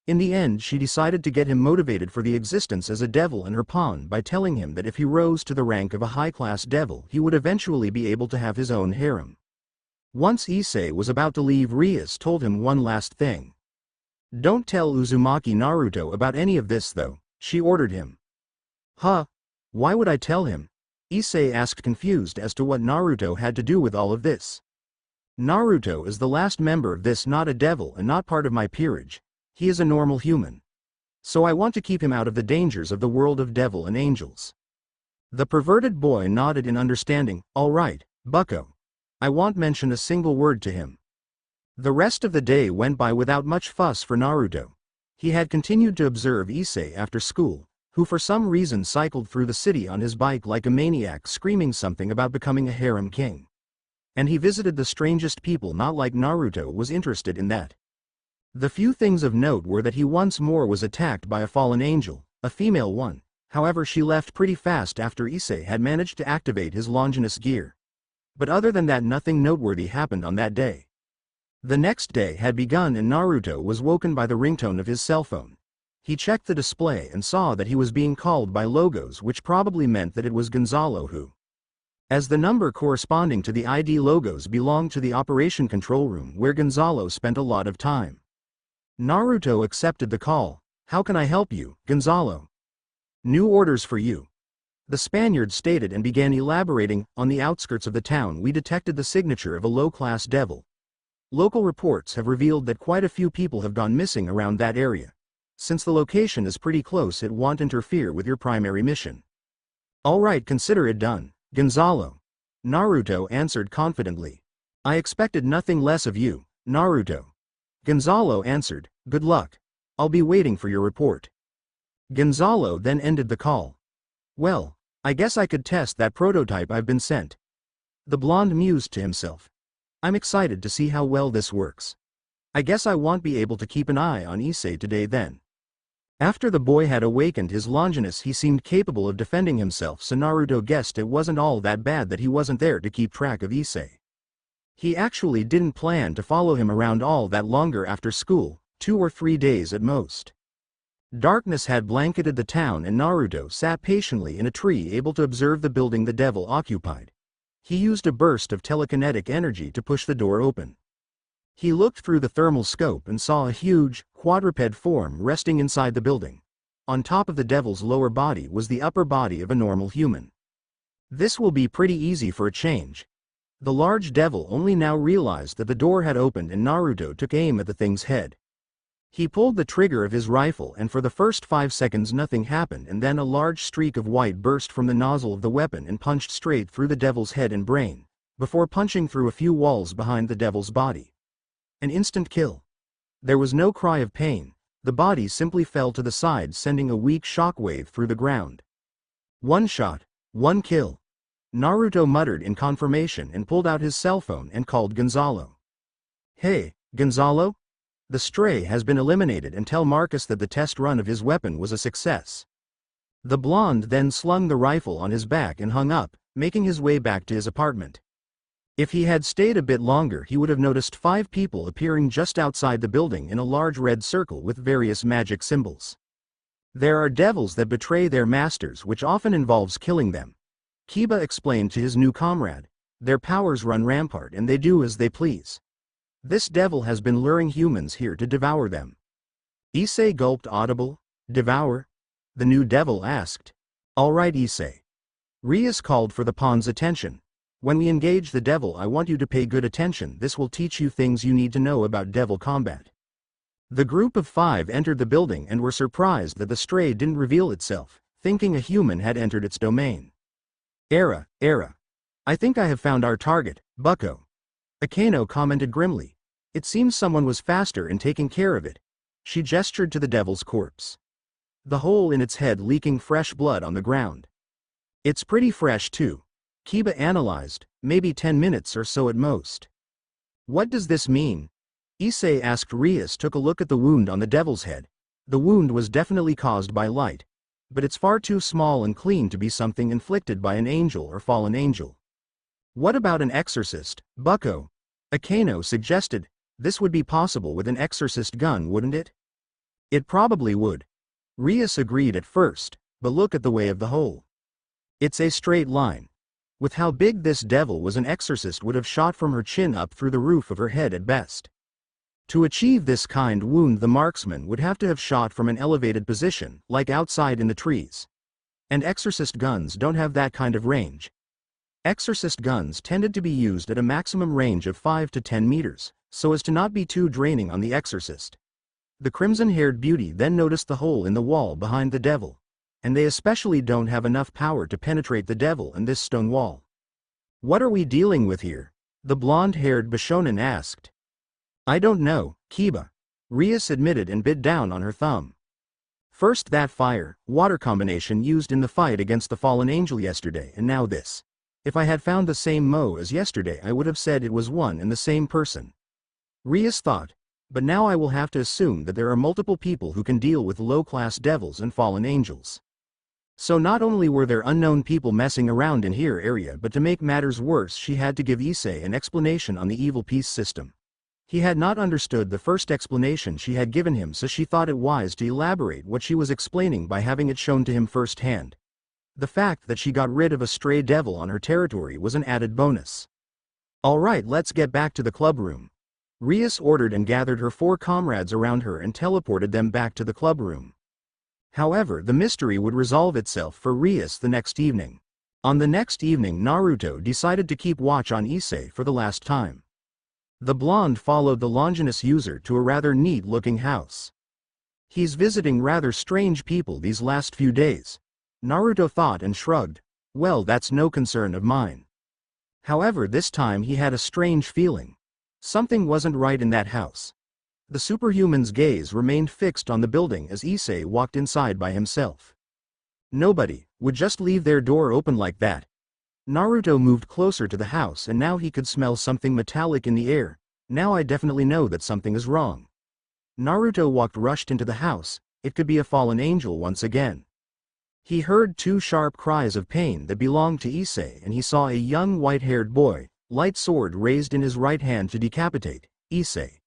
In the end, she decided to get him motivated for the existence as a devil and her pawn by telling him that if he rose to the rank of a high-class devil he would eventually be able to have his own harem. Once Issei was about to leave, Rias told him one last thing. Don't tell Uzumaki Naruto about any of this though, she ordered him. Huh? Why would I tell him? Issei asked, confused as to what Naruto had to do with all of this. Naruto is the last member of this, not a devil and not part of my peerage. He is a normal human. So I want to keep him out of the dangers of the world of devil and angels. The perverted boy nodded in understanding. All right, bucko. I won't mention a single word to him. The rest of the day went by without much fuss for Naruto. He had continued to observe Issei after school, who for some reason cycled through the city on his bike like a maniac, screaming something about becoming a harem king. And he visited the strangest people. Not like Naruto was interested in that. The few things of note were that he once more was attacked by a fallen angel, a female one. However, she left pretty fast after Issei had managed to activate his Longinus gear. But other than that, nothing noteworthy happened on that day. The next day had begun and Naruto was woken by the ringtone of his cell phone. He checked the display and saw that he was being called by logos, which probably meant that it was Gonzalo who, as the number corresponding to the ID logos belonged to the operation control room where Gonzalo spent a lot of time. Naruto accepted the call. How can I help you, Gonzalo? New orders for you. The Spaniard stated and began elaborating. On the outskirts of the town we detected the signature of a low-class devil. Local reports have revealed that quite a few people have gone missing around that area. Since the location is pretty close, it won't interfere with your primary mission. All right, consider it done, Gonzalo. Naruto answered confidently. I expected nothing less of you, Naruto. Gonzalo answered, good luck. I'll be waiting for your report. Gonzalo then ended the call. Well, I guess I could test that prototype I've been sent. The blonde mused to himself. I'm excited to see how well this works. I guess I won't be able to keep an eye on Issei today then. After the boy had awakened his Longinus, he seemed capable of defending himself, so Naruto guessed it wasn't all that bad that he wasn't there to keep track of Issei. He actually didn't plan to follow him around all that longer after school, 2 or 3 days at most. Darkness had blanketed the town and Naruto sat patiently in a tree, able to observe the building the devil occupied. He used a burst of telekinetic energy to push the door open. He looked through the thermal scope and saw a huge, quadruped form resting inside the building. On top of the devil's lower body was the upper body of a normal human. This will be pretty easy for a change. The large devil only now realized that the door had opened and Naruto took aim at the thing's head. He pulled the trigger of his rifle and for the first 5 seconds nothing happened, and then a large streak of white burst from the nozzle of the weapon and punched straight through the devil's head and brain, before punching through a few walls behind the devil's body. An instant kill. There was no cry of pain, the body simply fell to the side, sending a weak shockwave through the ground. One shot, one kill. Naruto muttered in confirmation and pulled out his cell phone and called Gonzalo. Hey, Gonzalo? The stray has been eliminated, and tell Marcus that the test run of his weapon was a success. The blonde then slung the rifle on his back and hung up, making his way back to his apartment. If he had stayed a bit longer he would have noticed 5 people appearing just outside the building in a large red circle with various magic symbols. There are devils that betray their masters, which often involves killing them. Kiba explained to his new comrade. Their powers run rampant and they do as they please. This devil has been luring humans here to devour them. Issei gulped audible. Devour? The new devil asked. All right, Issei. Rias called for the pawn's attention. When we engage the devil, I want you to pay good attention. This will teach you things you need to know about devil combat. The group of 5 entered the building and were surprised that the stray didn't reveal itself, thinking a human had entered its domain. Era. I think I have found our target, bucko. Akano commented grimly. It seems someone was faster in taking care of it. She gestured to the devil's corpse. The hole in its head leaking fresh blood on the ground. It's pretty fresh too. Kiba analyzed, maybe 10 minutes or so at most. What does this mean? Issei asked. Rias took a look at the wound on the devil's head. The wound was definitely caused by light. But it's far too small and clean to be something inflicted by an angel or fallen angel. What about an exorcist, bucko? Akano suggested. This would be possible with an exorcist gun, wouldn't it? It probably would. Rias agreed at first, but look at the way of the hole. It's a straight line. With how big this devil was, an exorcist would have shot from her chin up through the roof of her head at best. To achieve this kind wound the marksman would have to have shot from an elevated position, like outside in the trees. And exorcist guns don't have that kind of range. Exorcist guns tended to be used at a maximum range of 5 to 10 meters, so as to not be too draining on the exorcist. The crimson-haired beauty then noticed the hole in the wall behind the devil. And they especially don't have enough power to penetrate the devil and this stone wall. What are we dealing with here? The blonde-haired Bishonen asked. I don't know, Kiba. Rias admitted and bit down on her thumb. First that fire-water combination used in the fight against the fallen angel yesterday, and now this. If I had found the same Mo as yesterday I would have said it was one and the same person. Rias thought, but now I will have to assume that there are multiple people who can deal with low-class devils and fallen angels. So not only were there unknown people messing around in here area, but to make matters worse she had to give Issei an explanation on the evil peace system. He had not understood the first explanation she had given him, so she thought it wise to elaborate what she was explaining by having it shown to him firsthand. The fact that she got rid of a stray devil on her territory was an added bonus. Alright, let's get back to the club room. Rias ordered and gathered her 4 comrades around her and teleported them back to the club room. However, the mystery would resolve itself for Rias the next evening. On the next evening Naruto decided to keep watch on Issei for the last time. The blonde followed the Longinus user to a rather neat-looking house. He's visiting rather strange people these last few days. Naruto thought and shrugged. Well, that's no concern of mine. However, this time he had a strange feeling. Something wasn't right in that house. The superhuman's gaze remained fixed on the building as Issei walked inside by himself. Nobody would just leave their door open like that. Naruto moved closer to the house and now he could smell something metallic in the air. Now I definitely know that something is wrong. Naruto rushed into the house. It could be a fallen angel once again. He heard 2 sharp cries of pain that belonged to Issei, and he saw a young white-haired boy, light sword raised in his right hand to decapitate Issei.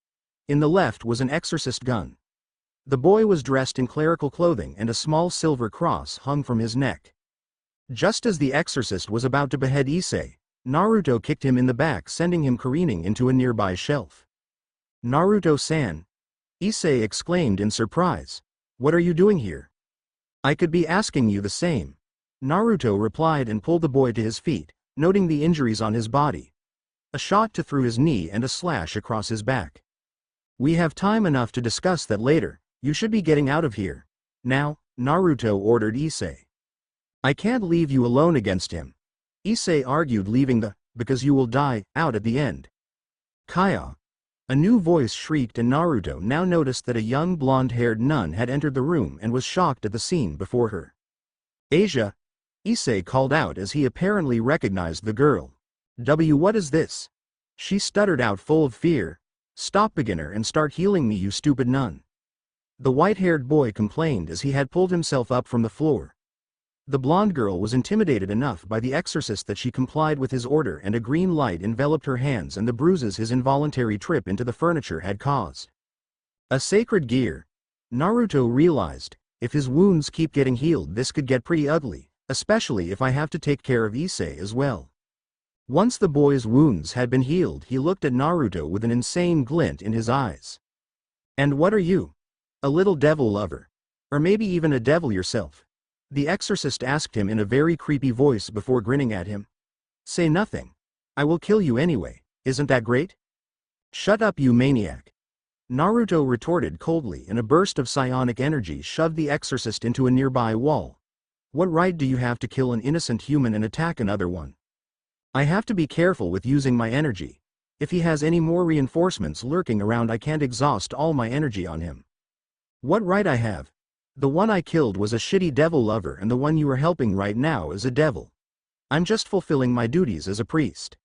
In the left was an exorcist gun. The boy was dressed in clerical clothing and a small silver cross hung from his neck. Just as the exorcist was about to behead Issei, Naruto kicked him in the back, sending him careening into a nearby shelf. Naruto-san! Issei exclaimed in surprise. What are you doing here? I could be asking you the same. Naruto replied and pulled the boy to his feet, noting the injuries on his body. A shot through his knee and a slash across his back. We have time enough to discuss that later, you should be getting out of here. Now, Naruto ordered Issei. I can't leave you alone against him. Issei argued, leaving because you will die out at the end. Kaya. A new voice shrieked, and Naruto now noticed that a young blonde-haired nun had entered the room and was shocked at the scene before her. Asia. Issei called out as he apparently recognized the girl. What is this? She stuttered out, full of fear. Stop, beginner, and start healing me, you stupid nun. The white-haired boy complained as he had pulled himself up from the floor. The blonde girl was intimidated enough by the exorcist that she complied with his order, and a green light enveloped her hands and the bruises his involuntary trip into the furniture had caused. A sacred gear. Naruto realized, if his wounds keep getting healed, this could get pretty ugly, especially if I have to take care of Issei as well. Once the boy's wounds had been healed, he looked at Naruto with an insane glint in his eyes. And what are you? A little devil lover? Or maybe even a devil yourself? The exorcist asked him in a very creepy voice before grinning at him. Say nothing. I will kill you anyway, isn't that great? Shut up, you maniac. Naruto retorted coldly, and a burst of psionic energy shoved the exorcist into a nearby wall. What right do you have to kill an innocent human and attack another one? I have to be careful with using my energy. If he has any more reinforcements lurking around, I can't exhaust all my energy on him. What right I have? The one I killed was a shitty devil lover, and the one you are helping right now is a devil. I'm just fulfilling my duties as a priest.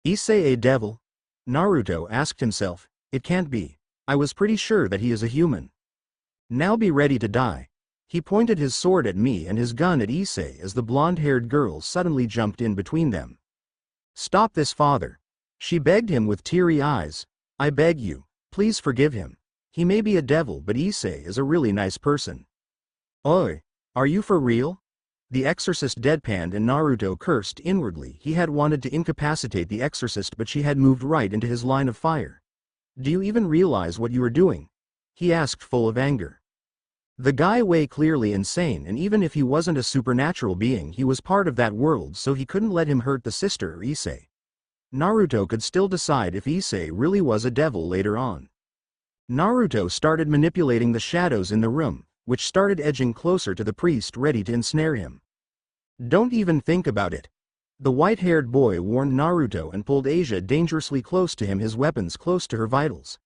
Issei a devil? Naruto asked himself. It can't be. I was pretty sure that he is a human. Now be ready to die. He pointed his sword at me and his gun at Issei as the blonde-haired girl suddenly jumped in between them. Stop this, father. She begged him with teary eyes. I beg you, please forgive him. He may be a devil, but Issei is a really nice person. Oi, are you for real? The exorcist deadpanned, and Naruto cursed inwardly. He had wanted to incapacitate the exorcist, but she had moved right into his line of fire. Do you even realize what you are doing? He asked, full of anger. The guy was clearly insane, and even if he wasn't a supernatural being, he was part of that world, so he couldn't let him hurt the sister or Issei. Naruto could still decide if Issei really was a devil later on. Naruto started manipulating the shadows in the room, which started edging closer to the priest, ready to ensnare him. Don't even think about it. The white-haired boy warned Naruto and pulled Asia dangerously close to him, his weapons close to her vitals.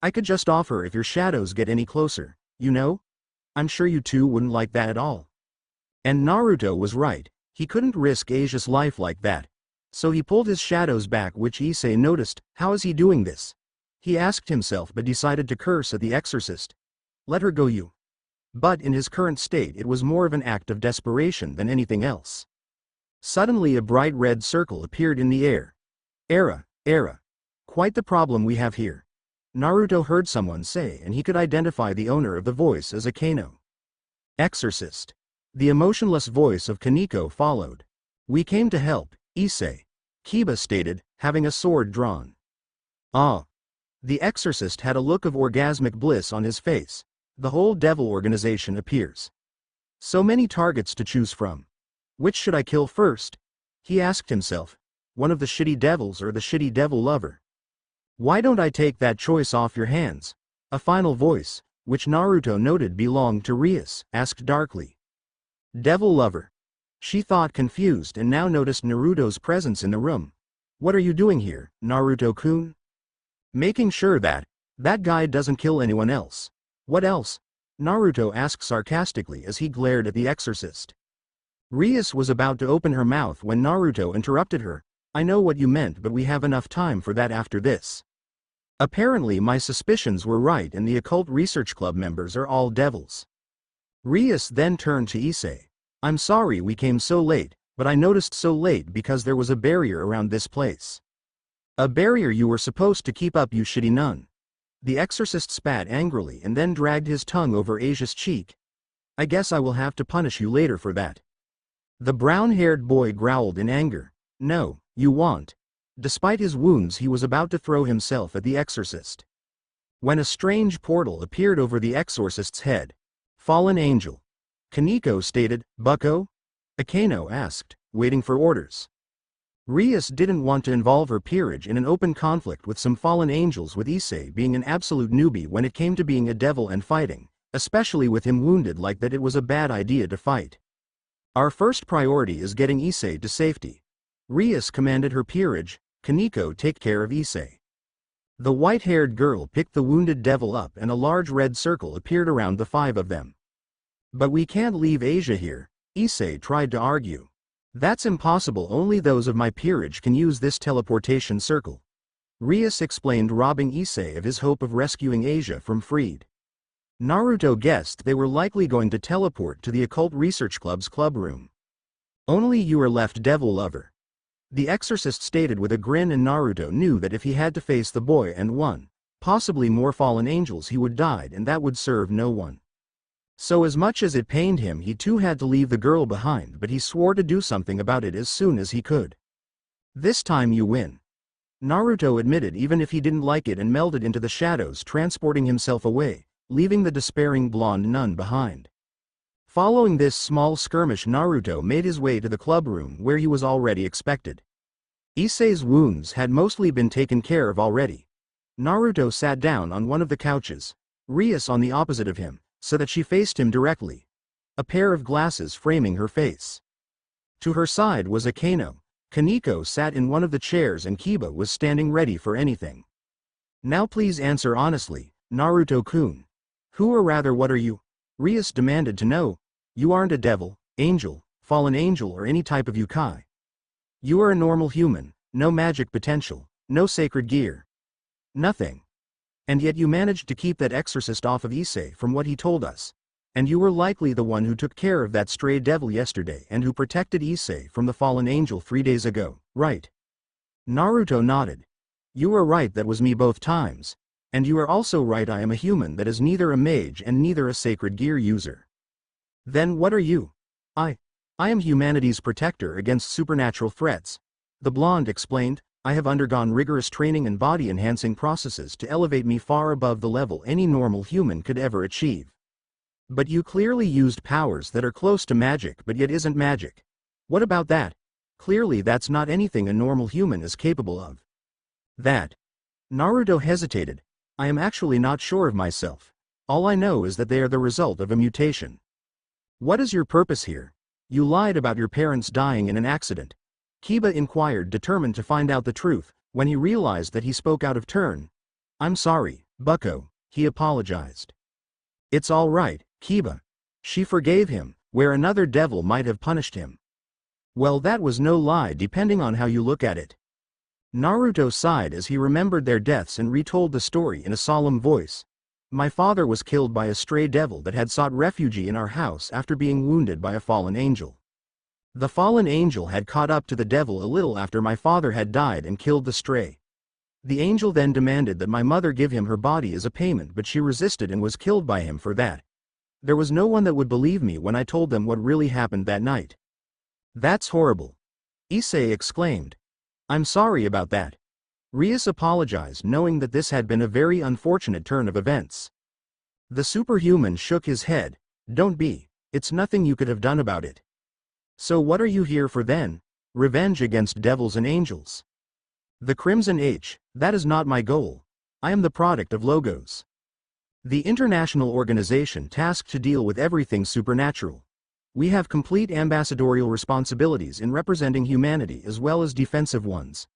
I could just offer if your shadows get any closer, you know? I'm sure you two wouldn't like that at all. And Naruto was right. He couldn't risk Asia's life like that. So he pulled his shadows back, which Issei noticed. How is he doing this? He asked himself, but decided to curse at the exorcist. Let her go, you. But in his current state, it was more of an act of desperation than anything else. Suddenly a bright red circle appeared in the air. Era. Quite the problem we have here. Naruto heard someone say, and he could identify the owner of the voice as a Kano. Exorcist. The emotionless voice of Kaneko followed. We came to help, Issei. Kiba stated, having a sword drawn. Ah. The exorcist had a look of orgasmic bliss on his face. The whole devil organization appears. So many targets to choose from. Which should I kill first? He asked himself. One of the shitty devils or the shitty devil lover? Why don't I take that choice off your hands? A final voice, which Naruto noted belonged to Rias, asked darkly. Devil lover. She thought, confused, and now noticed Naruto's presence in the room. What are you doing here, Naruto-kun? Making sure that guy doesn't kill anyone else. What else? Naruto asked sarcastically as he glared at the exorcist. Rias was about to open her mouth when Naruto interrupted her. I know what you meant, but we have enough time for that after this. Apparently my suspicions were right, and the occult research club members are all devils. Rias then turned to Issei. I'm sorry we came so late, but I noticed so late because there was a barrier around this place. A barrier you were supposed to keep up, you shitty nun. The exorcist spat angrily and then dragged his tongue over Asia's cheek. I guess I will have to punish you later for that. The brown-haired boy growled in anger. No, you won't. Despite his wounds, he was about to throw himself at the exorcist, when a strange portal appeared over the exorcist's head. Fallen angel. Kaneko stated, Bucko? Akano asked, waiting for orders. Rias didn't want to involve her peerage in an open conflict with some fallen angels, with Issei being an absolute newbie when it came to being a devil and fighting, especially with him wounded like that. It was a bad idea to fight. Our first priority is getting Issei to safety. Rias commanded her peerage. Kaneko, take care of Issei. The white-haired girl picked the wounded devil up and a large red circle appeared around the five of them. But we can't leave Asia here, Issei tried to argue. That's impossible, only those of my peerage can use this teleportation circle. Rias explained, robbing Issei of his hope of rescuing Asia from Freed. Naruto guessed they were likely going to teleport to the Occult Research Club's club room. Only you are left, devil lover. The exorcist stated with a grin, and Naruto knew that if he had to face the boy and one, possibly more fallen angels, he would die, and that would serve no one. So as much as it pained him, he too had to leave the girl behind, but he swore to do something about it as soon as he could. This time you win, Naruto admitted, even if he didn't like it, and melded into the shadows, transporting himself away, leaving the despairing blonde nun behind. Following this small skirmish, Naruto made his way to the club room where he was already expected. Issei's wounds had mostly been taken care of already. Naruto sat down on one of the couches, Rias on the opposite of him, so that she faced him directly, a pair of glasses framing her face. To her side was Akano. Kaneko sat in one of the chairs and Kiba was standing ready for anything. Now please answer honestly, Naruto-kun. Who, or rather what are you? Rias demanded to know. You aren't a devil, angel, fallen angel, or any type of yokai. You are a normal human, no magic potential, no sacred gear. Nothing. And yet you managed to keep that exorcist off of Issei, from what he told us. And you were likely the one who took care of that stray devil yesterday and who protected Issei from the fallen angel 3 days ago, right? Naruto nodded. You are right, that was me both times. And you are also right, I am a human that is neither a mage and neither a sacred gear user. Then what are you? I am humanity's protector against supernatural threats. The blonde explained. I have undergone rigorous training and body-enhancing processes to elevate me far above the level any normal human could ever achieve. But you clearly used powers that are close to magic but yet isn't magic. What about that? Clearly that's not anything a normal human is capable of. That. Naruto hesitated. I am actually not sure of myself. All I know is that they are the result of a mutation. What is your purpose here? You lied about your parents dying in an accident. Kiba inquired, determined to find out the truth. When he realized that he spoke out of turn. I'm sorry, bucko, he apologized. It's all right, Kiba. She forgave him, where another devil might have punished him. Well, that was no lie depending on how you look at it. Naruto sighed as he remembered their deaths and retold the story in a solemn voice. My father was killed by a stray devil that had sought refuge in our house after being wounded by a fallen angel. The fallen angel had caught up to the devil a little after my father had died and killed the stray. The angel then demanded that my mother give him her body as a payment, but she resisted and was killed by him for that. There was no one that would believe me when I told them what really happened that night. That's horrible, Issei exclaimed. I'm sorry about that. Rias apologized, knowing that this had been a very unfortunate turn of events. The superhuman shook his head. Don't be, it's nothing you could have done about it. So what are you here for then? Revenge against devils and angels? The Crimson H, that is not my goal. I am the product of Logos, the international organization tasked to deal with everything supernatural. We have complete ambassadorial responsibilities in representing humanity as well as defensive ones.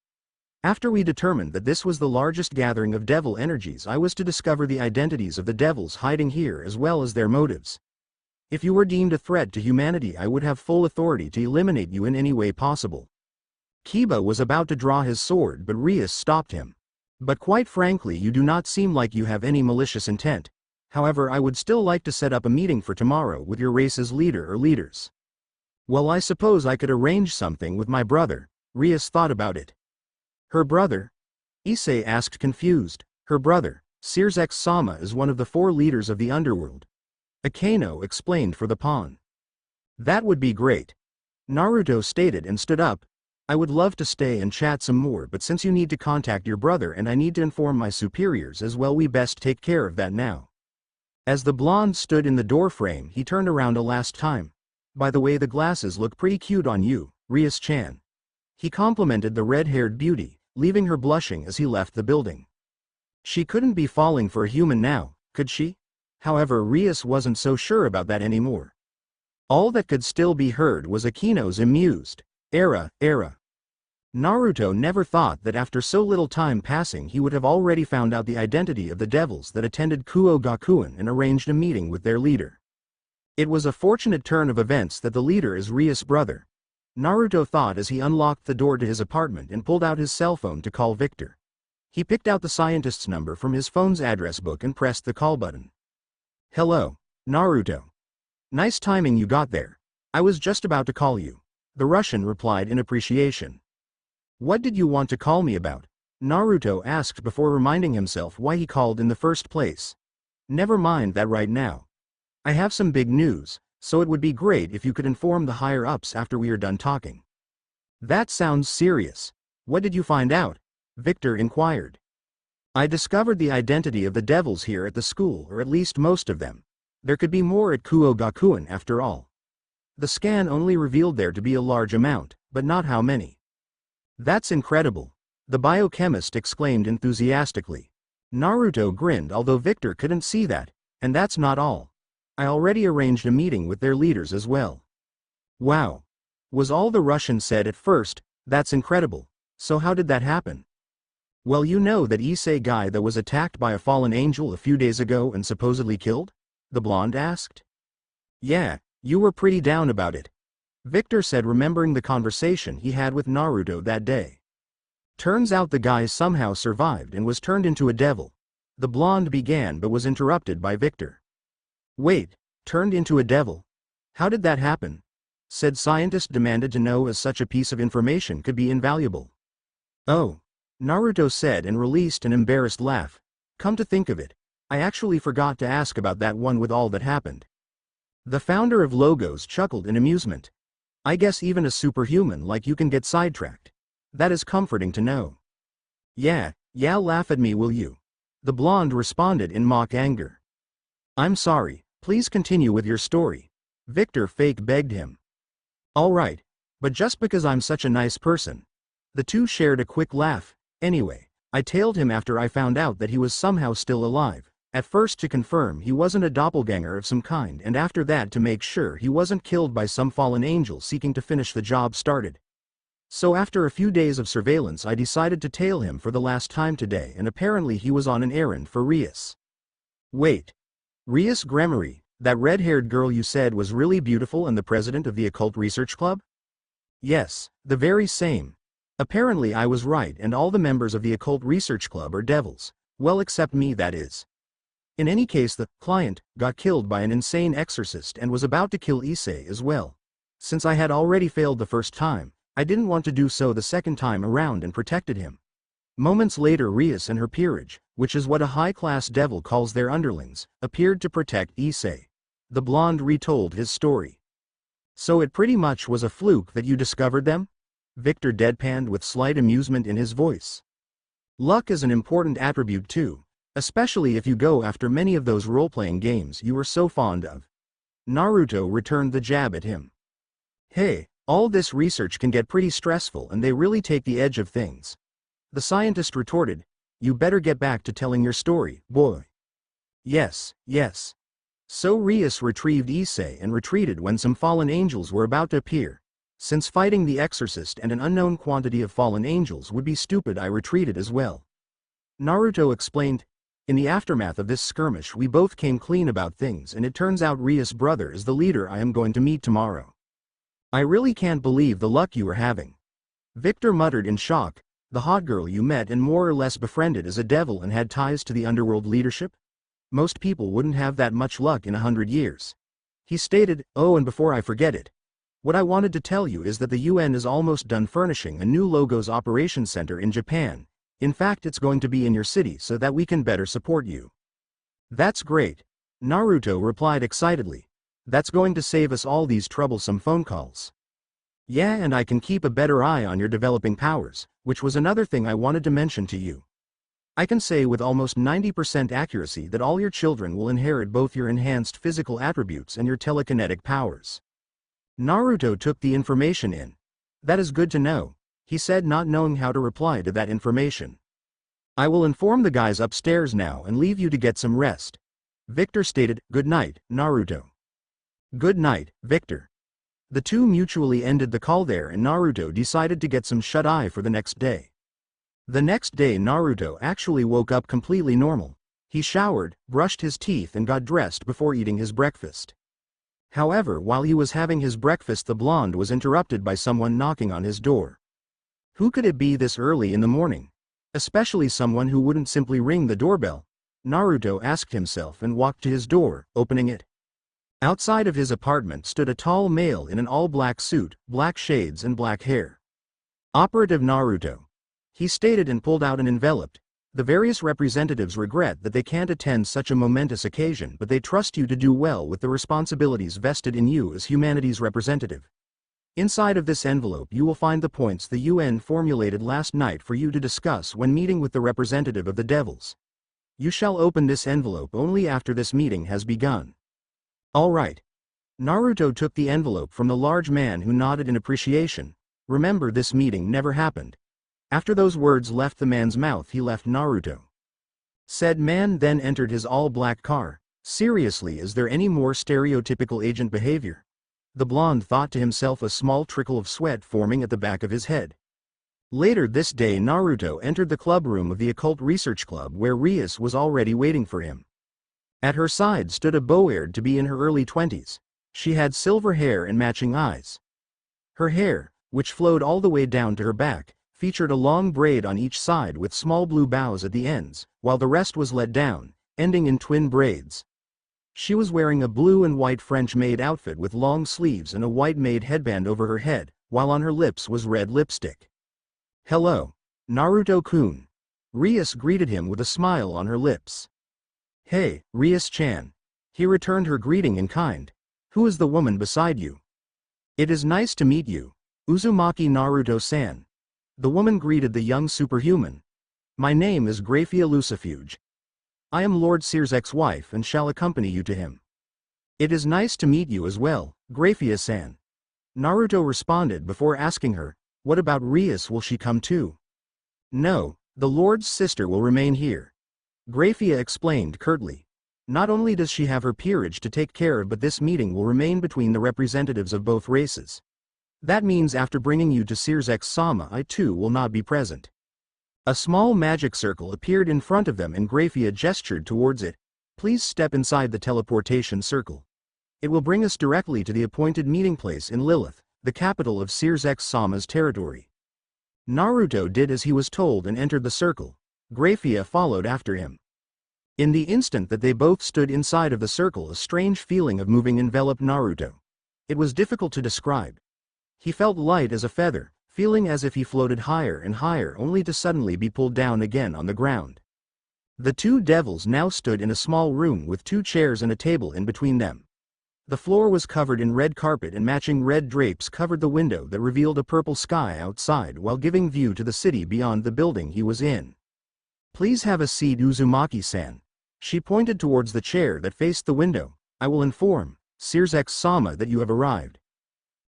After we determined that this was the largest gathering of devil energies, I was to discover the identities of the devils hiding here as well as their motives. If you were deemed a threat to humanity, I would have full authority to eliminate you in any way possible. Kiba was about to draw his sword, but Rias stopped him. But quite frankly, you do not seem like you have any malicious intent. However, I would still like to set up a meeting for tomorrow with your race's leader or leaders. Well, I suppose I could arrange something with my brother. Rias thought about it. Her brother? Issei asked, confused. Her brother, Sears-Sama, is one of the 4 leaders of the underworld. Akano explained for the pawn. That would be great, Naruto stated and stood up. I would love to stay and chat some more, but since you need to contact your brother and I need to inform my superiors as well, we best take care of that now. As the blonde stood in the doorframe, he turned around a last time. By the way, the glasses look pretty cute on you, Rias-chan. He complimented the red-haired beauty, leaving her blushing as he left the building. She couldn't be falling for a human now, could she? However, Rias wasn't so sure about that anymore. All that could still be heard was Akino's amused, "Era." Naruto never thought that after so little time passing he would have already found out the identity of the devils that attended Kuo Gakuen and arranged a meeting with their leader. It was a fortunate turn of events that the leader is Rias' brother. Naruto thought as he unlocked the door to his apartment and pulled out his cell phone to call Victor. He picked out the scientist's number from his phone's address book and pressed the call button. "Hello, Naruto. Nice timing you got there. I was just about to call you," the Russian replied in appreciation. "What did you want to call me about?" Naruto asked before reminding himself why he called in the first place. "Never mind that right now. I have some big news, so it would be great if you could inform the higher-ups after we are done talking." "That sounds serious. What did you find out?" Victor inquired. "I discovered the identity of the devils here at the school, or at least most of them. There could be more at Kuo Gakuen after all. The scan only revealed there to be a large amount, but not how many." "That's incredible," the biochemist exclaimed enthusiastically. Naruto grinned, although Victor couldn't see that, "And that's not all. I already arranged a meeting with their leaders as well." "Wow," was all the Russian said at first. "That's incredible. So how did that happen?" "Well, you know that Issei guy that was attacked by a fallen angel a few days ago and supposedly killed?" the blonde asked. "Yeah, you were pretty down about it," Victor said, remembering the conversation he had with Naruto that day. "Turns out the guy somehow survived and was turned into a devil," the blonde began but was interrupted by Victor. "Wait, turned into a devil? How did that happen?" said scientist, demanded to know as such a piece of information could be invaluable. "Oh," Naruto said and released an embarrassed laugh. "Come to think of it, I actually forgot to ask about that one with all that happened." The founder of Logos chuckled in amusement. "I guess even a superhuman like you can get sidetracked. That is comforting to know." Yeah, laugh at me will you?" the blonde responded in mock anger. "I'm sorry, please continue with your story," Victor fake begged him. "Alright, but just because I'm such a nice person." The two shared a quick laugh. "Anyway, I tailed him after I found out that he was somehow still alive. At first to confirm he wasn't a doppelganger of some kind, and after that to make sure he wasn't killed by some fallen angel seeking to finish the job started. So after a few days of surveillance I decided to tail him for the last time today, and apparently he was on an errand for Rias." "Wait. Rias Gremory, that red-haired girl you said was really beautiful and the president of the Occult Research Club?" "Yes, the very same. Apparently I was right, and all the members of the Occult Research Club are devils. Well, except me, that is. In any case, the client got killed by an insane exorcist and was about to kill Issei as well. Since I had already failed the first time, I didn't want to do so the second time around and protected him." Moments later, Rias and her peerage, which is what a high-class devil calls their underlings, appeared to protect Issei. The blonde retold his story. "So it pretty much was a fluke that you discovered them?" Victor deadpanned with slight amusement in his voice. "Luck is an important attribute too. Especially if you go after many of those role-playing games you were so fond of." Naruto returned the jab at him. "Hey, all this research can get pretty stressful and they really take the edge of things." The scientist retorted. "You better get back to telling your story, boy." Yes. So Rias retrieved Issei and retreated when some fallen angels were about to appear. Since fighting the exorcist and an unknown quantity of fallen angels would be stupid, I retreated as well. Naruto explained. "In the aftermath of this skirmish we both came clean about things, and it turns out Rias' brother is the leader I am going to meet tomorrow." "I really can't believe the luck you are having," Victor muttered in shock. "The hot girl you met and more or less befriended is a devil and had ties to the underworld leadership? Most people wouldn't have that much luck in 100 years. He stated. "Oh, and before I forget it, what I wanted to tell you is that the UN is almost done furnishing a new Logos operations center in Japan. In fact, it's going to be in your city so that we can better support you." "That's great," Naruto replied excitedly. "That's going to save us all these troublesome phone calls." "Yeah, and I can keep a better eye on your developing powers, which was another thing I wanted to mention to you. I can say with almost 90% accuracy that all your children will inherit both your enhanced physical attributes and your telekinetic powers." Naruto took the information in. That is good to know, he said, not knowing how to reply to that information. I will inform the guys upstairs now and leave you to get some rest. Victor stated. Good night, Naruto. Good night, Victor. The two mutually ended the call there, and Naruto decided to get some shut-eye for the next day. The next day Naruto actually woke up completely normal. He showered, brushed his teeth and got dressed before eating his breakfast. However, while he was having his breakfast, the blonde was interrupted by someone knocking on his door. Who could it be this early in the morning? Especially someone who wouldn't simply ring the doorbell. Naruto asked himself and walked to his door, opening it. Outside of his apartment stood a tall male in an all-black suit, black shades and black hair. Operative Naruto, he stated, and pulled out an envelope. The various representatives regret that they can't attend such a momentous occasion, but they trust you to do well with the responsibilities vested in you as humanity's representative. Inside of this envelope you will find the points the UN formulated last night for you to discuss when meeting with the representative of the devils. You shall open this envelope only after this meeting has begun. All right. Naruto took the envelope from the large man, who nodded in appreciation. Remember, this meeting never happened. After those words left the man's mouth, he left Naruto. Said man then entered his all-black car. Seriously, is there any more stereotypical agent behavior? The blonde thought to himself, a small trickle of sweat forming at the back of his head. Later this day Naruto entered the club room of the Occult Research Club, where Rias was already waiting for him. At her side stood a boyard to be in her early 20s. She had silver hair and matching eyes. Her hair, which flowed all the way down to her back, featured a long braid on each side with small blue bows at the ends, while the rest was let down, ending in twin braids. She was wearing a blue and white French-made outfit with long sleeves and a white-made headband over her head, while on her lips was red lipstick. Hello, Naruto-kun. Rias greeted him with a smile on her lips. Hey, Rias-chan. He returned her greeting in kind. Who is the woman beside you? It is nice to meet you, Uzumaki Naruto-san. The woman greeted the young superhuman. My name is Graphia Lucifuge. I am Lord Searzek's wife and shall accompany you to him. It is nice to meet you as well, Graphia-san. Naruto responded before asking her, what about Rias, will she come too? No, the Lord's sister will remain here. Graphia explained curtly. Not only does she have her peerage to take care of, but this meeting will remain between the representatives of both races. That means after bringing you to Searzek's Sama, I too will not be present. A small magic circle appeared in front of them and Graphia gestured towards it. Please step inside the teleportation circle. It will bring us directly to the appointed meeting place in Lilith, the capital of Searzek's Sama's territory. Naruto did as he was told and entered the circle. Graphia followed after him. In the instant that they both stood inside of the circle, a strange feeling of moving enveloped Naruto. It was difficult to describe. He felt light as a feather, feeling as if he floated higher and higher, only to suddenly be pulled down again on the ground. The two devils now stood in a small room with two chairs and a table in between them. The floor was covered in red carpet and matching red drapes covered the window that revealed a purple sky outside while giving view to the city beyond the building he was in. Please have a seat, Uzumaki-san. She pointed towards the chair that faced the window. I will inform Searzek's Sama that you have arrived.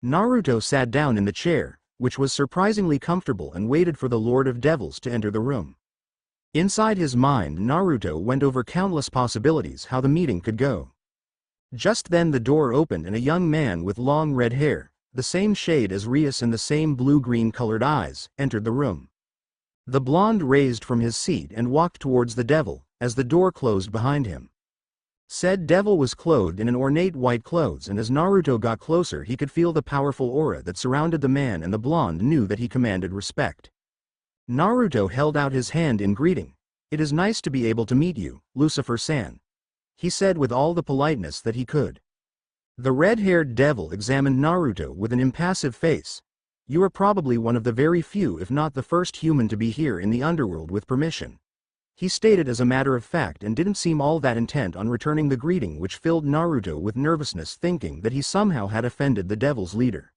Naruto sat down in the chair, which was surprisingly comfortable, and waited for the Lord of Devils to enter the room. Inside his mind, Naruto went over countless possibilities how the meeting could go. Just then the door opened and a young man with long red hair, the same shade as Rias and the same blue-green colored eyes, entered the room. The blonde raised from his seat and walked towards the devil, as the door closed behind him. Said devil was clothed in an ornate white clothes, and as Naruto got closer he could feel the powerful aura that surrounded the man, and the blonde knew that he commanded respect. Naruto held out his hand in greeting. It is nice to be able to meet you, Lucifer-san, he said with all the politeness that he could. The red-haired devil examined Naruto with an impassive face. You are probably one of the very few, if not the first human to be here in the underworld with permission, he stated as a matter of fact, and didn't seem all that intent on returning the greeting, which filled Naruto with nervousness, thinking that he somehow had offended the devil's leader.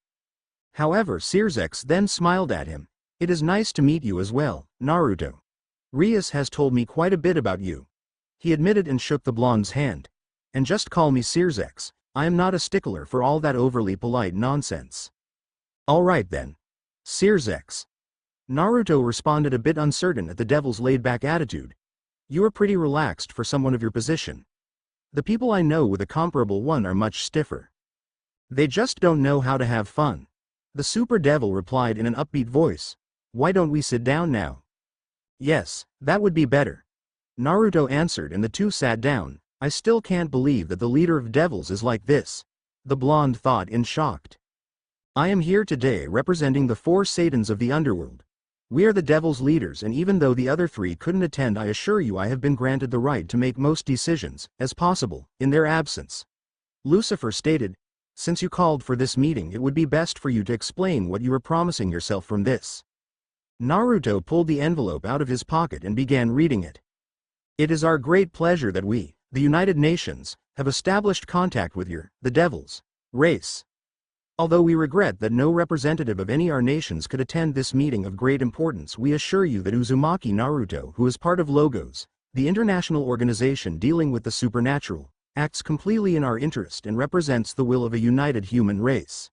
However, Searzek then smiled at him. It is nice to meet you as well, Naruto. Rias has told me quite a bit about you, he admitted and shook the blonde's hand. And just call me Searzek. I am not a stickler for all that overly polite nonsense. Alright then. Sears X. Naruto responded a bit uncertain at the devil's laid-back attitude. You are pretty relaxed for someone of your position. The people I know with a comparable one are much stiffer. They just don't know how to have fun. The super devil replied in an upbeat voice. Why don't we sit down now? Yes, that would be better. Naruto answered and the two sat down. I still can't believe that the leader of devils is like this. The blonde thought in shocked. I am here today representing the 4 Satans of the underworld. We are the devil's leaders, and even though the other 3 couldn't attend, I assure you I have been granted the right to make most decisions, as possible, in their absence. Lucifer stated, since you called for this meeting, it would be best for you to explain what you are promising yourself from this. Naruto pulled the envelope out of his pocket and began reading it. It is our great pleasure that we, the United Nations, have established contact with your, the devil's, race. Although we regret that no representative of any of our nations could attend this meeting of great importance, we assure you that Uzumaki Naruto, who is part of Logos, the international organization dealing with the supernatural, acts completely in our interest and represents the will of a united human race.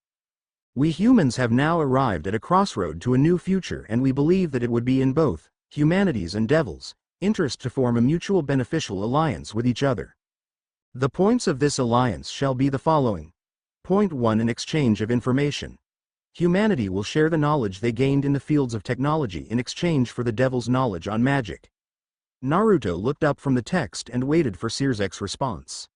We humans have now arrived at a crossroad to a new future, and we believe that it would be in both humanity's and devil's interest to form a mutual beneficial alliance with each other. The points of this alliance shall be the following. Point 1. An exchange of information. Humanity will share the knowledge they gained in the fields of technology in exchange for the devil's knowledge on magic. Naruto looked up from the text and waited for Sears's response.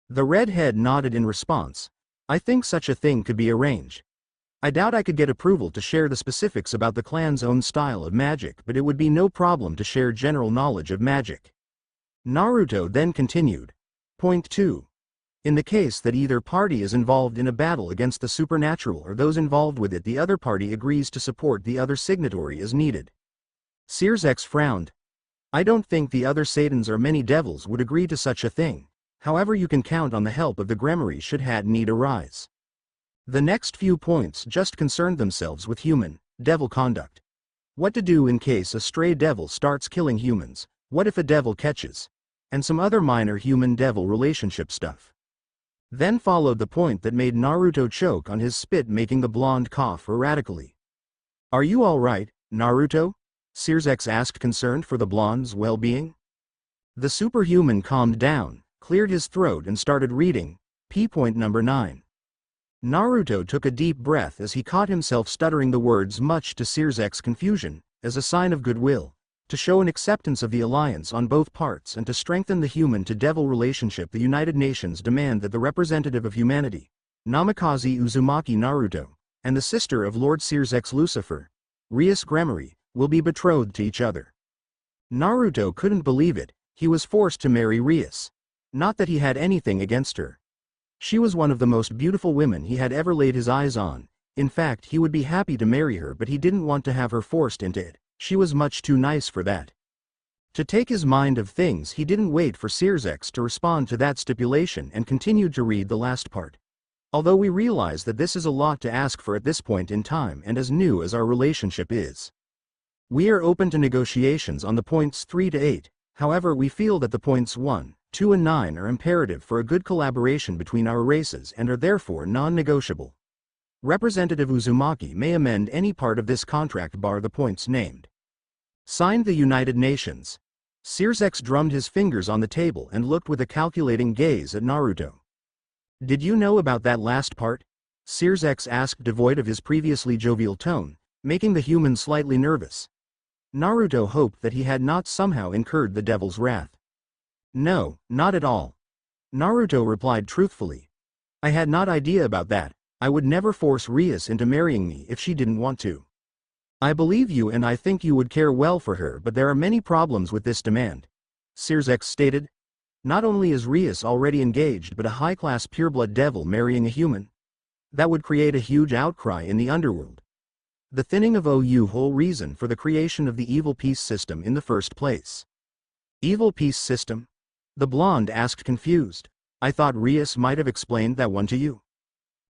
The redhead nodded in response. I think such a thing could be arranged. I doubt I could get approval to share the specifics about the clan's own style of magic, but it would be no problem to share general knowledge of magic. Naruto then continued. Point 2. In the case that either party is involved in a battle against the supernatural or those involved with it, the other party agrees to support the other signatory as needed. Sears frowned. I don't think the other Satans or many devils would agree to such a thing. However, you can count on the help of the Gremory should need arise. The next few points just concerned themselves with human, devil conduct. What to do in case a stray devil starts killing humans, what if a devil catches, and some other minor human-devil relationship stuff. Then followed the point that made Naruto choke on his spit, making the blonde cough erratically. Are you alright, Naruto? Sears asked, concerned for the blonde's well-being. The superhuman calmed down, cleared his throat and started reading. Point number 9. Naruto took a deep breath as he caught himself stuttering the words, much to Sears' confusion, as a sign of goodwill, to show an acceptance of the alliance on both parts and to strengthen the human-to-devil relationship. The United Nations demand that the representative of humanity, Namikaze Uzumaki Naruto, and the sister of Lord Sears Lucifer, Rias Gremory, will be betrothed to each other. Naruto couldn't believe it. He was forced to marry Rias. Not that he had anything against her. She was one of the most beautiful women he had ever laid his eyes on. In fact, he would be happy to marry her, but he didn't want to have her forced into it. She was much too nice for that. To take his mind of things, he didn't wait for Sears to respond to that stipulation and continued to read the last part. Although we realize that this is a lot to ask for at this point in time and as new as our relationship is. We are open to negotiations on the points 3 to 8, however we feel that the points 1, 2 and 9 are imperative for a good collaboration between our races and are therefore non-negotiable. Representative Uzumaki may amend any part of this contract bar the points named. Signed, the United Nations. Sears drummed his fingers on the table and looked with a calculating gaze at Naruto. Did you know about that last part? Sears asked, devoid of his previously jovial tone, making the human slightly nervous. Naruto hoped that he had not somehow incurred the devil's wrath. No, not at all. Naruto replied truthfully. I had not idea about that. I would never force Rias into marrying me if she didn't want to. I believe you and I think you would care well for her, but there are many problems with this demand. Sears stated. Not only is Rias already engaged, but a high-class pureblood devil marrying a human. That would create a huge outcry in the underworld. The thinning of OU whole reason for the creation of the evil peace system in the first place. Evil peace system? The blonde asked, confused. I thought Rias might have explained that one to you.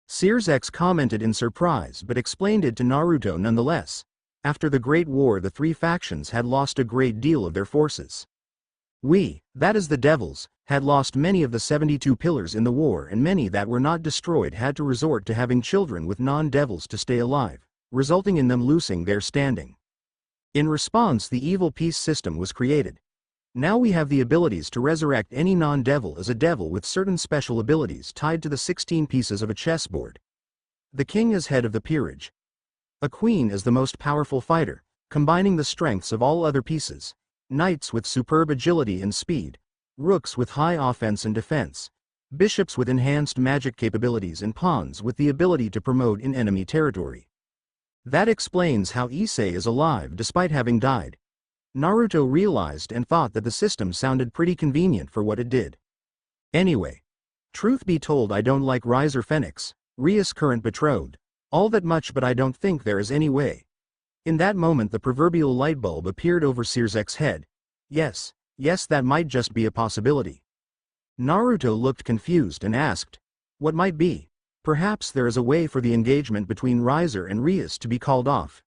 Sears commented in surprise but explained it to Naruto nonetheless. After the Great War, the 3 factions had lost a great deal of their forces. that is the devils, had lost many of the 72 pillars in the war, and many that were not destroyed had to resort to having children with non-devils to stay alive, resulting in them losing their standing. In response, the evil peace system was created. Now we have the abilities to resurrect any non-devil as a devil with certain special abilities tied to the 16 pieces of a chessboard. The king is head of the peerage. A queen is the most powerful fighter, combining the strengths of all other pieces. Knights with superb agility and speed. Rooks with high offense and defense. Bishops with enhanced magic capabilities, and pawns with the ability to promote in enemy territory. That explains how Issei is alive despite having died. Naruto realized and thought that the system sounded pretty convenient for what it did. Anyway, truth be told, I don't like Rias Phoenix, Rias' current betrothed, all that much, but I don't think there is any way. In that moment the proverbial light bulb appeared over Sirzek's head. Yes, that might just be a possibility. Naruto looked confused and asked, what might be? Perhaps there is a way for the engagement between Rias and Rias to be called off.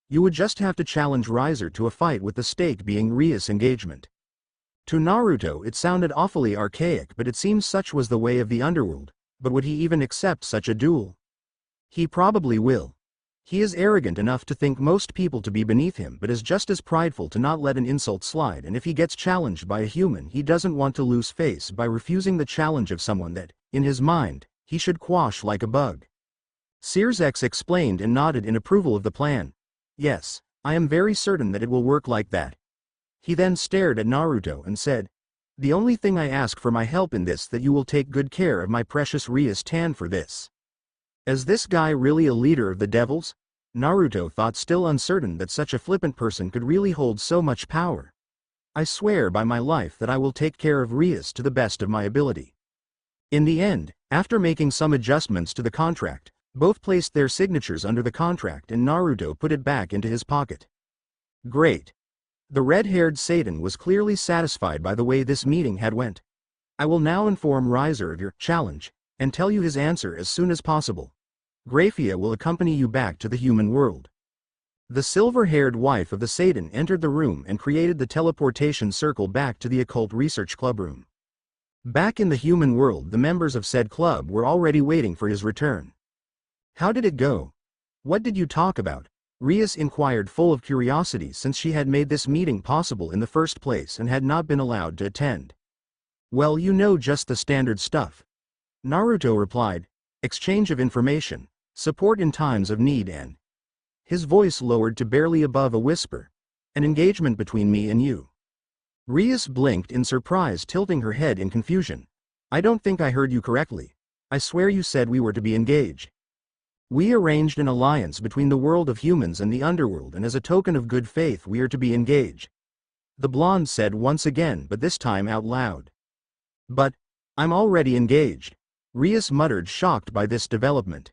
You would just have to challenge Rias to a fight, with the stake being Rias' engagement. To Naruto it sounded awfully archaic, but it seems such was the way of the underworld. But would he even accept such a duel? He probably will. He is arrogant enough to think most people to be beneath him, but is just as prideful to not let an insult slide, and if he gets challenged by a human, he doesn't want to lose face by refusing the challenge of someone that, in his mind, he should quash like a bug. Sirzek explained and nodded in approval of the plan. Yes, I am very certain that it will work like that. He then stared at Naruto and said, the only thing I ask for my help in this, that you will take good care of my precious Rias Tan for this. Is this guy really a leader of the devils? Naruto thought, still uncertain that such a flippant person could really hold so much power. I swear by my life that I will take care of Rias to the best of my ability. In the end, after making some adjustments to the contract, both placed their signatures under the contract and Naruto put it back into his pocket. Great. The red-haired Satan was clearly satisfied by the way this meeting had went. I will now inform Rias of your challenge, and tell you his answer as soon as possible. Graphia will accompany you back to the human world. The silver-haired wife of the Satan entered the room and created the teleportation circle back to the occult research club room. Back in the human world, the members of said club were already waiting for his return. How did it go? What did you talk about? Rias inquired, full of curiosity, since she had made this meeting possible in the first place and had not been allowed to attend. Well, you know, just the standard stuff. Naruto replied, exchange of information, support in times of need, and his voice lowered to barely above a whisper, an engagement between me and you. Rias blinked in surprise, tilting her head in confusion. I don't think I heard you correctly. I swear you said we were to be engaged. We arranged an alliance between the world of humans and the underworld, and as a token of good faith we are to be engaged. The blonde said once again, but this time out loud. But I'm already engaged. Rias muttered, shocked by this development.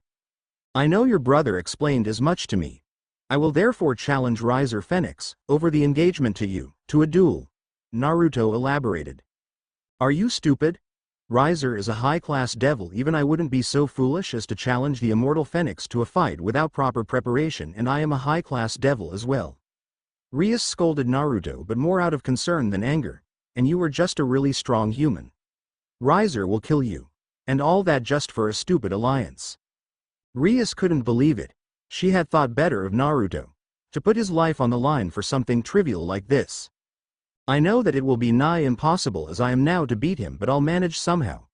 I know your brother explained as much to me. I will therefore challenge Rias Phoenix over the engagement to a duel. Naruto elaborated. Are you stupid? Rias is a high-class devil. Even I wouldn't be so foolish as to challenge the immortal Phoenix to a fight without proper preparation, and I am a high-class devil as well. Rias scolded Naruto, but more out of concern than anger. And you are just a really strong human. Rias will kill you. And all that just for a stupid alliance. Rias couldn't believe it. She had thought better of Naruto. To put his life on the line for something trivial like this. I know that it will be nigh impossible as I am now to beat him, but I'll manage somehow.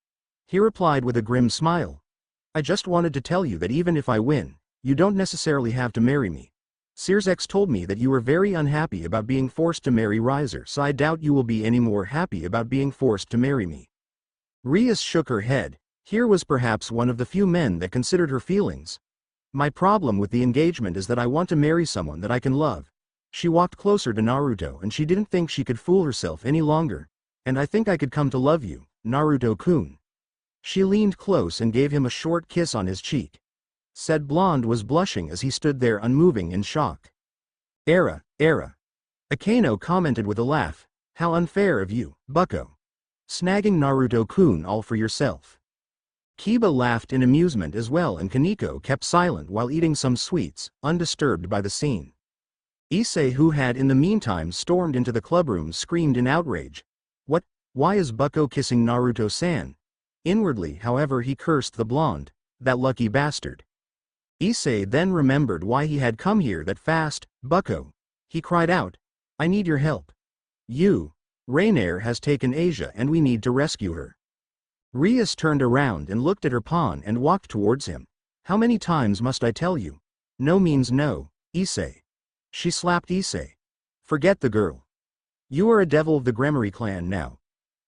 He replied with a grim smile. I just wanted to tell you that even if I win, you don't necessarily have to marry me. Sirzek told me that you were very unhappy about being forced to marry Rias, so I doubt you will be any more happy about being forced to marry me. Rias shook her head. Here was perhaps one of the few men that considered her feelings. My problem with the engagement is that I want to marry someone that I can love. She walked closer to Naruto, and she didn't think she could fool herself any longer. And I think I could come to love you, Naruto-kun. She leaned close and gave him a short kiss on his cheek. Said blonde was blushing as he stood there unmoving in shock. Era. Akano commented with a laugh. How unfair of you, bucko. Snagging Naruto-kun all for yourself. Kiba laughed in amusement as well, and Kaneko kept silent while eating some sweets, undisturbed by the scene. Issei, who had in the meantime stormed into the clubroom, screamed in outrage. Why is Bucko kissing Naruto-san? Inwardly, however, he cursed the blonde. That lucky bastard. Issei then remembered why he had come here that fast. Bucko. He cried out. I need your help. Rainier has taken Asia and we need to rescue her. Rias turned around and looked at her pawn and walked towards him. How many times must I tell you? No means no, Issei. She slapped Issei. Forget the girl. You are a devil of the Gremory clan now.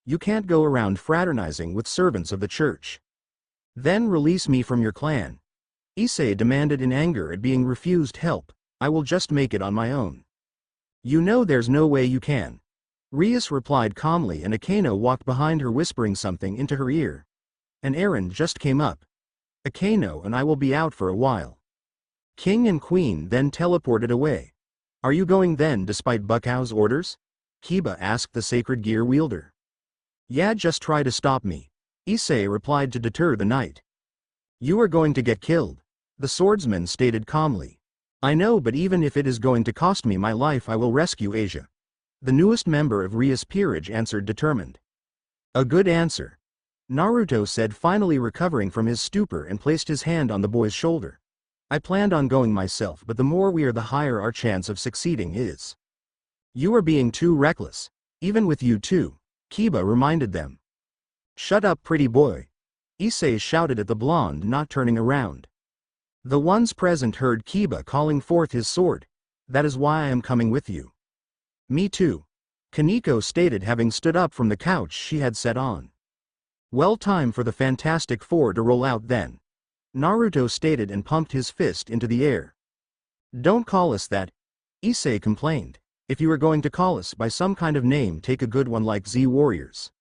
You can't go around fraternizing with servants of the church. Then release me from your clan. Issei demanded in anger at being refused help. I will just make it on my own. You know there's no way you can. Rias replied calmly, and Akeno walked behind her whispering something into her ear. An errand just came up. Akeno and I will be out for a while. King and Queen then teleported away. Are you going then despite Bucko's orders? Kiba asked the sacred gear wielder. Yeah, just try to stop me. Issei replied to deter the knight. You are going to get killed. The swordsman stated calmly. I know, but even if it is going to cost me my life I will rescue Asia. The newest member of Rias peerage answered determined. A good answer. Naruto said, finally recovering from his stupor, and placed his hand on the boy's shoulder. I planned on going myself, but the more we are the higher our chance of succeeding is. You are being too reckless. Even with you too, Kiba reminded them. Shut up, pretty boy. Issei shouted at the blonde, not turning around. The ones present heard Kiba calling forth his sword. That is why I am coming with you. Me too. Kaneko stated, having stood up from the couch she had sat on. Well, time for the Fantastic Four to roll out then. Naruto stated and pumped his fist into the air. Don't call us that, Issei complained. If you are going to call us by some kind of name, take a good one like Z Warriors.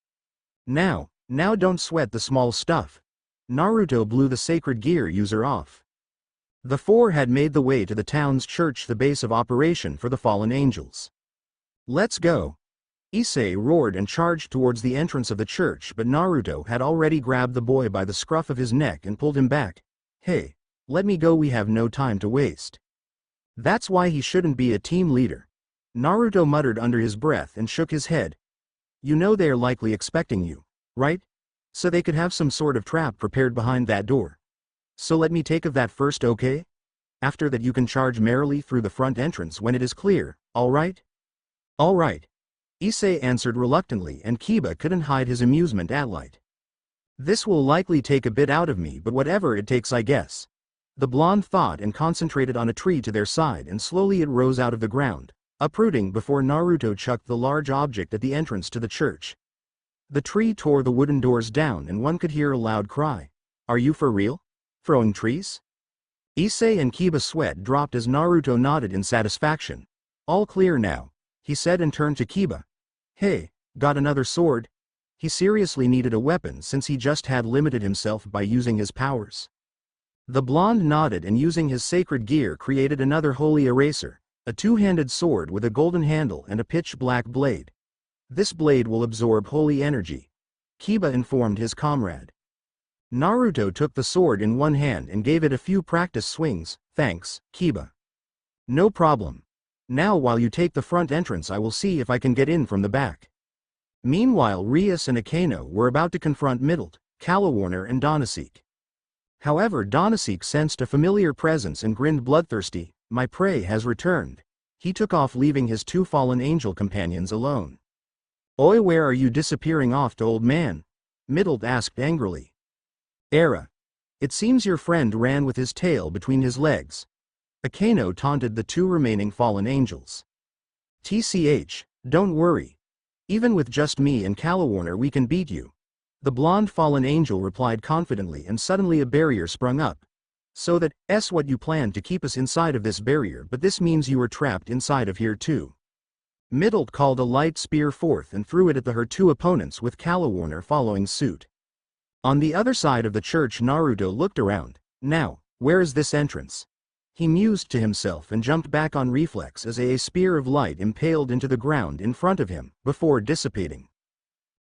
Now don't sweat the small stuff. Naruto blew the sacred gear user off. The four had made the way to the town's church, the base of operation for the fallen angels. Let's go. Issei roared and charged towards the entrance of the church, but Naruto had already grabbed the boy by the scruff of his neck and pulled him back. Hey, let me go, we have no time to waste. That's why he shouldn't be a team leader. Naruto muttered under his breath and shook his head. You know they are likely expecting you, right? So they could have some sort of trap prepared behind that door. So let me take of that first, okay? After that you can charge merrily through the front entrance when it is clear, alright? Alright. Issei answered reluctantly, and Kiba couldn't hide his amusement at light. This will likely take a bit out of me, but whatever it takes, I guess. The blonde thought and concentrated on a tree to their side, and slowly it rose out of the ground, uprooting before Naruto chucked the large object at the entrance to the church. The tree tore the wooden doors down, and one could hear a loud cry. Are you for real? Throwing trees? Issei and Kiba sweat dropped as Naruto nodded in satisfaction. All clear now, he said, and turned to Kiba. Hey, got another sword? He seriously needed a weapon since he just had limited himself by using his powers. The blonde nodded and, using his sacred gear, created another holy eraser, a two-handed sword with a golden handle and a pitch-black blade. This blade will absorb holy energy, Kiba informed his comrade. Naruto took the sword in one hand and gave it a few practice swings. Thanks, Kiba. No problem. Now while you take the front entrance, I will see if I can get in from the back. Meanwhile, Rias and Akeno were about to confront Middled, Calawarner and Donaseek. However, Donaseek sensed a familiar presence and grinned bloodthirsty. My prey has returned. He took off, leaving his two fallen angel companions alone. Oi, where are you disappearing off to, old man? Middled asked angrily. Era. It seems your friend ran with his tail between his legs. Akeno taunted the two remaining fallen angels. TCH, don't worry. Even with just me and Calawarner we can beat you. The blonde fallen angel replied confidently, and suddenly a barrier sprung up. So that's what you planned, to keep us inside of this barrier, but this means you were trapped inside of here too. Middled called a light spear forth and threw it at her two opponents, with Calawarner following suit. On the other side of the church, Naruto looked around. Now, where is this entrance? He mused to himself and jumped back on reflex as a spear of light impaled into the ground in front of him, before dissipating.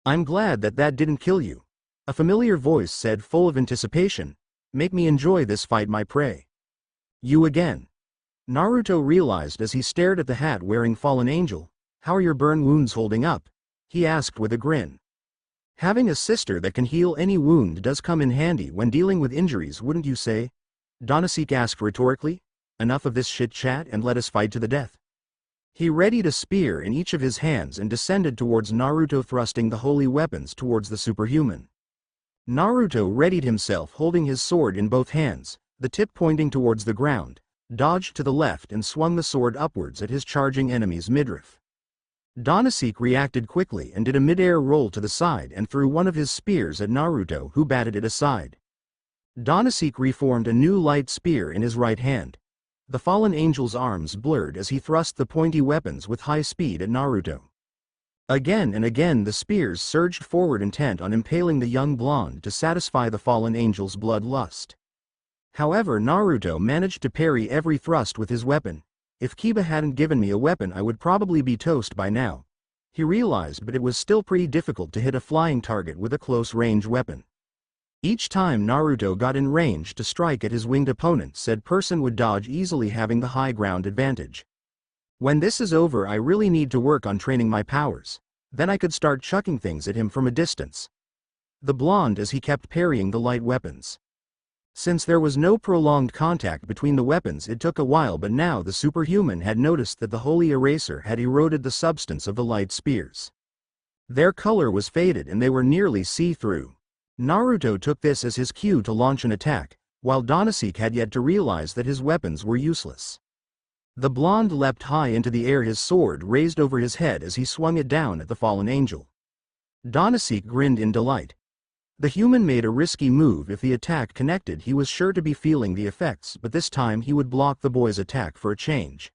I'm glad that didn't kill you. A familiar voice said, full of anticipation. Make me enjoy this fight, my prey. You again. Naruto realized as he stared at the hat-wearing fallen angel. How are your burn wounds holding up? He asked with a grin. Having a sister that can heal any wound does come in handy when dealing with injuries, wouldn't you say? Donasek asked rhetorically. Enough of this chit-chat and let us fight to the death. He readied a spear in each of his hands and descended towards Naruto, thrusting the holy weapons towards the superhuman. Naruto readied himself, holding his sword in both hands, the tip pointing towards the ground, dodged to the left and swung the sword upwards at his charging enemy's midriff. Donasek reacted quickly and did a mid-air roll to the side and threw one of his spears at Naruto, who batted it aside. Donasek reformed a new light spear in his right hand. The fallen angel's arms blurred as he thrust the pointy weapons with high speed at Naruto. Again and again the spears surged forward, intent on impaling the young blonde to satisfy the fallen angel's bloodlust. However, Naruto managed to parry every thrust with his weapon. If Kiba hadn't given me a weapon, I would probably be toast by now, he realized, but it was still pretty difficult to hit a flying target with a close-range weapon. Each time Naruto got in range to strike at his winged opponent, said person would dodge easily, having the high ground advantage. When this is over, I really need to work on training my powers. Then I could start chucking things at him from a distance. The blonde as he kept parrying the light weapons. Since there was no prolonged contact between the weapons, it took a while, but now the superhuman had noticed that the holy eraser had eroded the substance of the light spears. Their color was faded and they were nearly see-through. Naruto took this as his cue to launch an attack, while Donasek had yet to realize that his weapons were useless. The blonde leapt high into the air, his sword raised over his head as he swung it down at the fallen angel. Donasek grinned in delight. The human made a risky move. If the attack connected, he was sure to be feeling the effects, but this time he would block the boy's attack for a change.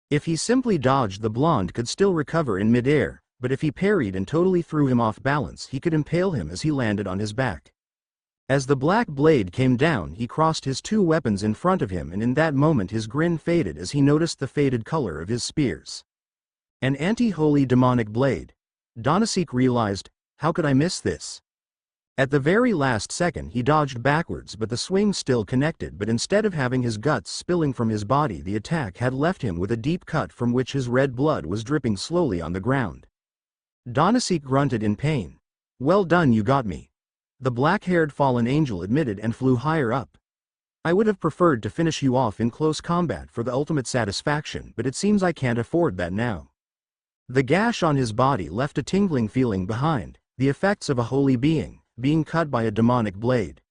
If he simply dodged, the blonde could still recover in mid-air, but if he parried and totally threw him off balance, he could impale him as he landed on his back. As the black blade came down, he crossed his two weapons in front of him, and in that moment his grin faded as he noticed the faded color of his spears. An anti-holy demonic blade. Donasek realized, how could I miss this? At the very last second he dodged backwards, but the swing still connected, but instead of having his guts spilling from his body, the attack had left him with a deep cut from which his red blood was dripping slowly on the ground. Donasek grunted in pain. Well done, you got me. The black-haired fallen angel admitted and flew higher up. I would have preferred to finish you off in close combat for the ultimate satisfaction, but it seems I can't afford that now. The gash on his body left a tingling feeling behind, the effects of a holy being being cut by a demonic blade.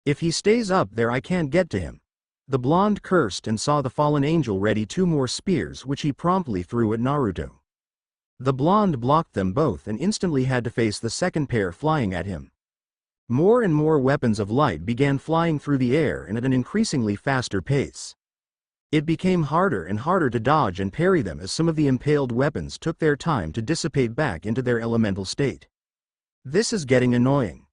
If he stays up there, I can't get to him. The blonde cursed and saw the fallen angel ready two more spears, which he promptly threw at Naruto. The blonde blocked them both and instantly had to face the second pair flying at him. More and more weapons of light began flying through the air and at an increasingly faster pace. It became harder and harder to dodge and parry them as some of the impaled weapons took their time to dissipate back into their elemental state. This is getting annoying.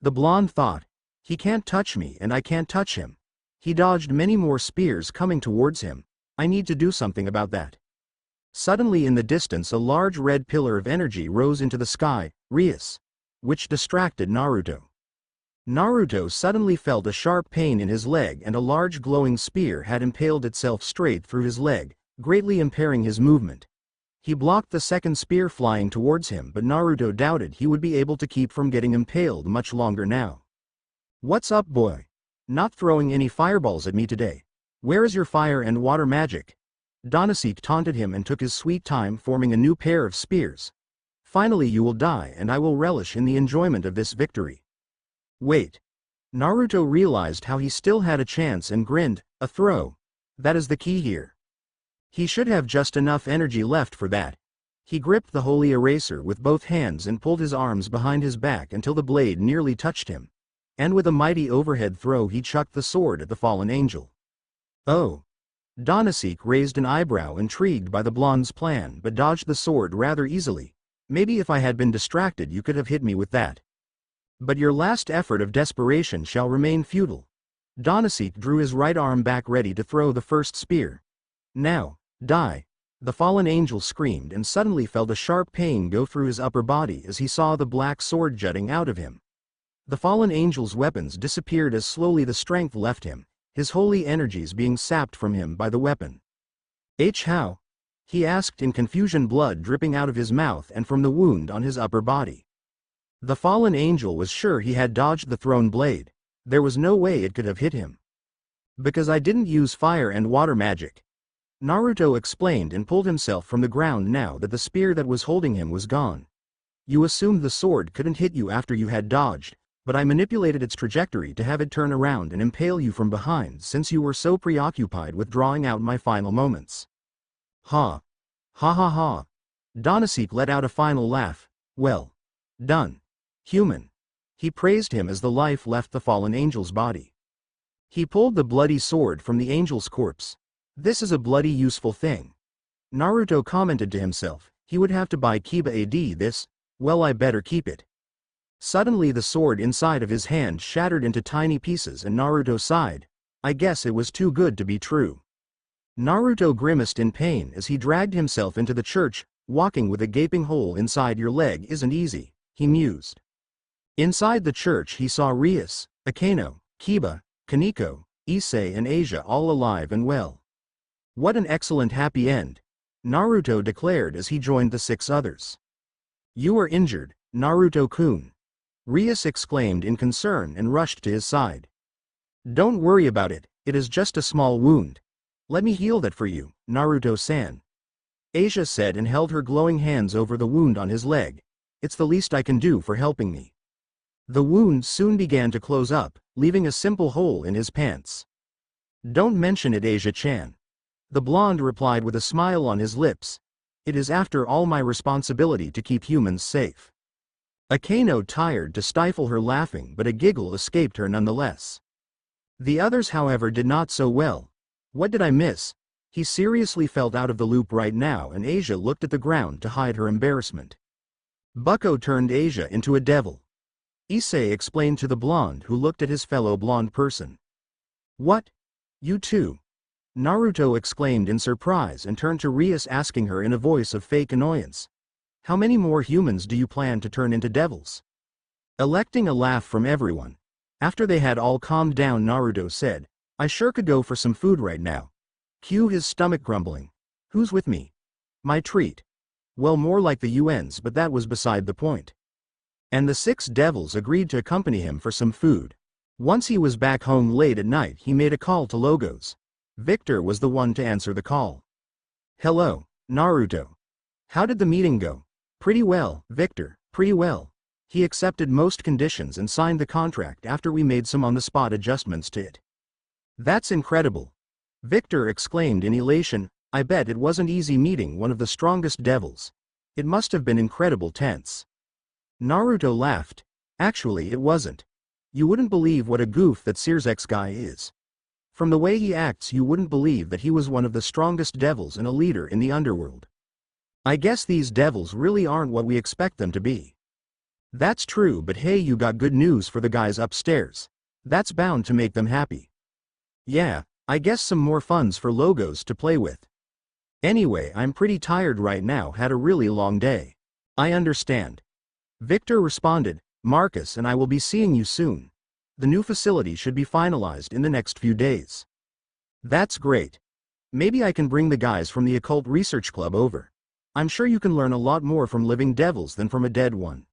The blonde thought. He can't touch me and I can't touch him. He dodged many more spears coming towards him. I need to do something about that. Suddenly in the distance a large red pillar of energy rose into the sky, Rias, which distracted Naruto. Naruto suddenly felt a sharp pain in his leg, and a large glowing spear had impaled itself straight through his leg, greatly impairing his movement. He blocked the second spear flying towards him, but Naruto doubted he would be able to keep from getting impaled much longer now. What's up, boy? Not throwing any fireballs at me today. Where is your fire and water magic? Donasek taunted him and took his sweet time forming a new pair of spears. Finally you will die and I will relish in the enjoyment of this victory. Wait. Naruto realized how he still had a chance and grinned. A throw. That is the key here. He should have just enough energy left for that. He gripped the holy eraser with both hands and pulled his arms behind his back until the blade nearly touched him. And with a mighty overhead throw he chucked the sword at the fallen angel. Oh. Donasek raised an eyebrow, intrigued by the blonde's plan, but dodged the sword rather easily. Maybe if I had been distracted you could have hit me with that. But your last effort of desperation shall remain futile. Donasek drew his right arm back ready to throw the first spear. Now, die. The fallen angel screamed and suddenly felt a sharp pain go through his upper body as he saw the black sword jutting out of him. The fallen angel's weapons disappeared as slowly the strength left him, his holy energies being sapped from him by the weapon. How? He asked in confusion, blood dripping out of his mouth and from the wound on his upper body. The fallen angel was sure he had dodged the thrown blade. There was no way it could have hit him. Because I didn't use fire and water magic. Naruto explained and pulled himself from the ground now that the spear that was holding him was gone. You assumed the sword couldn't hit you after you had dodged, but I manipulated its trajectory to have it turn around and impale you from behind since you were so preoccupied with drawing out my final moments. Ha. Ha ha ha. Donaseek let out a final laugh. Well done, human. He praised him as the life left the fallen angel's body. He pulled the bloody sword from the angel's corpse. This is a bloody useful thing. Naruto commented to himself, he would have to buy Kiba AD this, well I better keep it. Suddenly the sword inside of his hand shattered into tiny pieces and Naruto sighed, I guess it was too good to be true. Naruto grimaced in pain as he dragged himself into the church, walking with a gaping hole inside your leg isn't easy, he mused. Inside the church he saw Rias, Akeno, Kiba, Kaneko, Issei and Asia all alive and well. What an excellent happy end, Naruto declared as he joined the 6 others. You are injured, Naruto-kun. Rias exclaimed in concern and rushed to his side. Don't worry about it, it is just a small wound. Let me heal that for you, Naruto-san. Asia said and held her glowing hands over the wound on his leg. It's the least I can do for helping me. The wound soon began to close up, leaving a simple hole in his pants. Don't mention it, Asia-chan. The blonde replied with a smile on his lips. It is after all my responsibility to keep humans safe. Akeno tired to stifle her laughing but a giggle escaped her nonetheless. The others however did not so well. What did I miss? He seriously felt out of the loop right now and Asia looked at the ground to hide her embarrassment. Bucko turned Asia into a devil. Issei explained to the blonde who looked at his fellow blonde person. What? You too? Naruto exclaimed in surprise and turned to Rias asking her in a voice of fake annoyance. How many more humans do you plan to turn into devils? Electing a laugh from everyone. After they had all calmed down Naruto said, I sure could go for some food right now. Cue his stomach grumbling. Who's with me? My treat. Well, more like the UN's, but that was beside the point. And the 6 devils agreed to accompany him for some food. Once he was back home late at night he made a call to Logos. Victor was the one to answer the call. Hello, Naruto. How did the meeting go? Pretty well, Victor, pretty well. He accepted most conditions and signed the contract after we made some on-the-spot adjustments to it. That's incredible. Victor exclaimed in elation, I bet it wasn't easy meeting one of the strongest devils. It must have been incredible tense. Naruto laughed. Actually it wasn't. You wouldn't believe what a goof that Searsx guy is. From the way he acts you wouldn't believe that he was one of the strongest devils and a leader in the underworld. I guess these devils really aren't what we expect them to be. That's true, but hey, you got good news for the guys upstairs. That's bound to make them happy. Yeah, I guess some more funds for Logos to play with. Anyway, I'm pretty tired right now, had a really long day. I understand. Victor responded, Marcus and I will be seeing you soon. The new facility should be finalized in the next few days. That's great. Maybe I can bring the guys from the Occult Research Club over. I'm sure you can learn a lot more from living devils than from a dead one.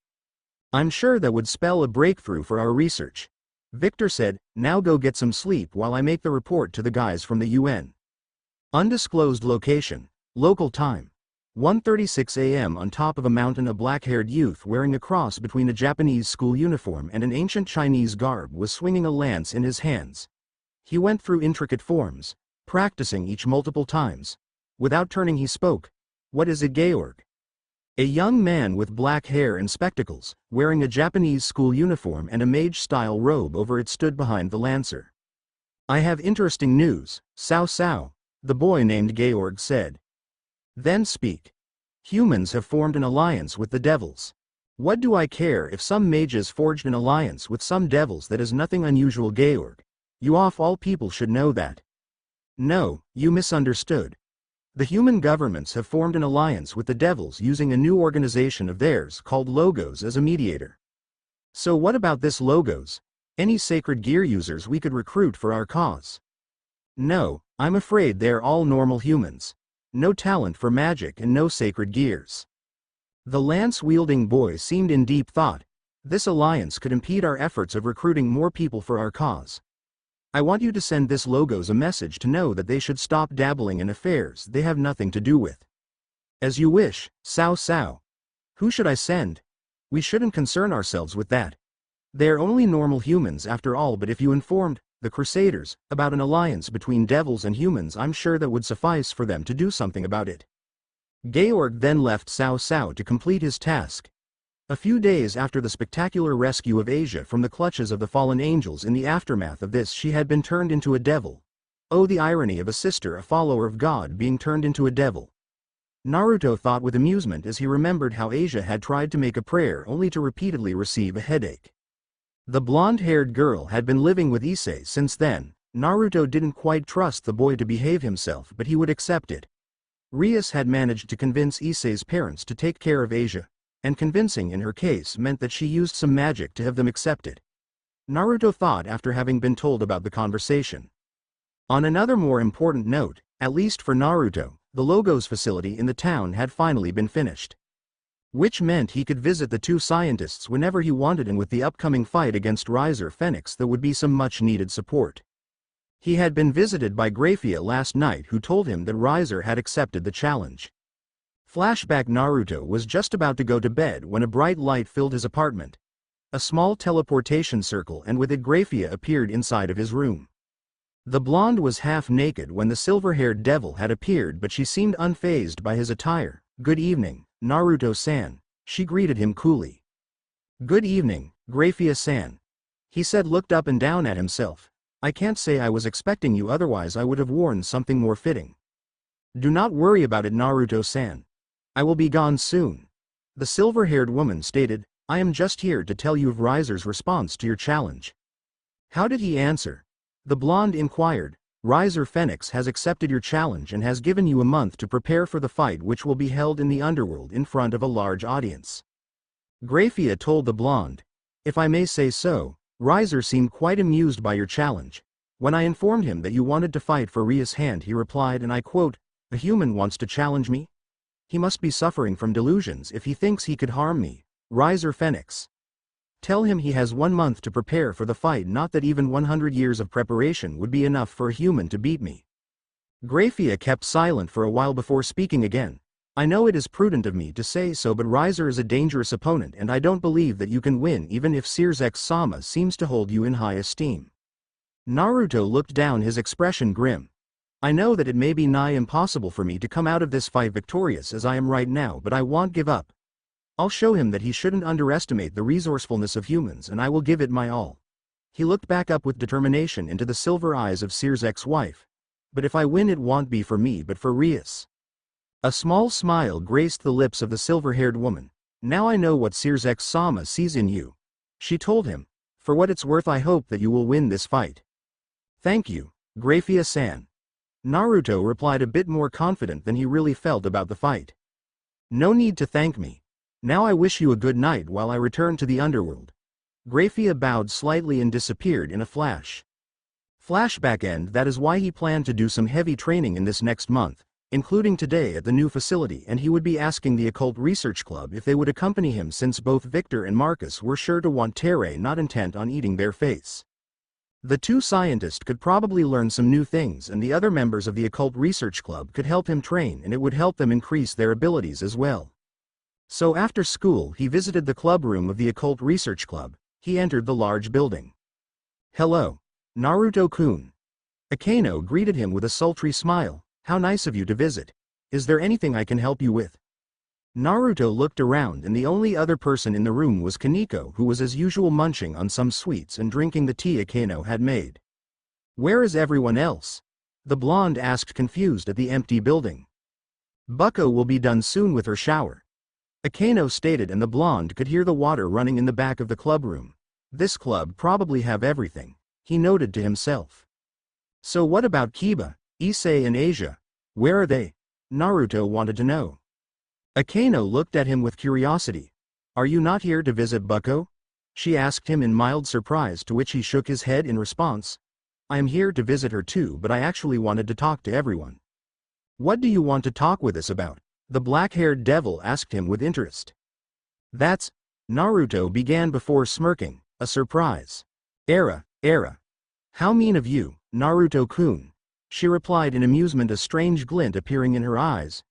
I'm sure that would spell a breakthrough for our research. Victor said, now go get some sleep while I make the report to the guys from the UN. Undisclosed location, local time. 1:36 a.m. On top of a mountain a black-haired youth wearing a cross between a Japanese school uniform and an ancient Chinese garb was swinging a lance in his hands. He went through intricate forms, practicing each multiple times. Without turning he spoke. What is it, Georg? A young man with black hair and spectacles, wearing a Japanese school uniform and a mage-style robe over it stood behind the lancer. I have interesting news, Sao Sao, the boy named Georg said. Then speak. Humans have formed an alliance with the devils. What do I care if some mages forged an alliance with some devils? That is nothing unusual, Georg. You of all people should know that. No, you misunderstood. The human governments have formed an alliance with the devils using a new organization of theirs called Logos as a mediator. So what about this Logos? Any sacred gear users we could recruit for our cause? No, I'm afraid they're all normal humans. No talent for magic and no sacred gears. The lance-wielding boy seemed in deep thought. This alliance could impede our efforts of recruiting more people for our cause. I want you to send this logos a message to know that they should stop dabbling in affairs they have nothing to do with. As you wish, Cao Cao. Who should I send? We shouldn't concern ourselves with that. They are only normal humans after all, but if you informed the Crusaders about an alliance between devils and humans, I'm sure that would suffice for them to do something about it. Georg then left Cao Cao to complete his task. A few days after the spectacular rescue of Asia from the clutches of the fallen angels, in the aftermath of this she had been turned into a devil. Oh, the irony of a sister, a follower of God, being turned into a devil. Naruto thought with amusement as he remembered how Asia had tried to make a prayer only to repeatedly receive a headache. The blonde-haired girl had been living with Issei since then. Naruto didn't quite trust the boy to behave himself, but he would accept it. Rias had managed to convince Issei's parents to take care of Asia, and convincing in her case meant that she used some magic to have them accept it. Naruto thought after having been told about the conversation. On another more important note, at least for Naruto, the Logos facility in the town had finally been finished. Which meant he could visit the two scientists whenever he wanted, and with the upcoming fight against Riser Phoenix there would be some much-needed support. He had been visited by Grafia last night, who told him that Riser had accepted the challenge. Flashback: Naruto was just about to go to bed when a bright light filled his apartment. A small teleportation circle, and with it Grafia appeared inside of his room. The blonde was half naked when the silver-haired devil had appeared, but she seemed unfazed by his attire. "Good evening, Naruto-san," she greeted him coolly. "Good evening, Grafia-san," he said, looked up and down at himself. "I can't say I was expecting you, otherwise I would have worn something more fitting." "Do not worry about it, Naruto-san. I will be gone soon," the silver-haired woman stated. "I am just here to tell you of Riser's response to your challenge." "How did he answer?" the blonde inquired. "Riser Phoenix has accepted your challenge and has given you a month to prepare for the fight, which will be held in the underworld in front of a large audience," Grafia told the blonde. "If I may say so, Riser seemed quite amused by your challenge. When I informed him that you wanted to fight for Ria's hand, he replied, and I quote, 'A human wants to challenge me? He must be suffering from delusions if he thinks he could harm me, Riser Phoenix. Tell him he has 1 month to prepare for the fight, not that even 100 years of preparation would be enough for a human to beat me.'" Grafia kept silent for a while before speaking again. "I know it is prudent of me to say so, but Riser is a dangerous opponent, and I don't believe that you can win even if Sirzex-sama seems to hold you in high esteem." Naruto looked down, his expression grim. "I know that it may be nigh impossible for me to come out of this fight victorious as I am right now, but I won't give up. I'll show him that he shouldn't underestimate the resourcefulness of humans, and I will give it my all." He looked back up with determination into the silver eyes of Sirzek's wife. "But if I win, it won't be for me but for Rias." A small smile graced the lips of the silver-haired woman. "Now I know what Sirzek-sama sees in you," she told him. "For what it's worth, I hope that you will win this fight." "Thank you, Grafia-san," Naruto replied, a bit more confident than he really felt about the fight. "No need to thank me. Now I wish you a good night while I return to the underworld." Grafia bowed slightly and disappeared in a flash. Flashback end: that is why he planned to do some heavy training in this next month, including today at the new facility, and he would be asking the Occult Research Club if they would accompany him, since both Victor and Marcus were sure to want Terre, not intent on eating their face. The two scientists could probably learn some new things, and the other members of the Occult Research Club could help him train, and it would help them increase their abilities as well. So after school he visited the club room of the Occult Research Club. He entered the large building. "Hello, Naruto-kun." Akeno greeted him with a sultry smile. "How nice of you to visit. Is there anything I can help you with?" Naruto looked around, and the only other person in the room was Kaneko, who was as usual munching on some sweets and drinking the tea Akeno had made. "Where is everyone else?" the blonde asked, confused at the empty building. "Bucko will be done soon with her shower," Akeno stated, and the blonde could hear the water running in the back of the club room. "This club probably have everything," he noted to himself. "So what about Kiba, Issei and Asia? Where are they?" Naruto wanted to know. Akeno looked at him with curiosity. "Are you not here to visit Bucko?" she asked him in mild surprise, to which he shook his head in response. "I am here to visit her too, but I actually wanted to talk to everyone." "What do you want to talk with us about?" the black-haired devil asked him with interest. That's Naruto began before smirking, a surprise. Era. How mean of you, Naruto-kun. She replied in amusement, a strange glint appearing in her eyes.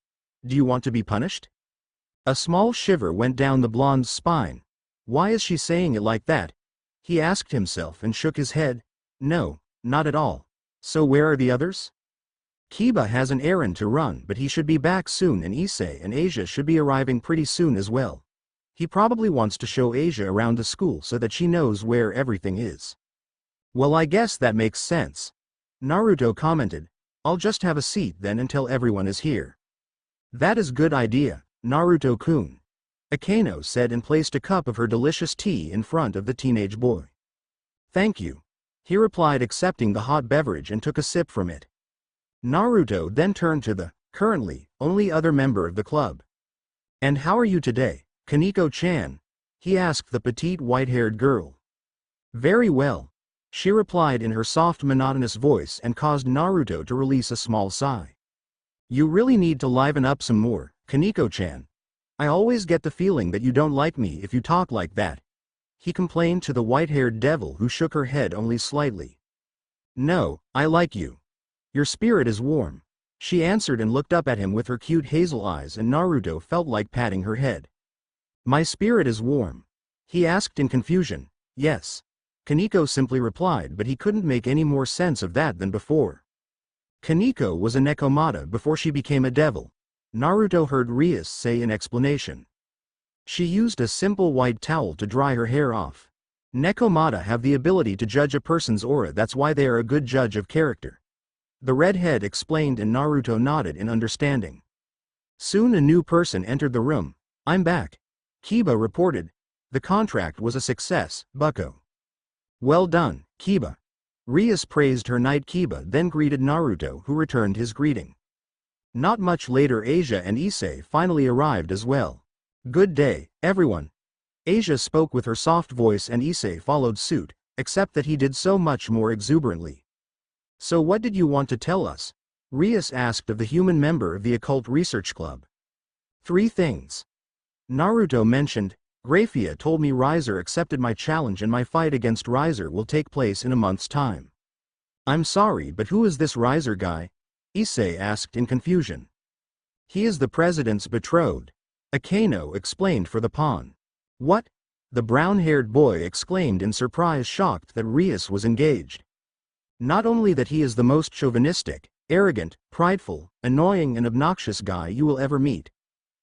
Do you want to be punished? A small shiver went down the blonde's spine. Why is she saying it like that? He asked himself and shook his head. No, not at all. So where are the others? Kiba has an errand to run, but he should be back soon, and Issei and Asia should be arriving pretty soon as well. He probably wants to show Asia around the school so that she knows where everything is. Well, I guess that makes sense. Naruto commented. I'll just have a seat then until everyone is here. That is good idea, Naruto-kun. Akeno said and placed a cup of her delicious tea in front of the teenage boy. Thank you. He replied, accepting the hot beverage and took a sip from it. Naruto then turned to the, currently, only other member of the club. And how are you today, Kaneko-chan? He asked the petite white-haired girl. Very well. She replied in her soft monotonous voice and caused Naruto to release a small sigh. You really need to liven up some more, Kaneko-chan. I always get the feeling that you don't like me if you talk like that. He complained to the white-haired devil, who shook her head only slightly. No, I like you. Your spirit is warm. She answered and looked up at him with her cute hazel eyes, and Naruto felt like patting her head. My spirit is warm? He asked in confusion. Yes. Kaneko simply replied, but he couldn't make any more sense of that than before. Kaneko was a Nekomata before she became a devil. Naruto heard Rias say in explanation. She used a simple white towel to dry her hair off. Nekomata have the ability to judge a person's aura, that's why they are a good judge of character. The redhead explained, and Naruto nodded in understanding. Soon a new person entered the room. I'm back. Kiba reported. The contract was a success, Bucko. Well done, Kiba. Rias praised her knight. Kiba then greeted Naruto, who returned his greeting. Not much later, Asia and Issei finally arrived as well. Good day, everyone. Asia spoke with her soft voice, and Issei followed suit, except that he did so much more exuberantly. So what did you want to tell us? Rias asked of the human member of the Occult Research Club. 3 things. Naruto mentioned. Graphia told me Riser accepted my challenge, and my fight against Riser will take place in a month's time. I'm sorry, but who is this Riser guy? Issei asked in confusion. He is the president's betrothed. Akeno explained for the pawn. What? The brown-haired boy exclaimed in surprise, shocked that Rias was engaged. Not only that, he is the most chauvinistic, arrogant, prideful, annoying and obnoxious guy you will ever meet.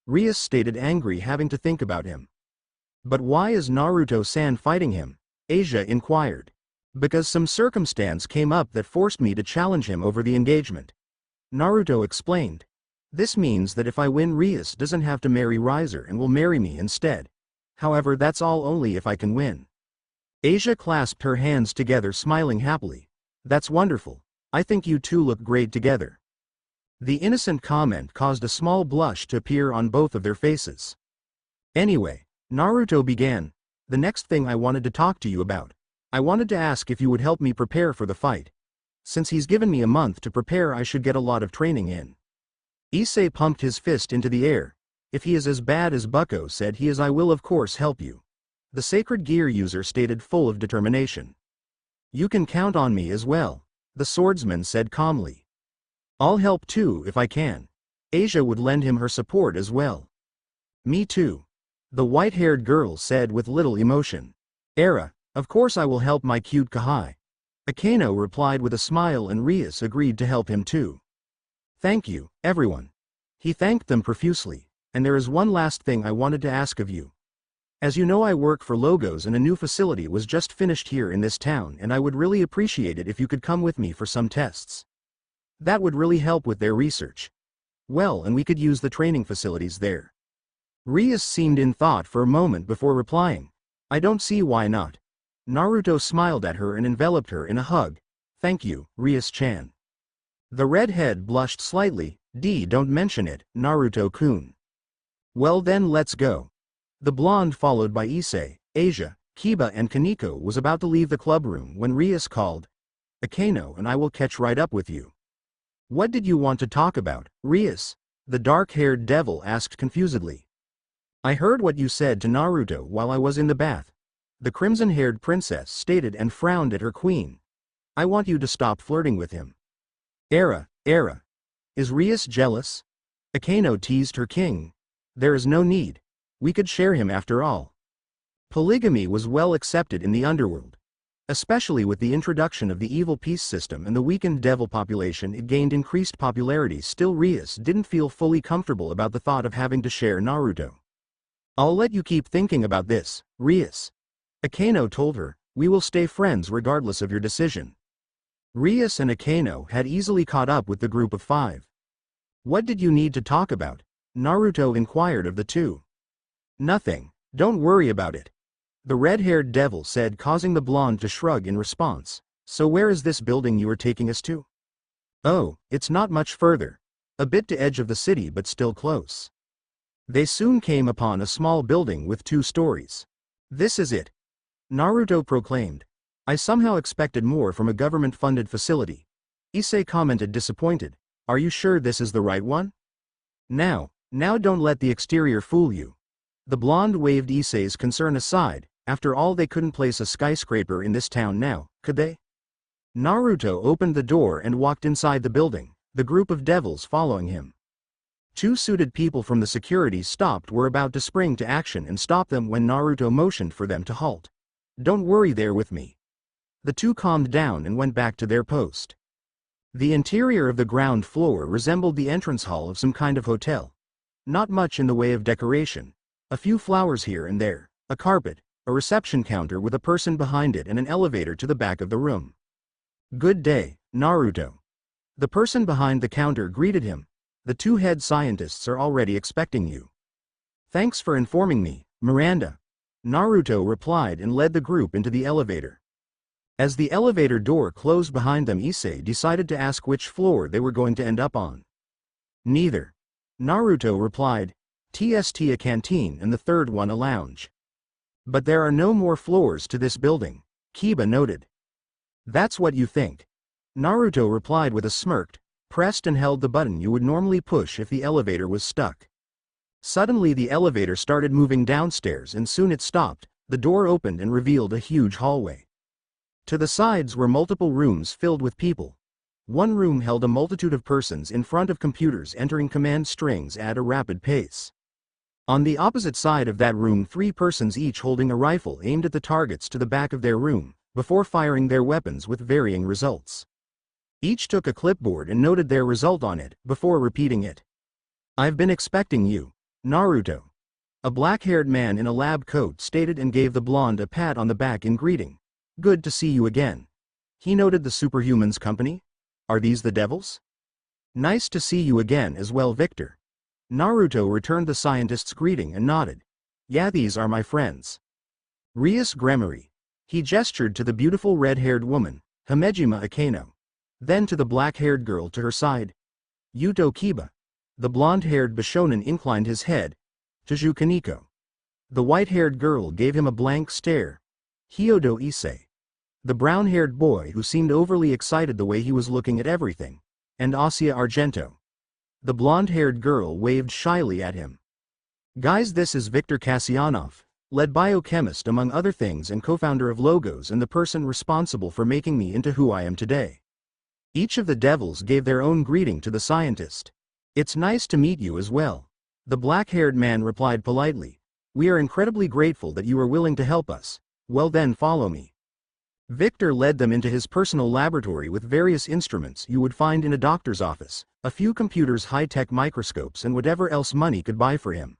Rias stated, angry having to think about him. But why is Naruto-san fighting him? Asia inquired. Because some circumstance came up that forced me to challenge him over the engagement. Naruto explained. This means that if I win, Rias doesn't have to marry Riser and will marry me instead. However, that's all only if I can win. Asia clasped her hands together, smiling happily. That's wonderful. I think you two look great together. The innocent comment caused a small blush to appear on both of their faces. Anyway, Naruto began. The next thing I wanted to talk to you about. I wanted to ask if you would help me prepare for the fight. Since he's given me a month to prepare, I should get a lot of training in. Issei pumped his fist into the air. If he is as bad as Bucko said he is, I will of course help you. The sacred gear user stated, full of determination. You can count on me as well, the swordsman said calmly. I'll help too if I can. Asia would lend him her support as well. Me too. The white-haired girl said with little emotion. Era, of course I will help my cute Kahai. Akeno replied with a smile, and Rias agreed to help him too. Thank you, everyone. He thanked them profusely. And there is one last thing I wanted to ask of you. As you know, I work for Logos, and a new facility was just finished here in this town, and I would really appreciate it if you could come with me for some tests. That would really help with their research. Well, and we could use the training facilities there. Rias seemed in thought for a moment before replying. I don't see why not. Naruto smiled at her and enveloped her in a hug. Thank you, Rias-chan. The redhead blushed slightly. Don't mention it, Naruto-kun. Well then, let's go. The blonde, followed by Issei, Asia, Kiba and Kaneko, was about to leave the club room when Rias called. Akeno and I will catch right up with you. What did you want to talk about, Rias? The dark-haired devil asked confusedly. I heard what you said to Naruto while I was in the bath. The crimson-haired princess stated and frowned at her queen. I want you to stop flirting with him. Era. Is Rias jealous? Akano teased her king. There is no need. We could share him after all. Polygamy was well accepted in the underworld. Especially with the introduction of the evil peace system and the weakened devil population, it gained increased popularity. Still, Rias didn't feel fully comfortable about the thought of having to share Naruto. I'll let you keep thinking about this, Rias. Akano told her, we will stay friends regardless of your decision. Rias and Akano had easily caught up with the group of 5. What did you need to talk about? Naruto inquired of the two. Nothing, don't worry about it. The red-haired devil said, causing the blonde to shrug in response. So where is this building you are taking us to? Oh, it's not much further. A bit to edge of the city but still close. They soon came upon a small building with 2 stories. This is it. Naruto proclaimed. I somehow expected more from a government-funded facility. Issei commented, disappointed. Are you sure this is the right one? Now don't let the exterior fool you. The blonde waved Issei's concern aside. After all, they couldn't place a skyscraper in this town now, could they? Naruto opened the door and walked inside the building, the group of devils following him. 2 suited people from the security stopped were about to spring to action and stop them when Naruto motioned for them to halt. Don't worry, they're with me. The 2 calmed down and went back to their post. The interior of the ground floor resembled the entrance hall of some kind of hotel. Not much in the way of decoration. A few flowers here and there, a carpet, a reception counter with a person behind it, and an elevator to the back of the room. Good day, Naruto. The person behind the counter greeted him. The 2 head scientists are already expecting you. Thanks for informing me, Miranda. Naruto replied and led the group into the elevator. As the elevator door closed behind them, Issei decided to ask which floor they were going to end up on. Neither. Naruto replied. TST a canteen and the third one a lounge. But there are no more floors to this building, Kiba noted. That's what you think. Naruto replied with a smirk, pressed and held the button you would normally push if the elevator was stuck. Suddenly the elevator started moving downstairs and soon it stopped. The door opened and revealed a huge hallway. To the sides were multiple rooms filled with people. One room held a multitude of persons in front of computers entering command strings at a rapid pace. On the opposite side of that room, 3 persons each holding a rifle aimed at the targets to the back of their room, before firing their weapons with varying results. Each took a clipboard and noted their result on it, before repeating it. I've been expecting you, Naruto. A black-haired man in a lab coat stated and gave the blonde a pat on the back in greeting. Good to see you again. He noted the superhumans' company. Are these the devils? Nice to see you again as well, Victor. Naruto returned the scientist's greeting and nodded. Yeah, these are my friends. Rias Gremory. He gestured to the beautiful red-haired woman, Himejima Akano. Then to the black-haired girl to her side. Yuto Kiba. The blonde-haired Bishonen inclined his head. Taju Kaneko. The white-haired girl gave him a blank stare. Hyodo Issei. The brown-haired boy who seemed overly excited the way he was looking at everything. And Asia Argento. The blonde-haired girl waved shyly at him. Guys, this is Victor Kasyanov, lead biochemist among other things and co-founder of Logos and the person responsible for making me into who I am today. Each of the devils gave their own greeting to the scientist. It's nice to meet you as well. The black-haired man replied politely. We are incredibly grateful that you are willing to help us. Well then, follow me. Victor led them into his personal laboratory with various instruments you would find in a doctor's office, a few computers, high-tech microscopes and whatever else money could buy for him.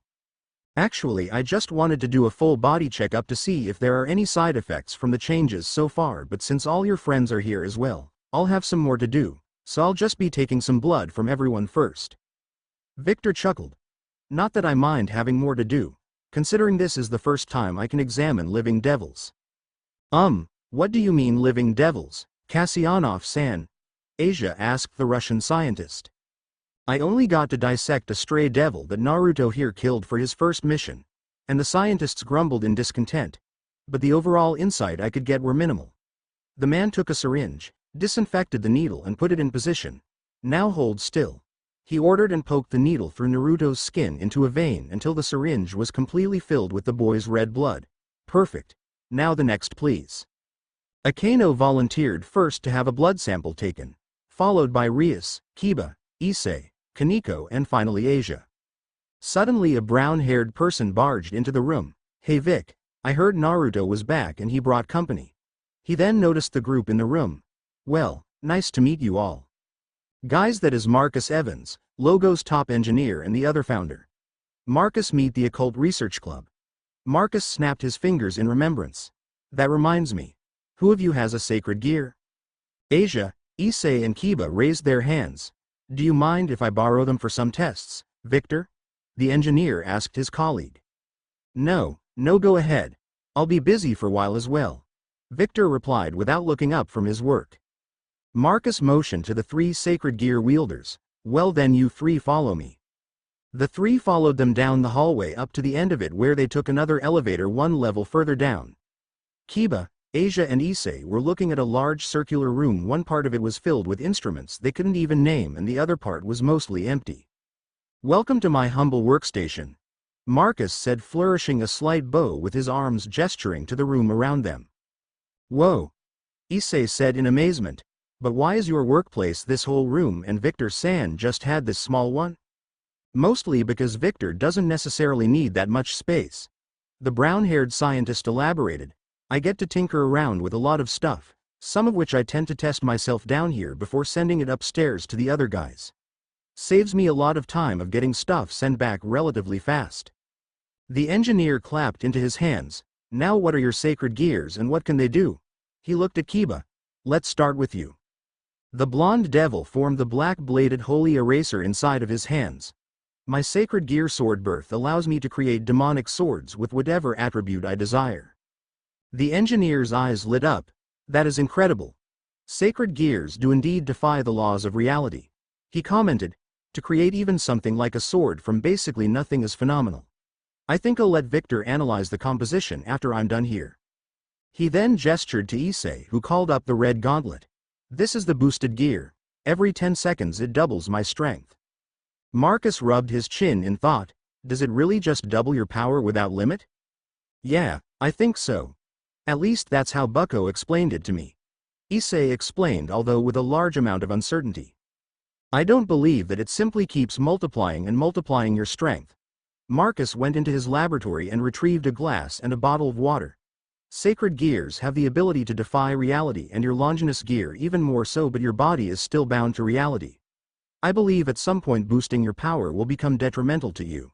Actually, I just wanted to do a full body checkup to see if there are any side effects from the changes so far, but since all your friends are here as well, I'll have some more to do, so I'll just be taking some blood from everyone first. Victor chuckled. Not that I mind having more to do, considering this is the first time I can examine living devils. What do you mean living devils, Kasyanov-san? Asia asked the Russian scientist. I only got to dissect a stray devil that Naruto here killed for his first mission, and the scientists grumbled in discontent, but the overall insight I could get were minimal. The man took a syringe, disinfected the needle and put it in position. Now hold still. He ordered and poked the needle through Naruto's skin into a vein until the syringe was completely filled with the boy's red blood. Perfect. Now the next please. Akano volunteered first to have a blood sample taken, followed by Rias, Kiba, Issei, Kaneko and finally Asia. Suddenly a brown-haired person barged into the room. Hey Vic, I heard Naruto was back and he brought company. He then noticed the group in the room. Well, nice to meet you all. Guys, that is Marcus Evans, Logo's top engineer and the other founder. Marcus, meet the Occult Research Club. Marcus snapped his fingers in remembrance. That reminds me. Who of you has a sacred gear? Asia, Issei and Kiba raised their hands. Do you mind if I borrow them for some tests, Victor? The engineer asked his colleague. No, go ahead. I'll be busy for a while as well. Victor replied without looking up from his work. Marcus motioned to the 3 sacred gear wielders. Well then, you 3 follow me. The 3 followed them down the hallway up to the end of it, where they took another elevator 1 level further down. Kiba, Asia and Issei were looking at a large circular room. One part of it was filled with instruments they couldn't even name and the other part was mostly empty. Welcome to my humble workstation, Marcus said, flourishing a slight bow with his arms, gesturing to the room around them. Whoa, Issei said in amazement. But why is your workplace this whole room and Victor-san just had this small one? Mostly because Victor doesn't necessarily need that much space. The brown-haired scientist elaborated. I get to tinker around with a lot of stuff, some of which I tend to test myself down here before sending it upstairs to the other guys. Saves me a lot of time of getting stuff sent back relatively fast. The engineer clapped into his hands. Now what are your sacred gears and what can they do? He looked at Kiba. Let's start with you. The blonde devil formed the black-bladed holy eraser inside of his hands. My sacred gear sword birth allows me to create demonic swords with whatever attribute I desire. The engineer's eyes lit up. That is incredible. Sacred gears do indeed defy the laws of reality. He commented. To create even something like a sword from basically nothing is phenomenal. I think I'll let Victor analyze the composition after I'm done here. He then gestured to Issei, who called up the red gauntlet. This is the boosted gear. Every 10 seconds it doubles my strength. Marcus rubbed his chin in thought. Does it really just double your power without limit? Yeah, I think so. At least that's how Bucko explained it to me. Issei explained, although with a large amount of uncertainty. I don't believe that it simply keeps multiplying and multiplying your strength. Marcus went into his laboratory and retrieved a glass and a bottle of water. Sacred gears have the ability to defy reality, and your Longinus gear even more so, but your body is still bound to reality. I believe at some point boosting your power will become detrimental to you.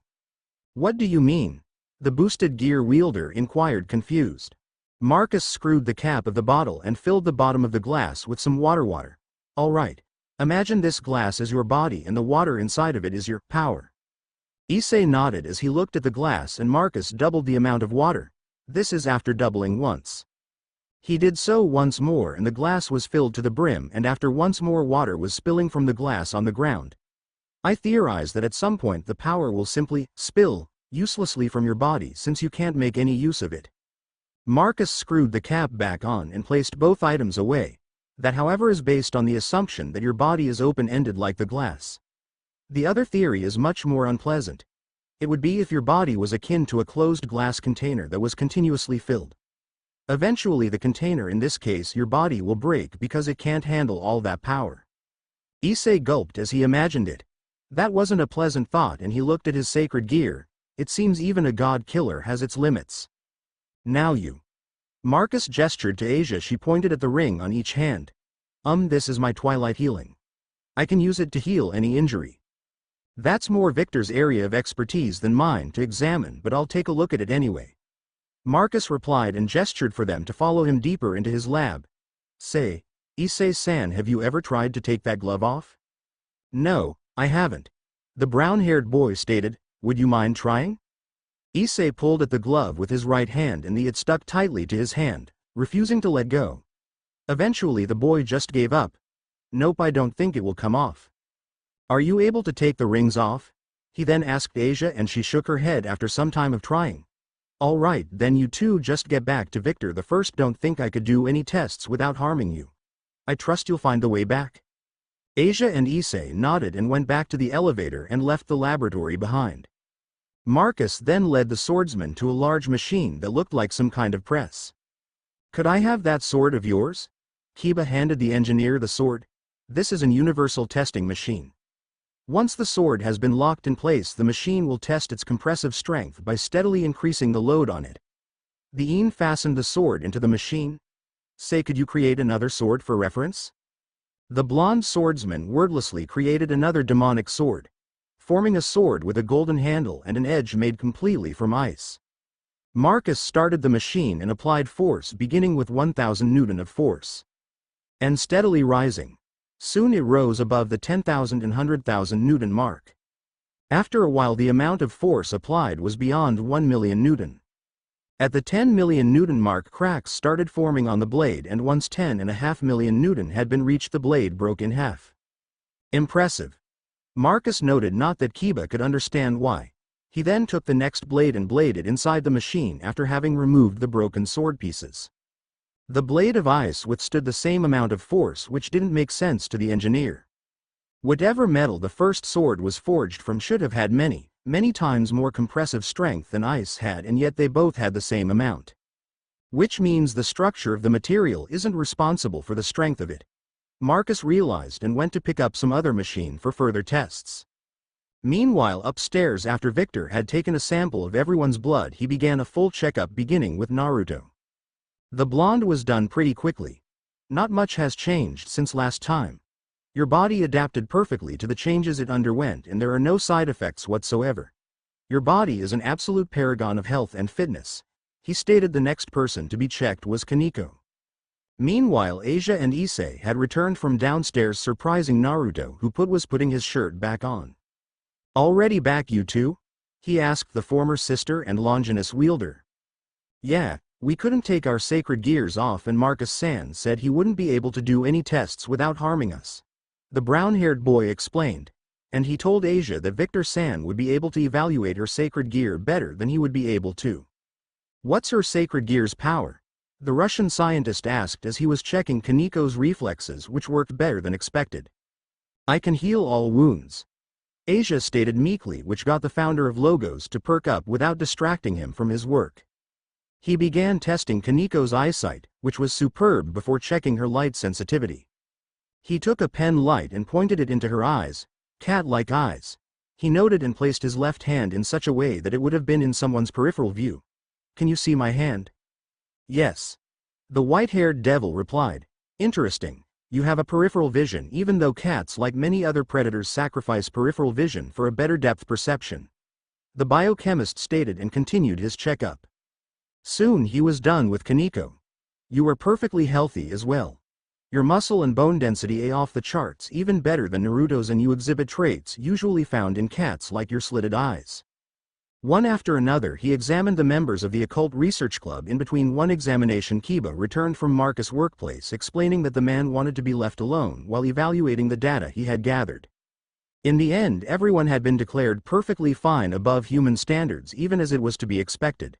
What do you mean? The boosted gear wielder inquired, confused. Marcus screwed the cap of the bottle and filled the bottom of the glass with some water. All right. Imagine this glass as your body and the water inside of it is your power. Issei nodded as he looked at the glass, and Marcus doubled the amount of water. This is after doubling once. He did so once more and the glass was filled to the brim, and after once more water was spilling from the glass on the ground. I theorize that at some point the power will simply spill uselessly from your body since you can't make any use of it. Marcus screwed the cap back on and placed both items away. That, however, is based on the assumption that your body is open-ended like the glass. The other theory is much more unpleasant. It would be if your body was akin to a closed glass container that was continuously filled. Eventually the container, in this case your body, will break because it can't handle all that power. Issei gulped as he imagined it. That wasn't a pleasant thought, and he looked at his sacred gear. It seems even a god killer has its limits. Now you. Marcus gestured to Asia. She pointed at the ring on each hand. This is my twilight healing. I can use it to heal any injury. That's more Victor's area of expertise than mine to examine, but I'll take a look at it anyway. Marcus replied and gestured for them to follow him deeper into his lab. Say, Issei-san, have you ever tried to take that glove off? No, I haven't. The brown-haired boy stated. Would you mind trying? Issei pulled at the glove with his right hand and it stuck tightly to his hand, refusing to let go. Eventually the boy just gave up. Nope, I don't think it will come off. Are you able to take the rings off? He then asked Asia, and she shook her head after some time of trying. All right, then you two just get back to Victor the first. Don't think I could do any tests without harming you. I trust you'll find the way back. Asia and Issei nodded and went back to the elevator and left the laboratory behind. Marcus then led the swordsman to a large machine that looked like some kind of press. "Could I have that sword of yours?" Kiba handed the engineer the sword. "This is an universal testing machine. Once the sword has been locked in place, the machine will test its compressive strength by steadily increasing the load on it." The Een fastened the sword into the machine. "Say, could you create another sword for reference?" The blonde swordsman wordlessly created another demonic sword, forming a sword with a golden handle and an edge made completely from ice. Marcus started the machine and applied force, beginning with 1000 Newton of force, and steadily rising. Soon it rose above the 10,000 and 100,000 Newton mark. After a while, the amount of force applied was beyond 1 million Newton. At the 10 million Newton mark, cracks started forming on the blade, and once 10.5 million Newton had been reached, the blade broke in half. Impressive. Marcus noted, not that Kiba could understand why. He then took the next blade and bladed inside the machine after having removed the broken sword pieces. The blade of ice withstood the same amount of force, which didn't make sense to the engineer. Whatever metal the first sword was forged from should have had many times more compressive strength than ice had, and yet they both had the same amount. Which means the structure of the material isn't responsible for the strength of it. Marcus realized and went to pick up some other machine for further tests. Meanwhile, upstairs, after Victor had taken a sample of everyone's blood, he began a full checkup, beginning with Naruto. The blonde was done pretty quickly. "Not much has changed since last time. Your body adapted perfectly to the changes it underwent, and there are no side effects whatsoever. Your body is an absolute paragon of health and fitness," he stated. The next person to be checked was Kaneko. Meanwhile, Asia and Issei had returned from downstairs, surprising Naruto, who was putting his shirt back on. "Already back, you two?" he asked the former sister and Longinus wielder. "Yeah, we couldn't take our sacred gears off, and Marcus-san said he wouldn't be able to do any tests without harming us," the brown-haired boy explained. And he told Asia that Victor-san would be able to evaluate her sacred gear better than he would be able to. "What's her sacred gear's power?" the Russian scientist asked as he was checking Kaneko's reflexes, which worked better than expected. "I can heal all wounds," Asia stated meekly, which got the founder of Logos to perk up without distracting him from his work. He began testing Kaneko's eyesight, which was superb, before checking her light sensitivity. He took a pen light and pointed it into her eyes, cat-like eyes. He noted and placed his left hand in such a way that it would have been in someone's peripheral view. "Can you see my hand?" "Yes," the white-haired devil replied. "Interesting. You have a peripheral vision, even though cats, like many other predators, sacrifice peripheral vision for a better depth perception," the biochemist stated and continued his checkup. Soon he was done with Kaneko. "You are perfectly healthy as well. Your muscle and bone density are off the charts, even better than Naruto's, and you exhibit traits usually found in cats, like your slitted eyes." One after another he examined the members of the Occult Research Club. In between one examination, Kiba returned from Marcus' workplace, explaining that the man wanted to be left alone while evaluating the data he had gathered. In the end, everyone had been declared perfectly fine, above human standards, even as it was to be expected.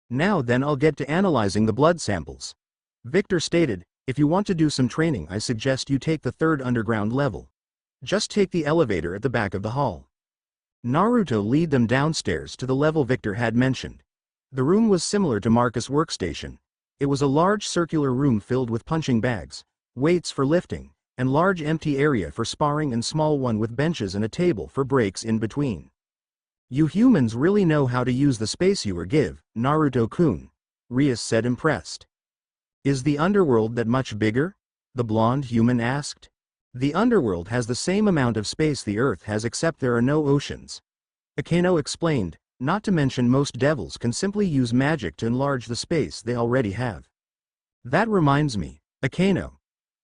"Now then, I'll get to analyzing the blood samples," Victor stated. "If you want to do some training, I suggest you take the 3rd underground level. Just take the elevator at the back of the hall." Naruto led them downstairs to the level Victor had mentioned. The room was similar to Marcus' workstation. It was a large circular room filled with punching bags, weights for lifting, and large empty area for sparring, and small one with benches and a table for breaks in between. "You humans really know how to use the space you were given, Naruto-kun," Rias said, impressed. "Is the underworld that much bigger?" the blonde human asked. "The underworld has the same amount of space the Earth has, except there are no oceans," Akeno explained. "Not to mention, most devils can simply use magic to enlarge the space they already have." "That reminds me, Akeno.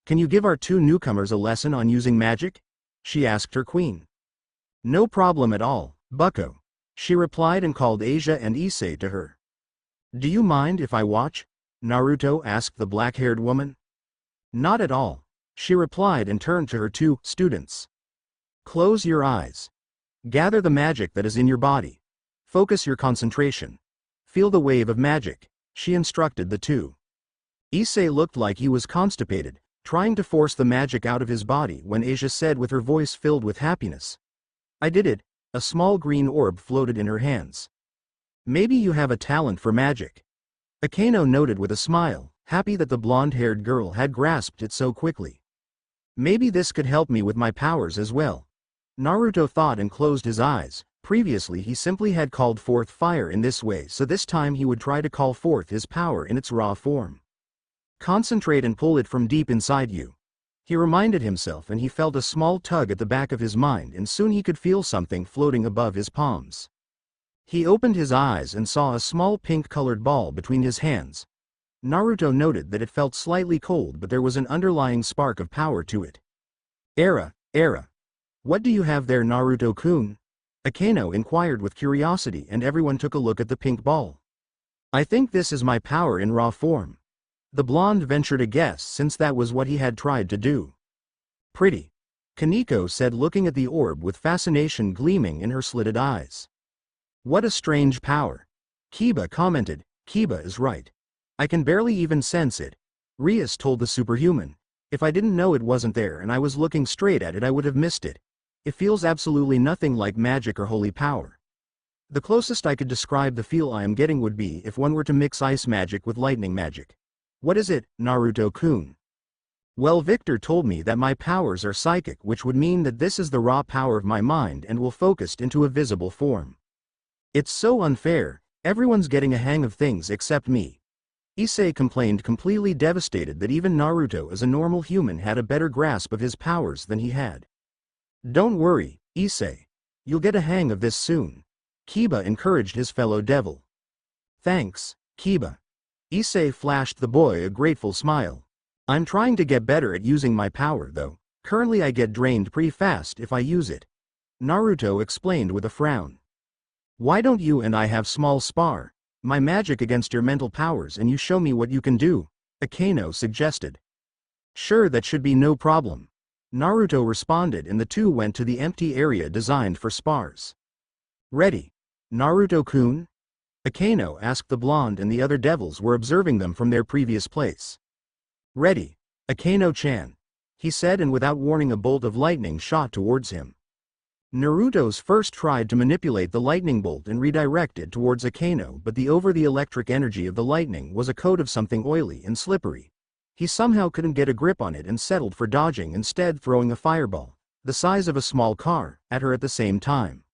Can you give our 2 newcomers a lesson on using magic?" she asked her queen. "No problem at all, bucko," she replied, and called Asia and Issei to her. "Do you mind if I watch?" Naruto asked the black-haired woman. "Not at all," she replied, and turned to her 2 students. "Close your eyes. Gather the magic that is in your body. Focus your concentration. Feel the wave of magic," she instructed the 2. Issei looked like he was constipated, trying to force the magic out of his body when Asia said with her voice filled with happiness. I did it. A small green orb floated in her hands. Maybe you have a talent for magic. Akeno noted with a smile, happy that the blonde-haired girl had grasped it so quickly. Maybe this could help me with my powers as well. Naruto thought and closed his eyes. Previously he simply had called forth fire in this way, so this time he would try to call forth his power in its raw form. Concentrate and pull it from deep inside you. He reminded himself, and he felt a small tug at the back of his mind, and soon he could feel something floating above his palms. He opened his eyes and saw a small pink-colored ball between his hands. Naruto noted that it felt slightly cold, but there was an underlying spark of power to it. Era. What do you have there, Naruto-kun? Akeno inquired with curiosity, and everyone took a look at the pink ball. I think this is my power in raw form. The blonde ventured a guess, since that was what he had tried to do. Pretty. Kaneko said, looking at the orb with fascination gleaming in her slitted eyes. What a strange power. Kiba commented. Kiba is right. I can barely even sense it. Rias told the superhuman. If I didn't know it wasn't there and I was looking straight at it, I would have missed it. It feels absolutely nothing like magic or holy power. The closest I could describe the feel I am getting would be if one were to mix ice magic with lightning magic. What is it, Naruto-kun? Well, Victor told me that my powers are psychic, which would mean that this is the raw power of my mind and will focused into a visible form. It's so unfair, everyone's getting a hang of things except me. Issei complained, completely devastated that even Naruto as a normal human had a better grasp of his powers than he had. Don't worry, Issei. You'll get a hang of this soon. Kiba encouraged his fellow devil. Thanks, Kiba. Issei flashed the boy a grateful smile. I'm trying to get better at using my power though. Currently I get drained pretty fast if I use it. Naruto explained with a frown. Why don't you and I have small spar? My magic against your mental powers and you show me what you can do, Akeno suggested. Sure, that should be no problem. Naruto responded, and the two went to the empty area designed for spars. Ready, Naruto-kun? Akeno asked. The blonde and the other devils were observing them from their previous place. Ready, Akeno-chan, he said, and without warning a bolt of lightning shot towards him. Naruto's first tried to manipulate the lightning bolt and redirect it towards Akeno, but the electric energy of the lightning was a coat of something oily and slippery. He somehow couldn't get a grip on it and settled for dodging, instead throwing a fireball, the size of a small car, at her at the same time.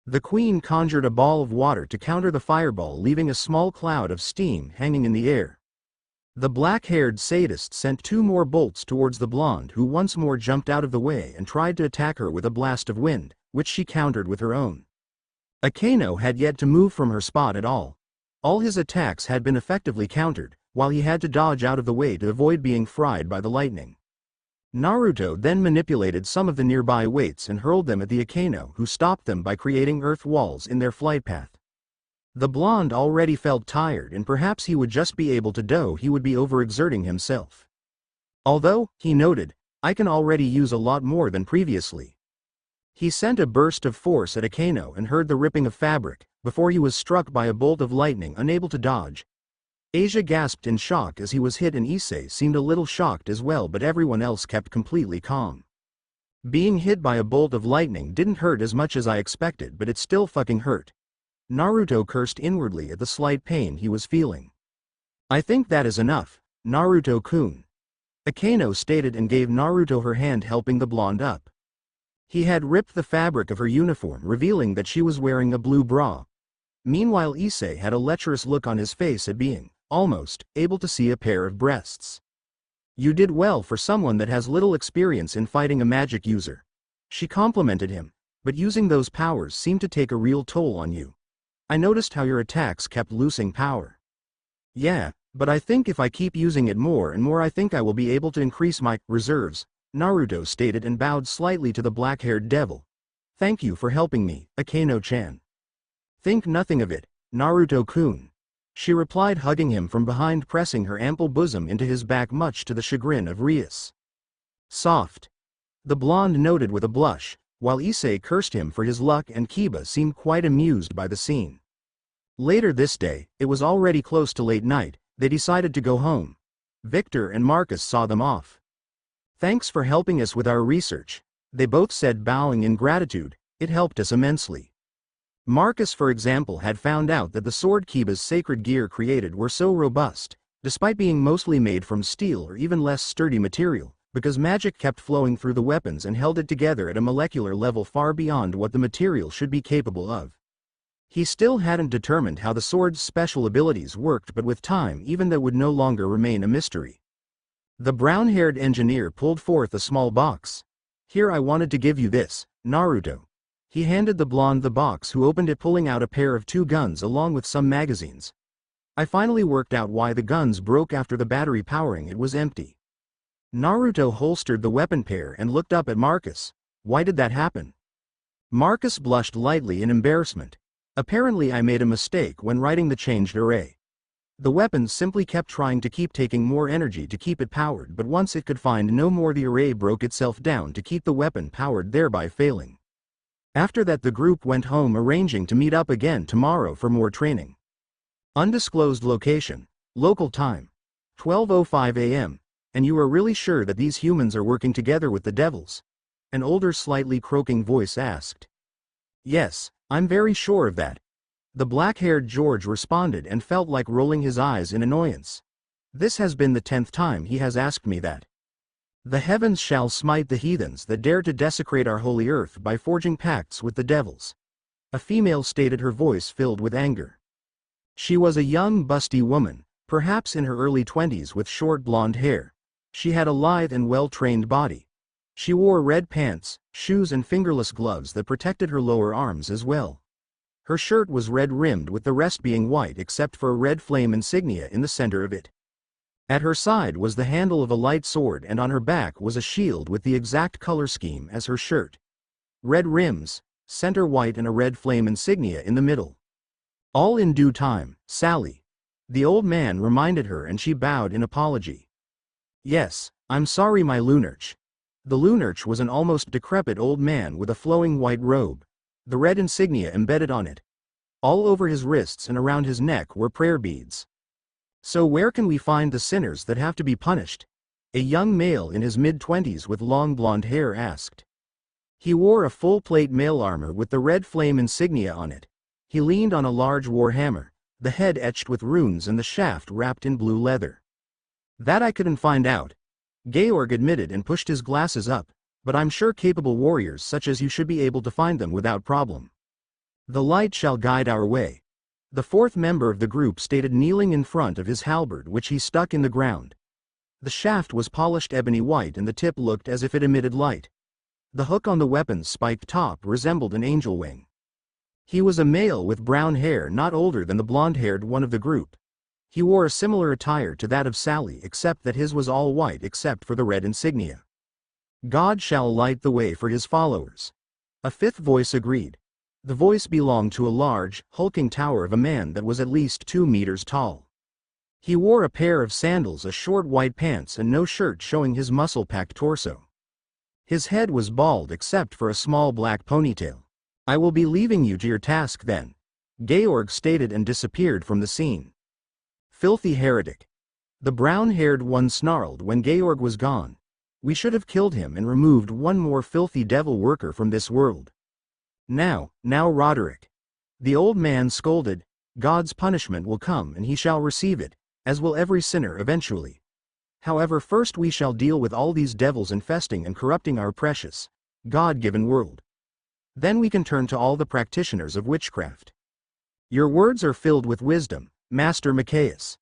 The queen conjured a ball of water to counter the fireball, leaving a small cloud of steam hanging in the air. The black-haired sadist sent two more bolts towards the blonde, who once more jumped out of the way and tried to attack her with a blast of wind, which she countered with her own. Akeno had yet to move from her spot at all. All his attacks had been effectively countered, while he had to dodge out of the way to avoid being fried by the lightning. Naruto then manipulated some of the nearby weights and hurled them at the Akeno, who stopped them by creating earth walls in their flight path. The blonde already felt tired, and perhaps he would just be able to dough. He would be overexerting himself. Although, he noted, I can already use a lot more than previously. He sent a burst of force at Akeno and heard the ripping of fabric, before he was struck by a bolt of lightning, unable to dodge. Asia gasped in shock as he was hit, and Issei seemed a little shocked as well, but everyone else kept completely calm. Being hit by a bolt of lightning didn't hurt as much as I expected, but it still fucking hurt. Naruto cursed inwardly at the slight pain he was feeling. I think that is enough, Naruto-kun. Akeno stated and gave Naruto her hand, helping the blonde up. He had ripped the fabric of her uniform, revealing that she was wearing a blue bra. Meanwhile, Issei had a lecherous look on his face at being, almost, able to see a pair of breasts. You did well for someone that has little experience in fighting a magic user. She complimented him, but using those powers seemed to take a real toll on you. I noticed how your attacks kept losing power. Yeah, but I think if I keep using it more and more, I think I will be able to increase my reserves, Naruto stated and bowed slightly to the black-haired devil. Thank you for helping me, Akeno-chan. Think nothing of it, Naruto-kun. She replied, hugging him from behind, pressing her ample bosom into his back, much to the chagrin of Rias. Soft. The blonde noted with a blush, while Issei cursed him for his luck, and Kiba seemed quite amused by the scene. Later this day, it was already close to late night. They decided to go home. Victor and Marcus saw them off. Thanks for helping us with our research, they both said, bowing in gratitude. It helped us immensely. Marcus, for example, had found out that the sword Kiba's sacred gear created were so robust, despite being mostly made from steel or even less sturdy material, because magic kept flowing through the weapons and held it together at a molecular level far beyond what the material should be capable of. He still hadn't determined how the sword's special abilities worked, but with time even that would no longer remain a mystery. The brown-haired engineer pulled forth a small box. Here, I wanted to give you this, Naruto. He handed the blonde the box, who opened it, pulling out a pair of 2 guns along with some magazines. I finally worked out why the guns broke after the battery powering it was empty. Naruto holstered the weapon pair and looked up at Marcus. Why did that happen? Marcus blushed lightly in embarrassment. Apparently I made a mistake when writing the changed array. The weapon simply kept trying to keep taking more energy to keep it powered, but once it could find no more, the array broke itself down to keep the weapon powered, thereby failing. After that, the group went home, arranging to meet up again tomorrow for more training. Undisclosed location, local time, 12:05 a.m. And you are really sure that these humans are working together with the devils? An older, slightly croaking voice asked. Yes, I'm very sure of that. The black-haired George responded and felt like rolling his eyes in annoyance. This has been the 10th time he has asked me that. The heavens shall smite the heathens that dare to desecrate our holy earth by forging pacts with the devils. A female stated, her voice filled with anger. She was a young, busty woman, perhaps in her early 20s, with short blonde hair. She had a lithe and well-trained body. She wore red pants, shoes and fingerless gloves that protected her lower arms as well. Her shirt was red-rimmed, with the rest being white except for a red flame insignia in the center of it. At her side was the handle of a light sword, and on her back was a shield with the exact color scheme as her shirt. Red rims, center white, and a red flame insignia in the middle. All in due time, Sally. The old man reminded her, and she bowed in apology. Yes, I'm sorry, my lunarch. The lunarch was an almost decrepit old man with a flowing white robe, the red insignia embedded on it. All over his wrists and around his neck were prayer beads. So where can we find the sinners that have to be punished? A young male in his mid-20s with long blonde hair asked. He wore a full-plate mail armor with the red flame insignia on it. He leaned on a large war hammer, the head etched with runes and the shaft wrapped in blue leather. That I couldn't find out, Georg admitted and pushed his glasses up, but I'm sure capable warriors such as you should be able to find them without problem. The light shall guide our way. The 4th member of the group stated, kneeling in front of his halberd, which he stuck in the ground. The shaft was polished ebony white and the tip looked as if it emitted light. The hook on the weapon's spiked top resembled an angel wing. He was a male with brown hair, not older than the blonde-haired one of the group. He wore a similar attire to that of Sally, except that his was all white except for the red insignia. God shall light the way for his followers. A 5th voice agreed. The voice belonged to a large, hulking tower of a man that was at least 2 meters tall. He wore a pair of sandals, a short white pants, and no shirt, showing his muscle-packed torso. His head was bald except for a small black ponytail. I will be leaving you to your task then, Georg stated and disappeared from the scene. Filthy heretic. The brown-haired one snarled when Georg was gone. We should have killed him and removed one more filthy devil worker from this world. Now, Roderick. The old man scolded, God's punishment will come and he shall receive it, as will every sinner eventually. However, first we shall deal with all these devils infesting and corrupting our precious, God-given world. Then we can turn to all the practitioners of witchcraft. Your words are filled with wisdom, Master Machias.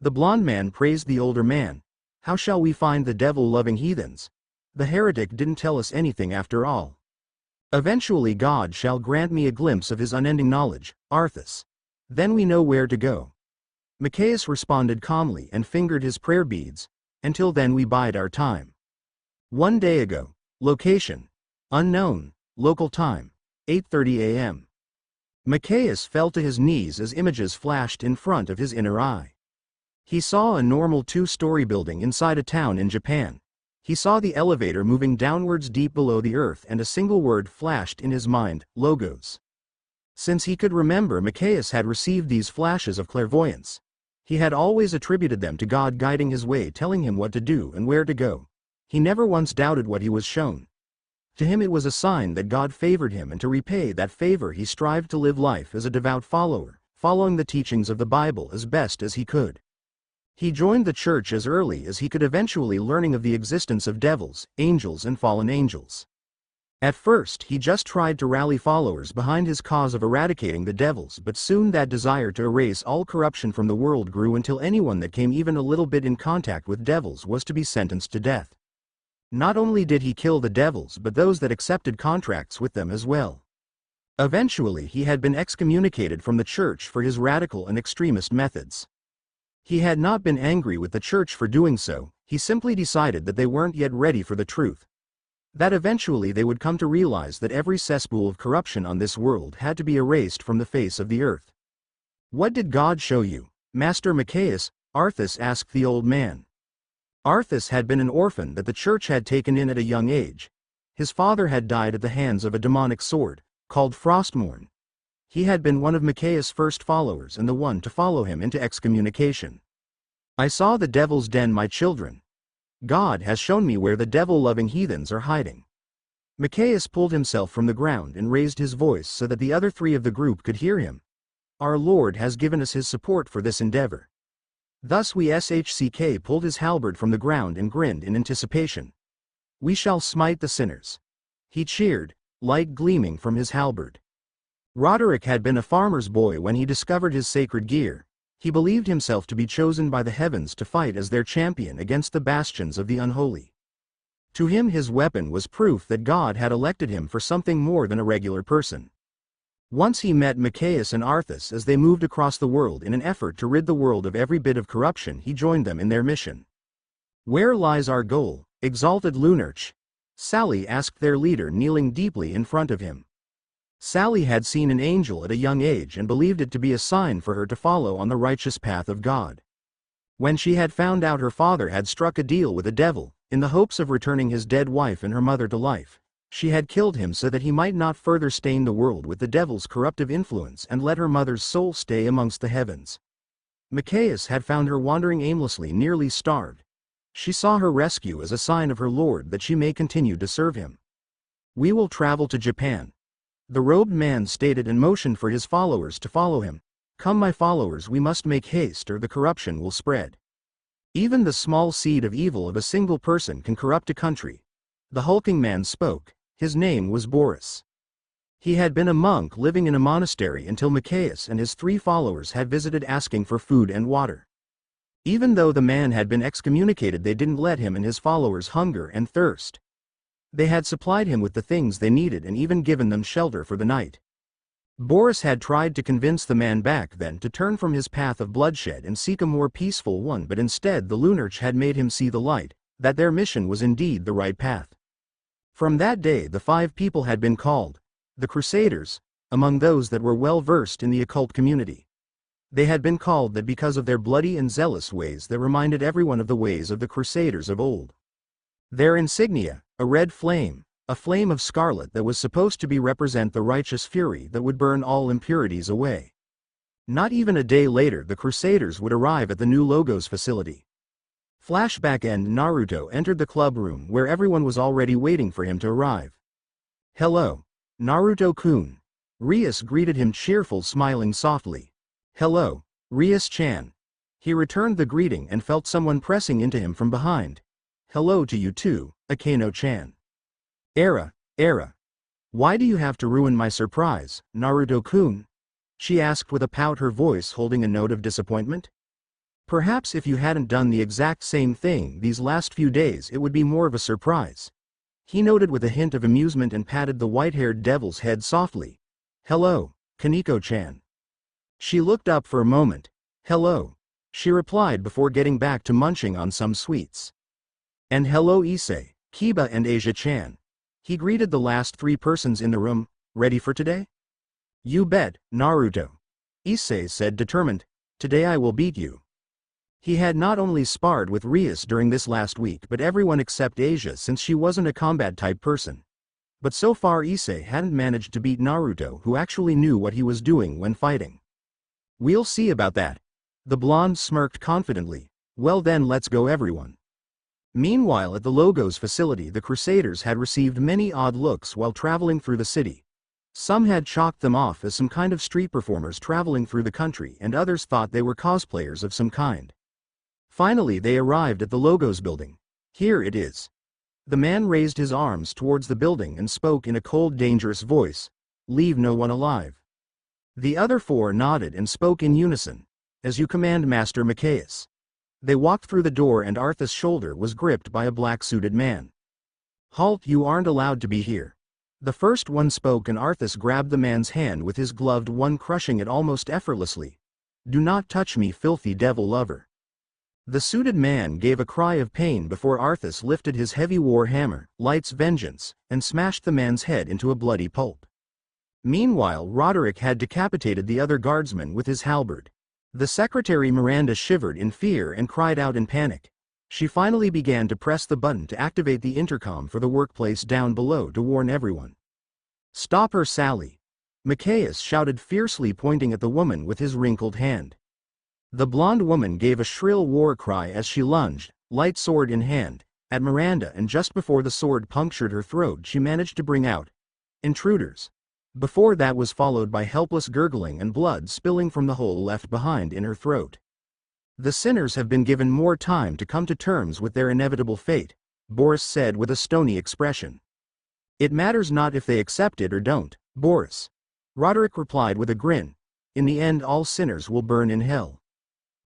The blond man praised the older man. How shall we find the devil-loving heathens? The heretic didn't tell us anything after all. Eventually God shall grant me a glimpse of his unending knowledge, Arthas. Then we know where to go. Machias responded calmly and fingered his prayer beads. Until then we bide our time. 1 day ago. Location. Unknown. Local time. 8:30 a.m. Machias fell to his knees as images flashed in front of his inner eye. He saw a normal 2-story building inside a town in Japan. He saw the elevator moving downwards deep below the earth, and a single word flashed in his mind, logos. Since he could remember, Machias had received these flashes of clairvoyance. He had always attributed them to God guiding his way, telling him what to do and where to go. He never once doubted what he was shown. To him it was a sign that God favored him, and to repay that favor he strived to live life as a devout follower, following the teachings of the Bible as best as he could. He joined the church as early as he could, eventually learning of the existence of devils, angels and fallen angels. At first he just tried to rally followers behind his cause of eradicating the devils, but soon that desire to erase all corruption from the world grew until anyone that came even a little bit in contact with devils was to be sentenced to death. Not only did he kill the devils, but those that accepted contracts with them as well. Eventually he had been excommunicated from the church for his radical and extremist methods. He had not been angry with the church for doing so, he simply decided that they weren't yet ready for the truth. That eventually they would come to realize that every cesspool of corruption on this world had to be erased from the face of the earth. "What did God show you, Master Macias?" Arthas asked the old man. Arthas had been an orphan that the church had taken in at a young age. His father had died at the hands of a demonic sword, called Frostmourne. He had been one of Macias' first followers and the one to follow him into excommunication. "I saw the devil's den, my children. God has shown me where the devil-loving heathens are hiding." Macias pulled himself from the ground and raised his voice so that the other three of the group could hear him. "Our Lord has given us his support for this endeavor." Thus Shck pulled his halberd from the ground and grinned in anticipation. "We shall smite the sinners." He cheered, light gleaming from his halberd. Roderick had been a farmer's boy when he discovered his sacred gear. He believed himself to be chosen by the heavens to fight as their champion against the bastions of the unholy. To him his weapon was proof that God had elected him for something more than a regular person. Once he met Macias and Arthas as they moved across the world in an effort to rid the world of every bit of corruption. He joined them in their mission. "Where lies our goal, exalted Lunarch?" Sally asked their leader, kneeling deeply in front of him. Sally had seen an angel at a young age and believed it to be a sign for her to follow on the righteous path of God. When she had found out her father had struck a deal with the devil, in the hopes of returning his dead wife and her mother to life, she had killed him so that he might not further stain the world with the devil's corruptive influence and let her mother's soul stay amongst the heavens. Macias had found her wandering aimlessly, nearly starved. She saw her rescue as a sign of her Lord that she may continue to serve him. "We will travel to Japan," the robed man stated and motioned for his followers to follow him. "Come, my followers, we must make haste or the corruption will spread. Even the small seed of evil of a single person can corrupt a country." The hulking man spoke. His name was Boris. He had been a monk living in a monastery until Macias and his three followers had visited asking for food and water. Even though the man had been excommunicated, they didn't let him and his followers hunger and thirst. They had supplied him with the things they needed and even given them shelter for the night. Boris had tried to convince the man back then to turn from his path of bloodshed and seek a more peaceful one, but instead the Lunarch had made him see the light, that their mission was indeed the right path. From that day the 5 people had been called the Crusaders, among those that were well versed in the occult community. They had been called that because of their bloody and zealous ways that reminded everyone of the ways of the Crusaders of old. Their insignia, a red flame, a flame of scarlet that was supposed to represent the righteous fury that would burn all impurities away. Not even a day later the Crusaders would arrive at the new Logos facility. Flashback end: Naruto entered the club room where everyone was already waiting for him to arrive. "Hello, Naruto-kun." Rias greeted him, cheerful, smiling softly. "Hello, Rias-chan." He returned the greeting and felt someone pressing into him from behind. "Hello to you too, Akeno-chan." Era. "Why do you have to ruin my surprise, Naruto-kun?" she asked with a pout, her voice holding a note of disappointment. "Perhaps if you hadn't done the exact same thing these last few days it would be more of a surprise," he noted with a hint of amusement and patted the white-haired devil's head softly. "Hello, Kaneko-chan." She looked up for a moment. "Hello," she replied before getting back to munching on some sweets. "And hello Issei, Kiba and Asia-chan." He greeted the last 3 persons in the room. "Ready for today?" "You bet, Naruto," Issei said, determined. "Today I will beat you." He had not only sparred with Rias during this last week but everyone except Asia, since she wasn't a combat-type person. But so far Issei hadn't managed to beat Naruto, who actually knew what he was doing when fighting. "We'll see about that." The blonde smirked confidently. "Well then, let's go everyone." Meanwhile at the Logos facility the Crusaders had received many odd looks while traveling through the city. Some had chalked them off as some kind of street performers traveling through the country, and others thought they were cosplayers of some kind. Finally they arrived at the Logos building. Here it is. The man raised his arms towards the building and spoke in a cold, dangerous voice. Leave no one alive. The other four nodded and spoke in unison. As you command, Master Macias. They walked through the door and Arthas' shoulder was gripped by a black-suited man. Halt, you aren't allowed to be here. The first one spoke and Arthas grabbed the man's hand with his gloved one, crushing it almost effortlessly. Do not touch me, filthy devil lover. The suited man gave a cry of pain before Arthas lifted his heavy war hammer, Light's Vengeance, and smashed the man's head into a bloody pulp. Meanwhile Roderick had decapitated the other guardsman with his halberd. The secretary Miranda shivered in fear and cried out in panic. She finally began to press the button to activate the intercom for the workplace down below to warn everyone. Stop her, Sally! Macias shouted fiercely, pointing at the woman with his wrinkled hand. The blonde woman gave a shrill war cry as she lunged, light sword in hand, at Miranda, and just before the sword punctured her throat she managed to bring out, "Intruders." Before that was followed by helpless gurgling and blood spilling from the hole left behind in her throat. The sinners have been given more time to come to terms with their inevitable fate, Boris said with a stony expression. It matters not if they accept it or don't, Boris. Roderick replied with a grin. In the end all sinners will burn in hell.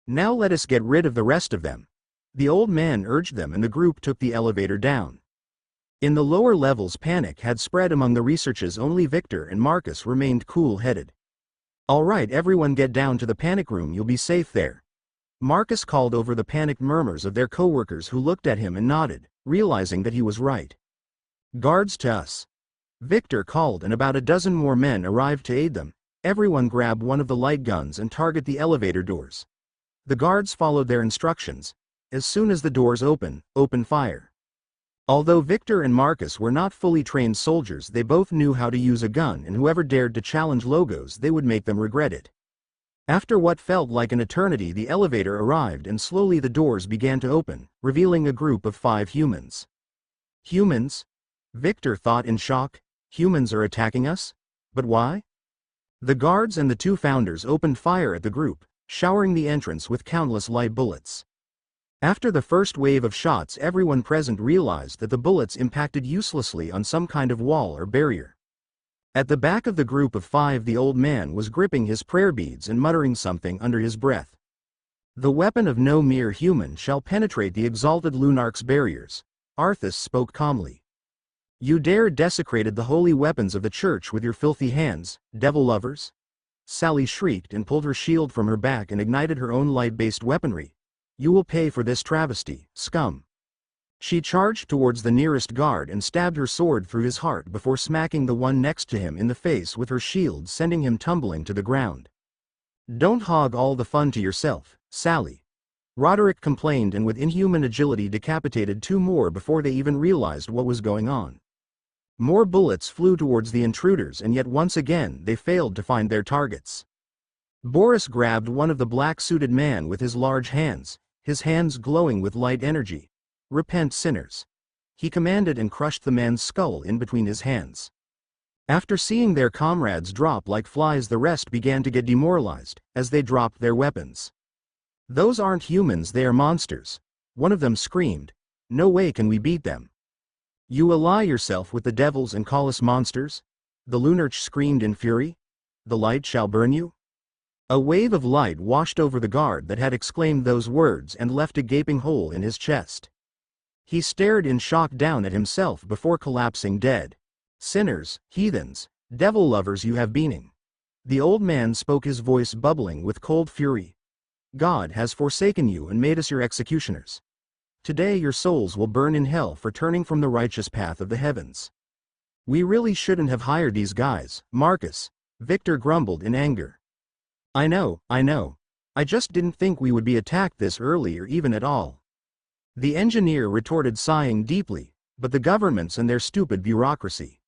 Now let us get rid of the rest of them. The old man urged them and the group took the elevator down. In the lower levels panic had spread among the researchers. Only Victor and Marcus remained cool-headed. All right, everyone get down to the panic room, you'll be safe there. Marcus called over the panicked murmurs of their co-workers who looked at him and nodded, realizing that he was right. Guards to us. Victor called and about a dozen more men arrived to aid them. Everyone grab one of the light guns and target the elevator doors. The guards followed their instructions. As soon as the doors open fire. Although Victor and Marcus were not fully trained soldiers, they both knew how to use a gun, and whoever dared to challenge Logos, they would make them regret it. After what felt like an eternity, the elevator arrived and slowly the doors began to open, revealing a group of 5 humans. Humans? Victor thought in shock. Humans are attacking us? But why? The guards and the 2 founders opened fire at the group, showering the entrance with countless light bullets. After the first wave of shots, everyone present realized that the bullets impacted uselessly on some kind of wall or barrier. At the back of the group of 5 the old man was gripping his prayer beads and muttering something under his breath. The weapon of no mere human shall penetrate the exalted Lunarch's barriers, Arthas spoke calmly. You dare desecrated the holy weapons of the church with your filthy hands, devil lovers? Sally shrieked and pulled her shield from her back and ignited her own light-based weaponry. You will pay for this travesty, scum. She charged towards the nearest guard and stabbed her sword through his heart before smacking the one next to him in the face with her shield, sending him tumbling to the ground. Don't hog all the fun to yourself, Sally. Roderick complained and with inhuman agility decapitated 2 more before they even realized what was going on. More bullets flew towards the intruders, and yet once again they failed to find their targets. Boris grabbed one of the black-suited man with his large hands, his hands glowing with light energy. Repent, sinners. He commanded and crushed the man's skull in between his hands. After seeing their comrades drop like flies, the rest began to get demoralized, as they dropped their weapons. Those aren't humans, they are monsters. One of them screamed. No way can we beat them. You ally yourself with the devils and call us monsters? The Lunarch screamed in fury. The light shall burn you? A wave of light washed over the guard that had exclaimed those words and left a gaping hole in his chest. He stared in shock down at himself before collapsing dead. Sinners, heathens, devil lovers, you have been. The old man spoke, his voice bubbling with cold fury. God has forsaken you and made us your executioners. Today your souls will burn in hell for turning from the righteous path of the heavens. We really shouldn't have hired these guys, Marcus. Victor grumbled in anger. I know. I just didn't think we would be attacked this early or even at all. The engineer retorted, sighing deeply, but the governments and their stupid bureaucracy.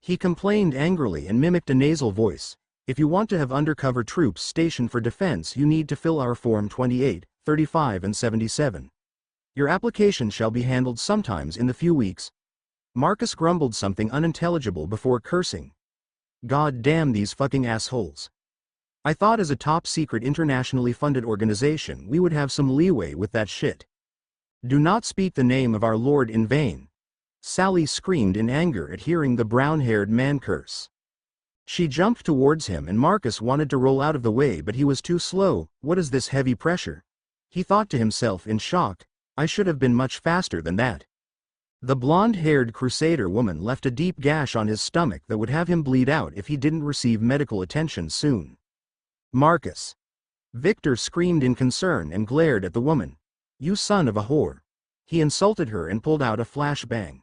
He complained angrily and mimicked a nasal voice. If you want to have undercover troops stationed for defense, you need to fill our Form 28, 35 and 77. Your application shall be handled sometimes in the few weeks. Marcus grumbled something unintelligible before cursing. God damn these fucking assholes. I thought as a top-secret internationally funded organization we would have some leeway with that shit. Do not speak the name of our Lord in vain. Sally screamed in anger at hearing the brown-haired man curse. She jumped towards him and Marcus wanted to roll out of the way but he was too slow. What is this heavy pressure? He thought to himself in shock, I should have been much faster than that. The blonde-haired crusader woman left a deep gash on his stomach that would have him bleed out if he didn't receive medical attention soon. Marcus. Victor screamed in concern and glared at the woman. You son of a whore. He insulted her and pulled out a flashbang.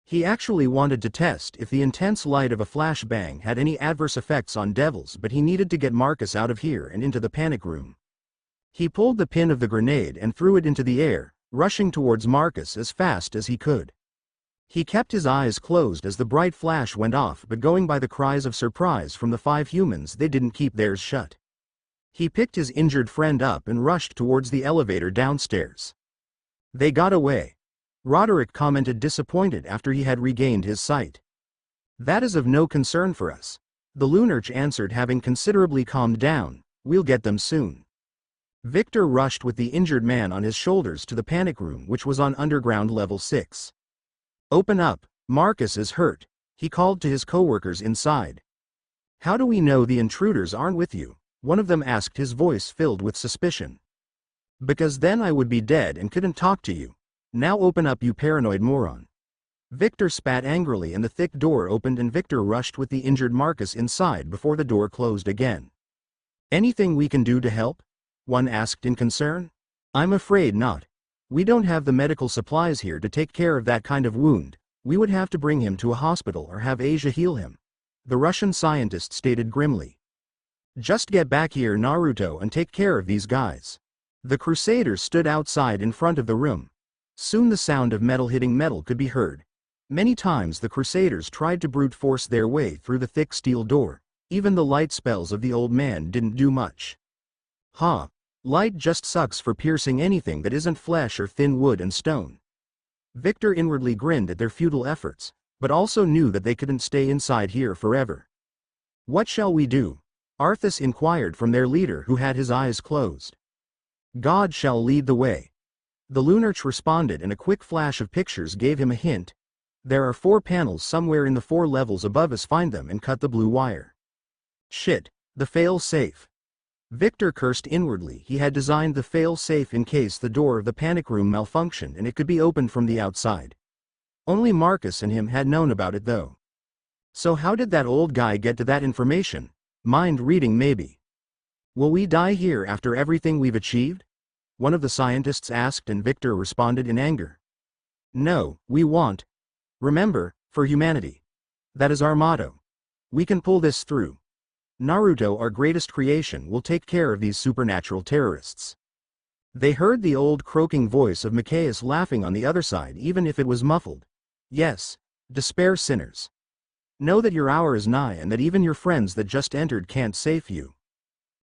He actually wanted to test if the intense light of a flashbang had any adverse effects on devils, but he needed to get Marcus out of here and into the panic room. He pulled the pin of the grenade and threw it into the air, rushing towards Marcus as fast as he could. He kept his eyes closed as the bright flash went off, but going by the cries of surprise from the 5 humans, they didn't keep theirs shut. He picked his injured friend up and rushed towards the elevator downstairs. They got away. Roderick commented disappointed after he had regained his sight. That is of no concern for us. The Lunarch answered, having considerably calmed down. We'll get them soon. Victor rushed with the injured man on his shoulders to the panic room, which was on underground level 6. Open up, Marcus is hurt, he called to his coworkers inside. How do we know the intruders aren't with you? One of them asked, his voice filled with suspicion. Because then I would be dead and couldn't talk to you. Now open up, you paranoid moron. Victor spat angrily and the thick door opened and Victor rushed with the injured Marcus inside before the door closed again. Anything we can do to help? One asked in concern. I'm afraid not. We don't have the medical supplies here to take care of that kind of wound. We would have to bring him to a hospital or have Asia heal him. The Russian scientist stated grimly. Just get back here, Naruto, and take care of these guys. The Crusaders stood outside in front of the room. Soon the sound of metal hitting metal could be heard. Many times the Crusaders tried to brute force their way through the thick steel door. Even the light spells of the old man didn't do much. Ha! Light just sucks for piercing anything that isn't flesh or thin wood and stone. Victor inwardly grinned at their futile efforts, but also knew that they couldn't stay inside here forever. What shall we do? Arthas inquired from their leader, who had his eyes closed. God shall lead the way. The Lunarch responded, and a quick flash of pictures gave him a hint. There are 4 panels somewhere in the 4 levels above us. Find them and cut the blue wire. Shit, the fail-safe. Victor cursed inwardly. He had designed the fail-safe in case the door of the panic room malfunctioned and it could be opened from the outside. Only Marcus and him had known about it though. So how did that old guy get to that information? Mind reading maybe. Will we die here after everything we've achieved? One of the scientists asked, and Victor responded in anger. No, we won't. Remember, for humanity. That is our motto. We can pull this through. Naruto, our greatest creation, will take care of these supernatural terrorists. They heard the old croaking voice of Machias laughing on the other side, even if it was muffled. Yes, despair sinners. Know that your hour is nigh and that even your friends that just entered can't save you.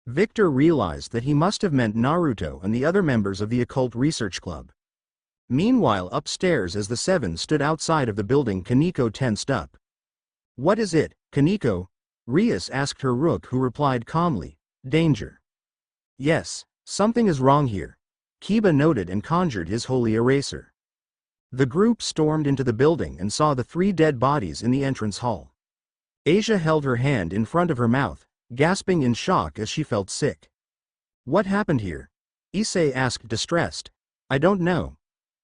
Victor realized that he must have meant Naruto and the other members of the Occult Research Club. Meanwhile, upstairs, as the 7 stood outside of the building, Kaneko tensed up. What is it, Kaneko? Rias asked her rook, who replied calmly, danger. Yes, something is wrong here. Kiba noted and conjured his holy eraser. The group stormed into the building and saw the 3 dead bodies in the entrance hall. Asia held her hand in front of her mouth, gasping in shock as she felt sick. What happened here? Issei asked, distressed. I don't know.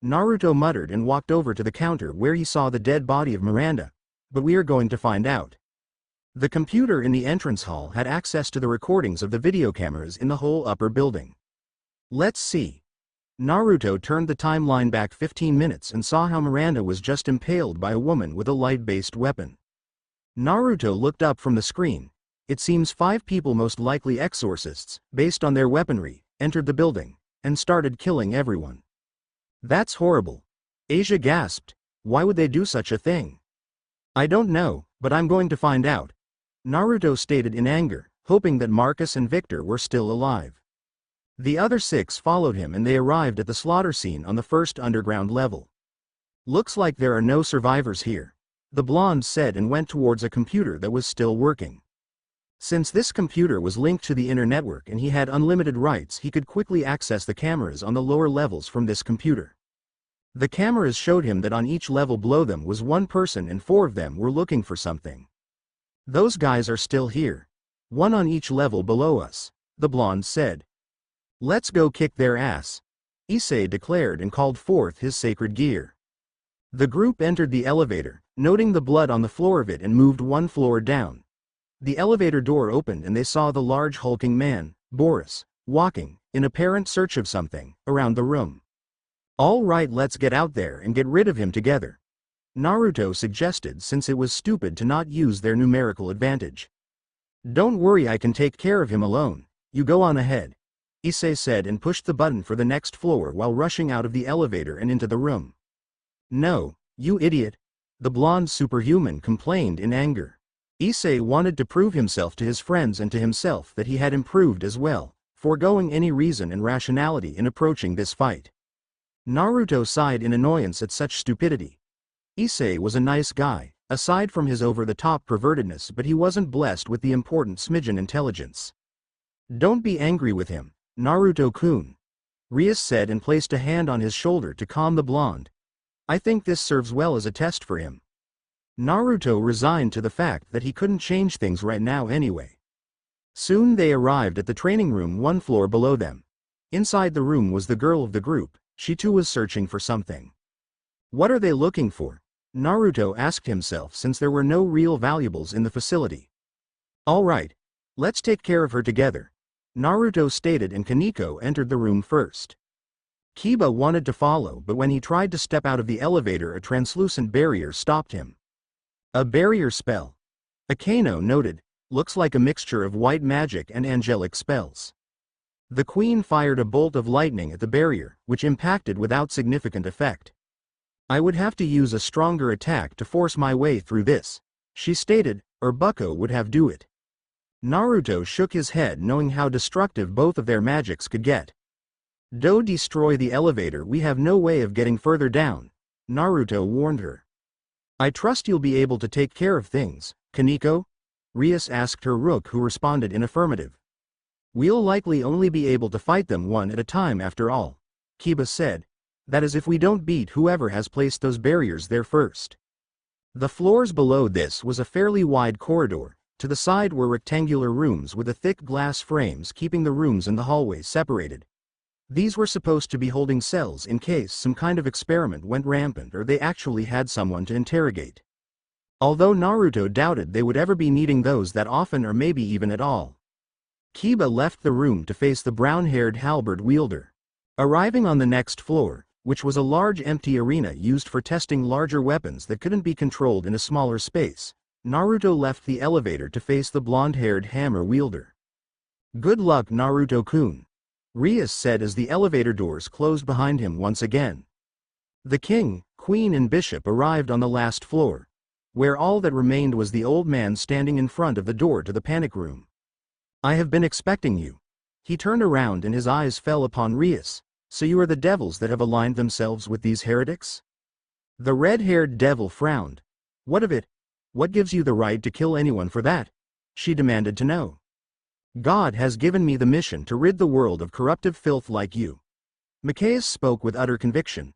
Naruto muttered and walked over to the counter where he saw the dead body of Miranda. But we are going to find out. The computer in the entrance hall had access to the recordings of the video cameras in the whole upper building. Let's see. Naruto turned the timeline back 15 minutes and saw how Miranda was just impaled by a woman with a light-based weapon. Naruto looked up from the screen. It seems 5 people, most likely exorcists, based on their weaponry, entered the building and started killing everyone. That's horrible. Asia gasped. Why would they do such a thing? I don't know, but I'm going to find out. Naruto stated in anger, hoping that Marcus and Victor were still alive. The other 6 followed him and they arrived at the slaughter scene on the first underground level. Looks like there are no survivors here, the blonde said and went towards a computer that was still working. Since this computer was linked to the inner network and he had unlimited rights, he could quickly access the cameras on the lower levels from this computer. The cameras showed him that on each level below them was one person and 4 of them were looking for something. Those guys are still here. 1 on each level below us, the blonde said. Let's go kick their ass, Issei declared and called forth his sacred gear. The group entered the elevator, noting the blood on the floor of it, and moved 1 floor down. The elevator door opened and they saw the large hulking man, Boris, walking, in apparent search of something, around the room. All right, let's get out there and get rid of him together, Naruto suggested, since it was stupid to not use their numerical advantage. Don't worry, I can take care of him alone, you go on ahead, Issei said and pushed the button for the next floor while rushing out of the elevator and into the room. No, you idiot, the blonde superhuman complained in anger. Issei wanted to prove himself to his friends and to himself that he had improved as well, foregoing any reason and rationality in approaching this fight. Naruto sighed in annoyance at such stupidity. Issei was a nice guy, aside from his over-the-top pervertedness, but he wasn't blessed with the important smidgen intelligence. Don't be angry with him, Naruto-kun, Rias said and placed a hand on his shoulder to calm the blonde. I think this serves well as a test for him. Naruto resigned to the fact that he couldn't change things right now anyway. Soon they arrived at the training room 1 floor below them. Inside the room was the girl of the group. She too was searching for something. What are they looking for? Naruto asked himself, since there were no real valuables in the facility. All right, let's take care of her together, Naruto stated, and Kaneko entered the room first. Kiba wanted to follow, but when he tried to step out of the elevator, a translucent barrier stopped him. A barrier spell, Akano noted, looks like a mixture of white magic and angelic spells. The queen fired a bolt of lightning at the barrier, which impacted without significant effect. I would have to use a stronger attack to force my way through this, she stated, or Bucko would have do it. Naruto shook his head, knowing how destructive both of their magics could get. Don't destroy the elevator, we have no way of getting further down, Naruto warned her. I trust you'll be able to take care of things, Kaneko? Rias asked her Rook, who responded in affirmative. We'll likely only be able to fight them 1 at a time after all, Kiba said. That is if we don't beat whoever has placed those barriers there first. The floors below this was a fairly wide corridor. To the side were rectangular rooms with a thick glass frames keeping the rooms and the hallways separated. These were supposed to be holding cells in case some kind of experiment went rampant or they actually had someone to interrogate. Although Naruto doubted they would ever be needing those that often or maybe even at all. Kiba left the room to face the brown-haired halberd wielder. Arriving on the next floor, which was a large empty arena used for testing larger weapons that couldn't be controlled in a smaller space, Naruto left the elevator to face the blonde-haired hammer wielder. Good luck, Naruto-kun, Rias said as the elevator doors closed behind him once again. The king, queen and bishop arrived on the last floor, where all that remained was the old man standing in front of the door to the panic room. I have been expecting you. He turned around and his eyes fell upon Rias. So you are the devils that have aligned themselves with these heretics? The red-haired devil frowned. What of it? What gives you the right to kill anyone for that? She demanded to know. God has given me the mission to rid the world of corruptive filth like you. Macias spoke with utter conviction.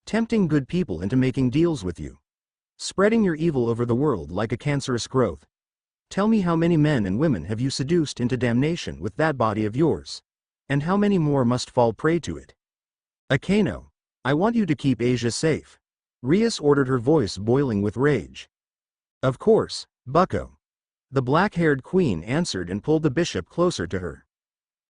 Tempting good people into making deals with you. Spreading your evil over the world like a cancerous growth. Tell me, how many men and women have you seduced into damnation with that body of yours? And how many more must fall prey to it? Akano, I want you to keep Asia safe. Rias ordered, her voice boiling with rage. Of course, Bucko. The black-haired queen answered and pulled the bishop closer to her.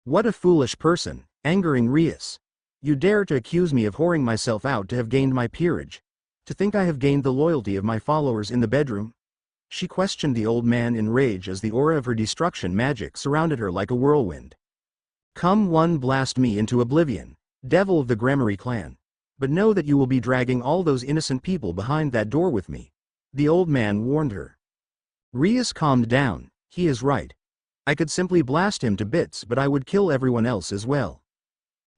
What a foolish person, angering Rias. You dare to accuse me of whoring myself out to have gained my peerage? To think I have gained the loyalty of my followers in the bedroom? She questioned the old man in rage as the aura of her destruction magic surrounded her like a whirlwind. Come one, blast me into oblivion, devil of the Gremory clan. But know that you will be dragging all those innocent people behind that door with me, the old man warned her. Rias calmed down. He is right. I could simply blast him to bits, but I would kill everyone else as well.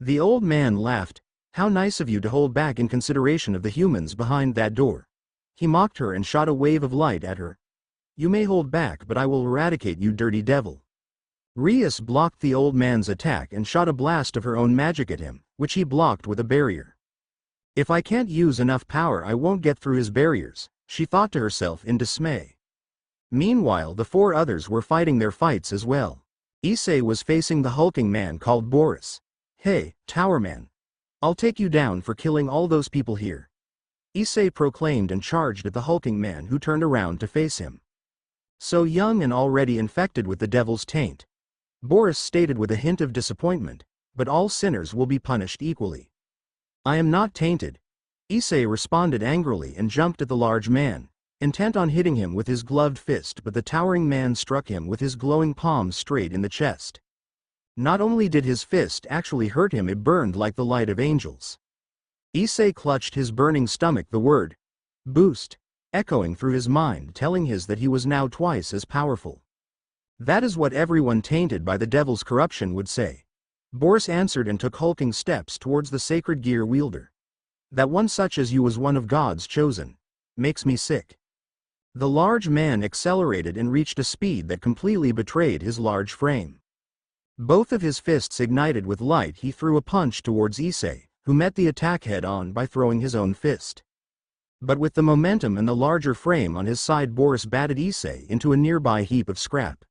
The old man laughed. How nice of you to hold back in consideration of the humans behind that door. He mocked her and shot a wave of light at her. You may hold back, but I will eradicate you, dirty devil. Rias blocked the old man's attack and shot a blast of her own magic at him, which he blocked with a barrier. If I can't use enough power, I won't get through his barriers, she thought to herself in dismay. Meanwhile, the four others were fighting their fights as well. Issei was facing the hulking man called Boris. Hey, Tower Man. I'll take you down for killing all those people here. Issei proclaimed and charged at the hulking man, who turned around to face him. So young and already infected with the devil's taint. Boris stated with a hint of disappointment, but all sinners will be punished equally. I am not tainted. Issei responded angrily and jumped at the large man, intent on hitting him with his gloved fist, but the towering man struck him with his glowing palm straight in the chest. Not only did his fist actually hurt him, it burned like the light of angels. Issei clutched his burning stomach, the word boost echoing through his mind, telling his that he was now twice as powerful. That is what everyone tainted by the devil's corruption would say. Boris answered and took hulking steps towards the sacred gear wielder. That one such as you was one of God's chosen. Makes me sick. The large man accelerated and reached a speed that completely betrayed his large frame. Both of his fists ignited with light. He threw a punch towards Issei, who met the attack head-on by throwing his own fist. But with the momentum and the larger frame on his side, Boris batted Issei into a nearby heap of scrap.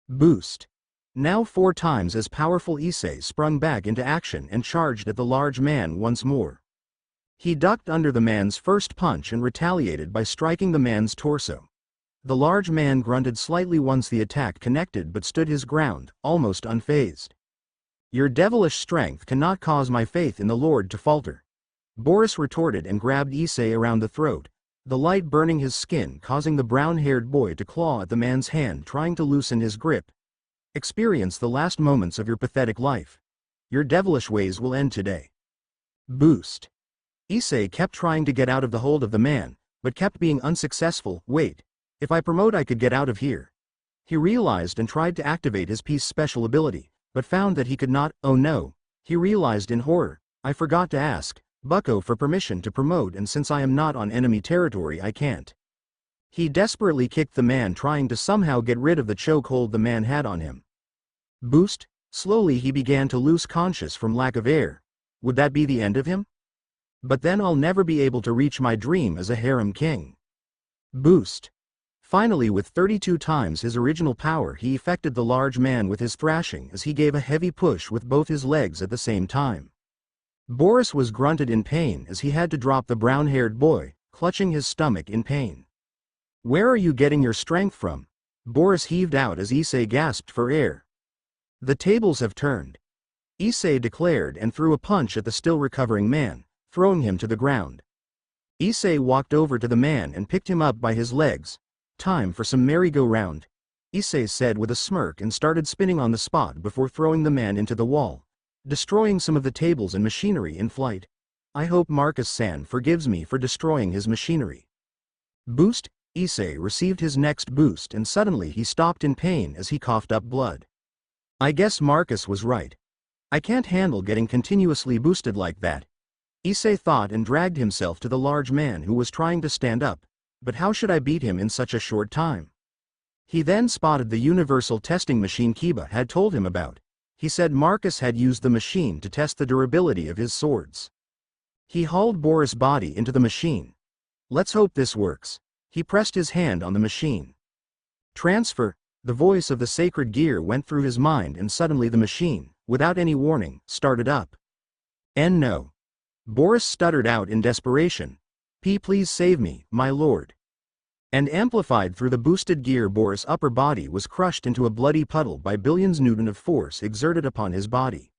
Boost. Now 4 times as powerful, Issei sprung back into action and charged at the large man once more. He ducked under the man's first punch and retaliated by striking the man's torso. The large man grunted slightly once the attack connected, but stood his ground, almost unfazed. Your devilish strength cannot cause my faith in the Lord to falter. Boris retorted and grabbed Issei around the throat, the light burning his skin, causing the brown-haired boy to claw at the man's hand, trying to loosen his grip. Experience the last moments of your pathetic life. Your devilish ways will end today. Boost. Issei kept trying to get out of the hold of the man, but kept being unsuccessful. Wait. If I promote, I could get out of here. He realized and tried to activate his peace special ability, but found that he could not. Oh no. He realized in horror. I forgot to ask Bucko for permission to promote, and since I am not on enemy territory, I can't. He desperately kicked the man, trying to somehow get rid of the chokehold the man had on him. Boost. Slowly he began to lose conscious from lack of air. Would that be the end of him? But then I'll never be able to reach my dream as a harem king. Boost. Finally, with 32 times his original power, he effected the large man with his thrashing as he gave a heavy push with both his legs at the same time. Boris was grunted in pain as he had to drop the brown-haired boy, clutching his stomach in pain. Where are you getting your strength from? Boris heaved out as Issei gasped for air. The tables have turned. Issei declared and threw a punch at the still recovering man, throwing him to the ground. Issei walked over to the man and picked him up by his legs. Time for some merry-go-round, Issei said with a smirk, and started spinning on the spot before throwing the man into the wall, destroying some of the tables and machinery in flight. I hope Marcus-san forgives me for destroying his machinery. Boost. Issei received his next boost and suddenly he stopped in pain as he coughed up blood. I guess Marcus was right. I can't handle getting continuously boosted like that, Issei thought, and dragged himself to the large man who was trying to stand up. But how should I beat him in such a short time? He then spotted the universal testing machine Kiba had told him about. He said Marcus had used the machine to test the durability of his swords. He hauled Boris' body into the machine. Let's hope this works. He pressed his hand on the machine. Transfer. The voice of the sacred gear went through his mind, and suddenly the machine, without any warning, started up. And no. Boris stuttered out in desperation. Please save me, my lord. And amplified through the boosted gear, Boris' upper body was crushed into a bloody puddle by billions Newton of force exerted upon his body.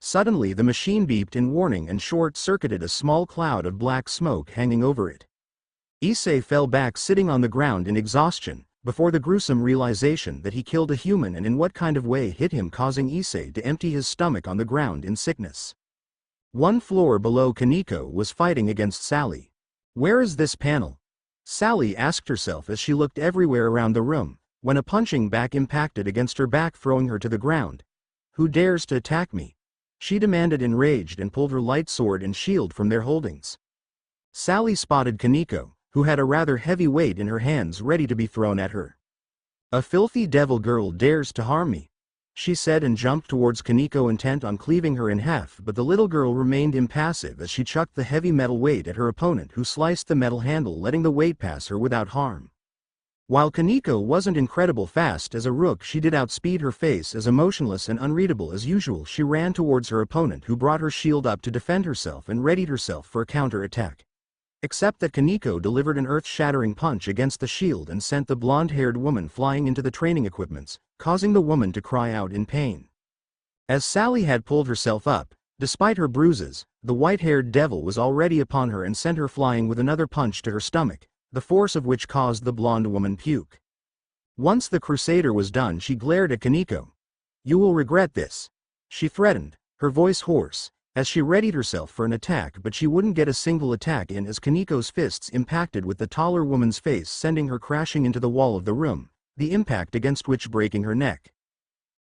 Suddenly the machine beeped in warning and short-circuited, a small cloud of black smoke hanging over it. Issei fell back, sitting on the ground in exhaustion, before the gruesome realization that he killed a human, and in what kind of way hit him, causing Issei to empty his stomach on the ground in sickness. One floor below, Kaneko was fighting against Sally. Where is this panel? Sally asked herself as she looked everywhere around the room, when a punching back impacted against her back, throwing her to the ground. "Who dares to attack me?" she demanded, enraged, and pulled her light sword and shield from their holdings. Sally spotted Kaneko, who had a rather heavy weight in her hands ready to be thrown at her. "A filthy devil girl dares to harm me," she said, and jumped towards Kaneko, intent on cleaving her in half, but the little girl remained impassive as she chucked the heavy metal weight at her opponent, who sliced the metal handle, letting the weight pass her without harm. While Kaneko wasn't incredible fast as a rook, she did outspeed her. Face as emotionless and unreadable as usual, she ran towards her opponent, who brought her shield up to defend herself and readied herself for a counter-attack. Except that Kaneko delivered an earth-shattering punch against the shield and sent the blonde-haired woman flying into the training equipments, causing the woman to cry out in pain. As Sally had pulled herself up, despite her bruises, the white-haired devil was already upon her and sent her flying with another punch to her stomach, the force of which caused the blonde woman puke. Once the crusader was done, she glared at Kaneko. "You will regret this," she threatened, her voice hoarse, as she readied herself for an attack, but she wouldn't get a single attack in as Kaneko's fists impacted with the taller woman's face, sending her crashing into the wall of the room, the impact against which breaking her neck.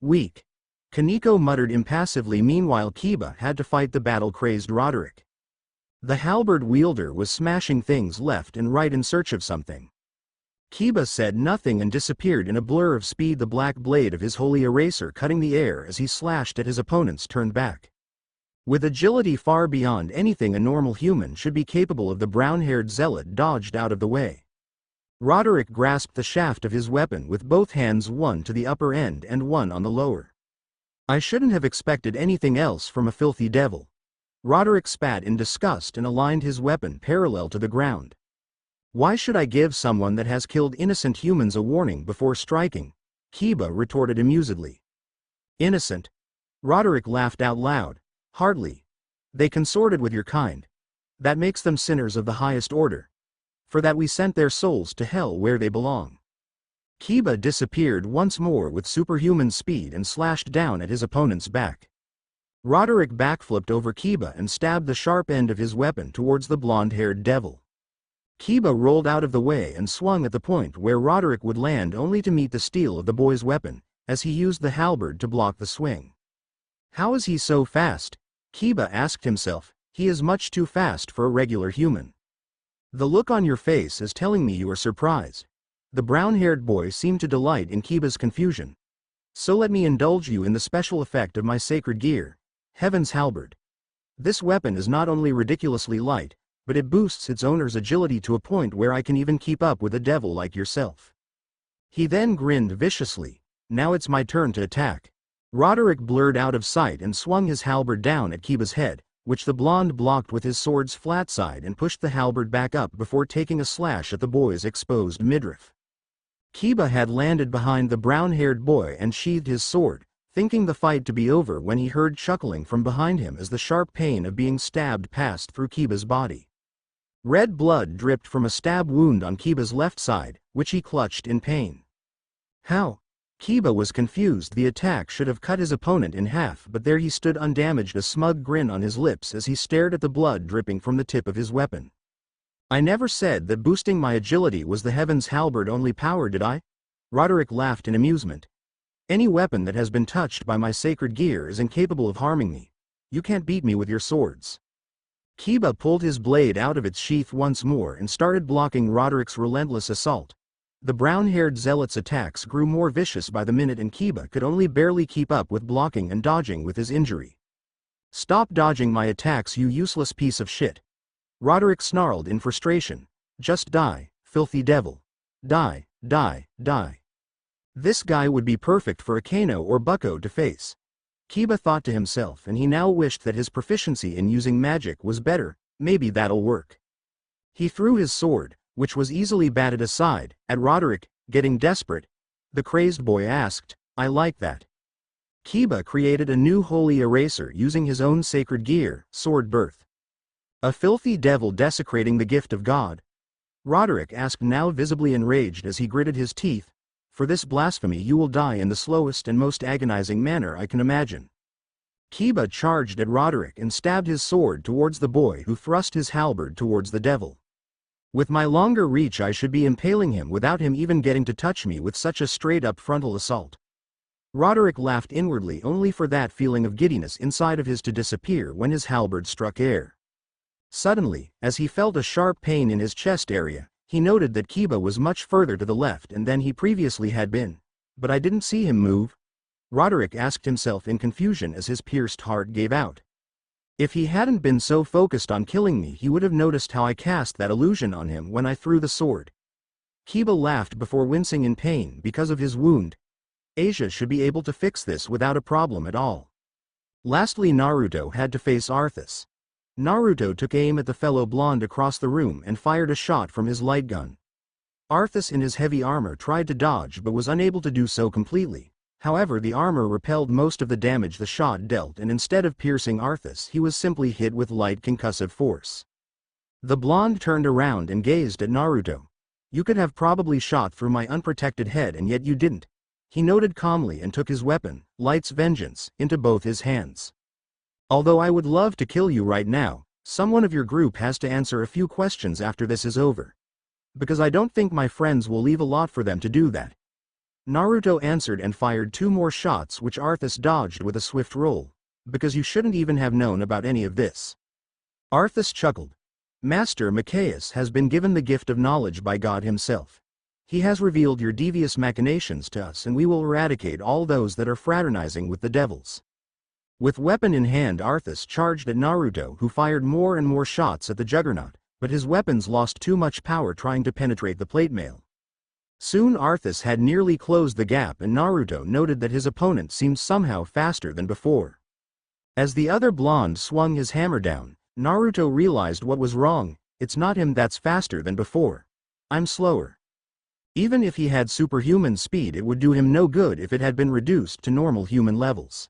"Weak," Kaneko muttered impassively. Meanwhile, Kiba had to fight the battle-crazed Roderick. The halberd wielder was smashing things left and right in search of something. Kiba said nothing and disappeared in a blur of speed, the black blade of his holy eraser cutting the air as he slashed at his opponents turned back. With agility far beyond anything a normal human should be capable of, the brown-haired zealot dodged out of the way. Roderick grasped the shaft of his weapon with both hands, one to the upper end and one on the lower. "I shouldn't have expected anything else from a filthy devil." Roderick spat in disgust and aligned his weapon parallel to the ground. "Why should I give someone that has killed innocent humans a warning before striking?" Kiba retorted amusedly. "Innocent?" Roderick laughed out loud. "Hardly. They consorted with your kind. That makes them sinners of the highest order. For that we sent their souls to hell where they belong." Kiba disappeared once more with superhuman speed and slashed down at his opponent's back. Roderick backflipped over Kiba and stabbed the sharp end of his weapon towards the blonde-haired devil. Kiba rolled out of the way and swung at the point where Roderick would land, only to meet the steel of the boy's weapon, as he used the halberd to block the swing. "How is he so fast?" Kiba asked himself. "He is much too fast for a regular human." "The look on your face is telling me you are surprised." The brown-haired boy seemed to delight in Kiba's confusion. "So let me indulge you in the special effect of my sacred gear, Heaven's Halberd. This weapon is not only ridiculously light, but it boosts its owner's agility to a point where I can even keep up with a devil like yourself." He then grinned viciously. "Now it's my turn to attack." Roderick blurred out of sight and swung his halberd down at Kiba's head, which the blonde blocked with his sword's flat side and pushed the halberd back up before taking a slash at the boy's exposed midriff. Kiba had landed behind the brown-haired boy and sheathed his sword, thinking the fight to be over, when he heard chuckling from behind him as the sharp pain of being stabbed passed through Kiba's body. Red blood dripped from a stab wound on Kiba's left side, which he clutched in pain. "How?" Kiba was confused. The attack should have cut his opponent in half, but there he stood undamaged, a smug grin on his lips as he stared at the blood dripping from the tip of his weapon. "I never said that boosting my agility was the Heaven's Halberd only power, did I?" Roderick laughed in amusement. "Any weapon that has been touched by my sacred gear is incapable of harming me. You can't beat me with your swords." Kiba pulled his blade out of its sheath once more and started blocking Roderick's relentless assault. The brown-haired zealot's attacks grew more vicious by the minute, and Kiba could only barely keep up with blocking and dodging with his injury. "Stop dodging my attacks, you useless piece of shit!" Roderick snarled in frustration. "Just die, filthy devil. Die, die, die." This guy would be perfect for a Kano or Bucko to face, Kiba thought to himself, and he now wished that his proficiency in using magic was better. Maybe that'll work. He threw his sword, which was easily batted aside, at Roderick. "Getting desperate?" the crazed boy asked. "I like that." Kiba created a new holy eraser using his own sacred gear, Sword Birth. "A filthy devil desecrating the gift of God?" Roderick asked, now visibly enraged as he gritted his teeth. "For this blasphemy you will die in the slowest and most agonizing manner I can imagine." Kiba charged at Roderick and stabbed his sword towards the boy, who thrust his halberd towards the devil. With my longer reach I should be impaling him without him even getting to touch me with such a straight-up frontal assault. Roderick laughed inwardly only for that feeling of giddiness inside of his to disappear when his halberd struck air. Suddenly, as he felt a sharp pain in his chest area, he noted that Kiba was much further to the left than he previously had been. But I didn't see him move. Roderick asked himself in confusion as his pierced heart gave out. If he hadn't been so focused on killing me, he would have noticed how I cast that illusion on him when I threw the sword. Kiba laughed before wincing in pain because of his wound. Asia should be able to fix this without a problem at all. Lastly, Naruto had to face Arthas. Naruto took aim at the fellow blonde across the room and fired a shot from his light gun. Arthas in his heavy armor tried to dodge but was unable to do so completely. However, the armor repelled most of the damage the shot dealt, and instead of piercing Arthas, he was simply hit with light concussive force. The blonde turned around and gazed at Naruto. "You could have probably shot through my unprotected head and yet you didn't," he noted calmly and took his weapon, Light's Vengeance, into both his hands. "Although I would love to kill you right now, someone of your group has to answer a few questions after this is over. Because I don't think my friends will leave a lot for them to do that." Naruto answered and fired 2 more shots which Arthas dodged with a swift roll. "Because you shouldn't even have known about any of this." Arthas chuckled. "Master Machias has been given the gift of knowledge by God himself. He has revealed your devious machinations to us, and we will eradicate all those that are fraternizing with the devils." With weapon in hand, Arthas charged at Naruto, who fired more and more shots at the Juggernaut, but his weapons lost too much power trying to penetrate the plate mail. Soon Arthas had nearly closed the gap, and Naruto noted that his opponent seemed somehow faster than before. As the other blonde swung his hammer down, Naruto realized what was wrong. "It's not him that's faster than before. I'm slower." Even if he had superhuman speed, it would do him no good if it had been reduced to normal human levels.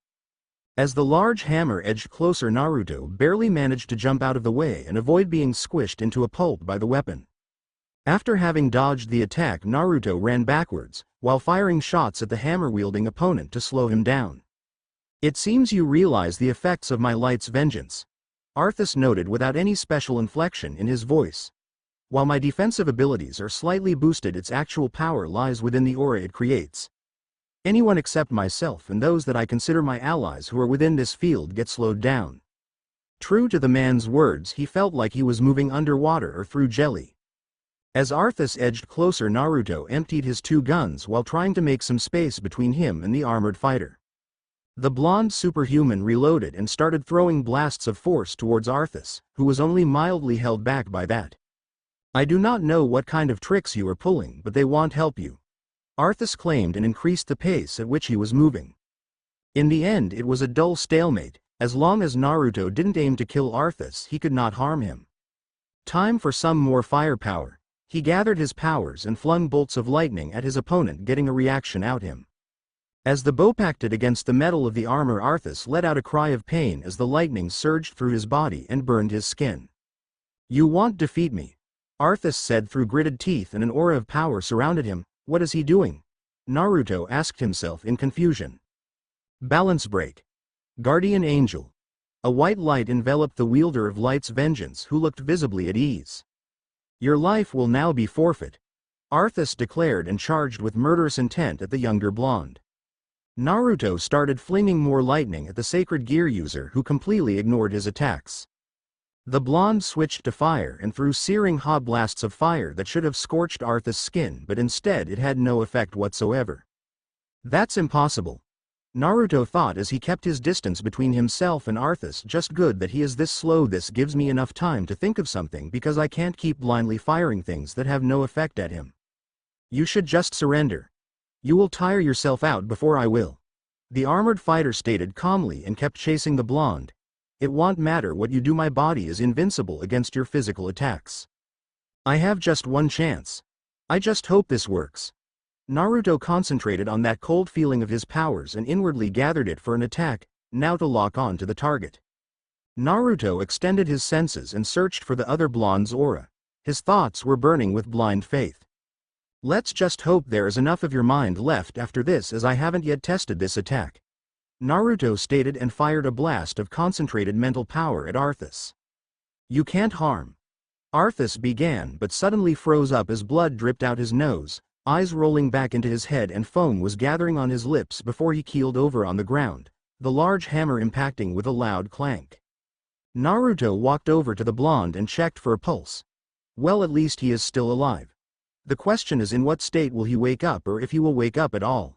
As the large hammer edged closer, Naruto barely managed to jump out of the way and avoid being squished into a pulp by the weapon. After having dodged the attack, Naruto ran backwards, while firing shots at the hammer-wielding opponent to slow him down. "It seems you realize the effects of my Light's Vengeance," Arthas noted without any special inflection in his voice. "While my defensive abilities are slightly boosted, its actual power lies within the aura it creates. Anyone except myself and those that I consider my allies who are within this field get slowed down." True to the man's words, he felt like he was moving underwater or through jelly. As Arthas edged closer, Naruto emptied his 2 guns while trying to make some space between him and the armored fighter. The blonde superhuman reloaded and started throwing blasts of force towards Arthas, who was only mildly held back by that. "I do not know what kind of tricks you are pulling, but they won't help you," Arthas claimed, and increased the pace at which he was moving. In the end, it was a dull stalemate. As long as Naruto didn't aim to kill Arthas, he could not harm him. Time for some more firepower. He gathered his powers and flung bolts of lightning at his opponent, getting a reaction out him. As the bow impacted against the metal of the armor, Arthas let out a cry of pain as the lightning surged through his body and burned his skin. "You won't defeat me," Arthas said through gritted teeth, and an aura of power surrounded him. "What is he doing?" Naruto asked himself in confusion. Balance break. Guardian Angel. A white light enveloped the wielder of Light's Vengeance, who looked visibly at ease. "Your life will now be forfeit," Arthas declared, and charged with murderous intent at the younger blonde. Naruto started flinging more lightning at the sacred gear user, who completely ignored his attacks. The blonde switched to fire and threw searing hot blasts of fire that should have scorched Arthas' skin, but instead it had no effect whatsoever. "That's impossible," Naruto thought as he kept his distance between himself and Arthas. "Just good that he is this slow. This gives me enough time to think of something, because I can't keep blindly firing things that have no effect at him. You should just surrender. You will tire yourself out before I will," the armored fighter stated calmly, and kept chasing the blonde. "It won't matter what you do, my body is invincible against your physical attacks. I have just one chance. I just hope this works." Naruto concentrated on that cold feeling of his powers and inwardly gathered it for an attack, now to lock on to the target. Naruto extended his senses and searched for the other blonde's aura. His thoughts were burning with blind faith. "Let's just hope there is enough of your mind left after this, as I haven't yet tested this attack," Naruto stated, and fired a blast of concentrated mental power at Arthas. "You can't harm." Arthas began but suddenly froze up as blood dripped out his nose, eyes rolling back into his head and foam was gathering on his lips before he keeled over on the ground, the large hammer impacting with a loud clank. Naruto walked over to the blonde and checked for a pulse. Well, at least he is still alive. The question is, in what state will he wake up, or if he will wake up at all.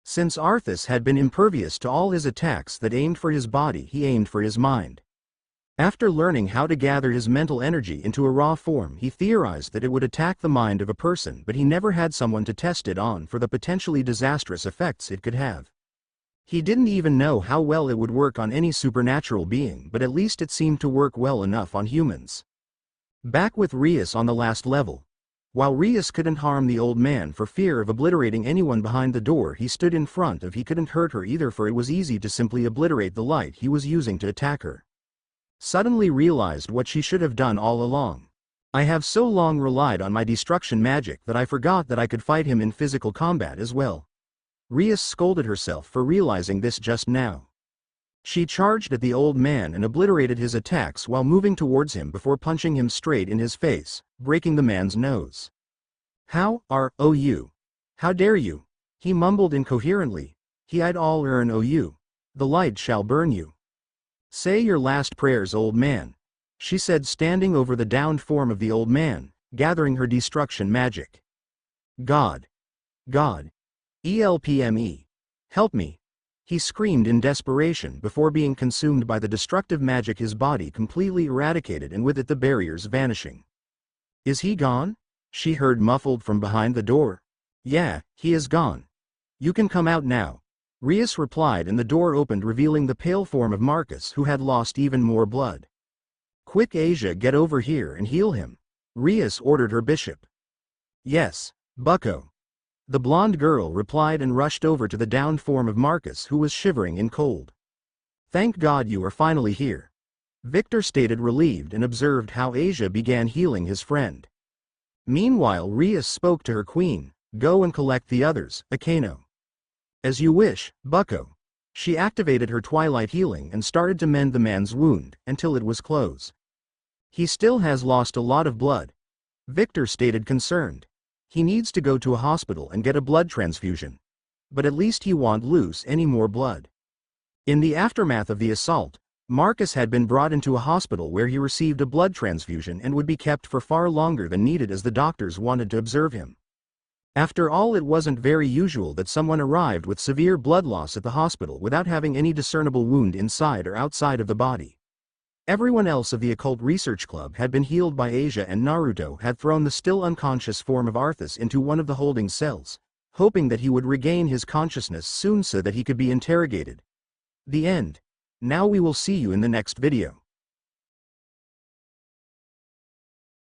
Since Arthas had been impervious to all his attacks that aimed for his body, he aimed for his mind. After learning how to gather his mental energy into a raw form, he theorized that it would attack the mind of a person, but he never had someone to test it on for the potentially disastrous effects it could have. He didn't even know how well it would work on any supernatural being, but at least it seemed to work well enough on humans. Back with Rias on the last level. While Rias couldn't harm the old man for fear of obliterating anyone behind the door he stood in front of, he couldn't hurt her either, for it was easy to simply obliterate the light he was using to attack her. Suddenly realized what she should have done all along. I have so long relied on my destruction magic that I forgot that I could fight him in physical combat as well. Rias scolded herself for realizing this just now. She charged at the old man and obliterated his attacks while moving towards him before punching him straight in his face, breaking the man's nose. How you? How dare you? He mumbled incoherently. I'd all earn you. The light shall burn you. Say your last prayers, old man, she said, standing over the downed form of the old man, gathering her destruction magic. God. God. Elpme. Help me. He screamed in desperation before being consumed by the destructive magic, his body completely eradicated and with it the barriers vanishing. Is he gone? She heard muffled from behind the door. Yeah, he is gone. You can come out now. Rias replied, and the door opened, revealing the pale form of Marcus, who had lost even more blood. Quick, Asia, get over here and heal him. Rias ordered her bishop. Yes, bucko. The blonde girl replied and rushed over to the downed form of Marcus, who was shivering in cold. Thank God you are finally here. Victor stated, relieved, and observed how Asia began healing his friend. Meanwhile, Rias spoke to her queen. Go and collect the others, Akano. As you wish, bucko. She activated her twilight healing and started to mend the man's wound, until it was closed. He still has lost a lot of blood. Victor stated, concerned. He needs to go to a hospital and get a blood transfusion. But at least he won't lose any more blood. In the aftermath of the assault, Marcus had been brought into a hospital where he received a blood transfusion and would be kept for far longer than needed, as the doctors wanted to observe him. After all, it wasn't very usual that someone arrived with severe blood loss at the hospital without having any discernible wound inside or outside of the body. Everyone else of the Occult Research Club had been healed by Asia, and Naruto had thrown the still unconscious form of Arthas into one of the holding cells, hoping that he would regain his consciousness soon so that he could be interrogated. The end. Now we will see you in the next video.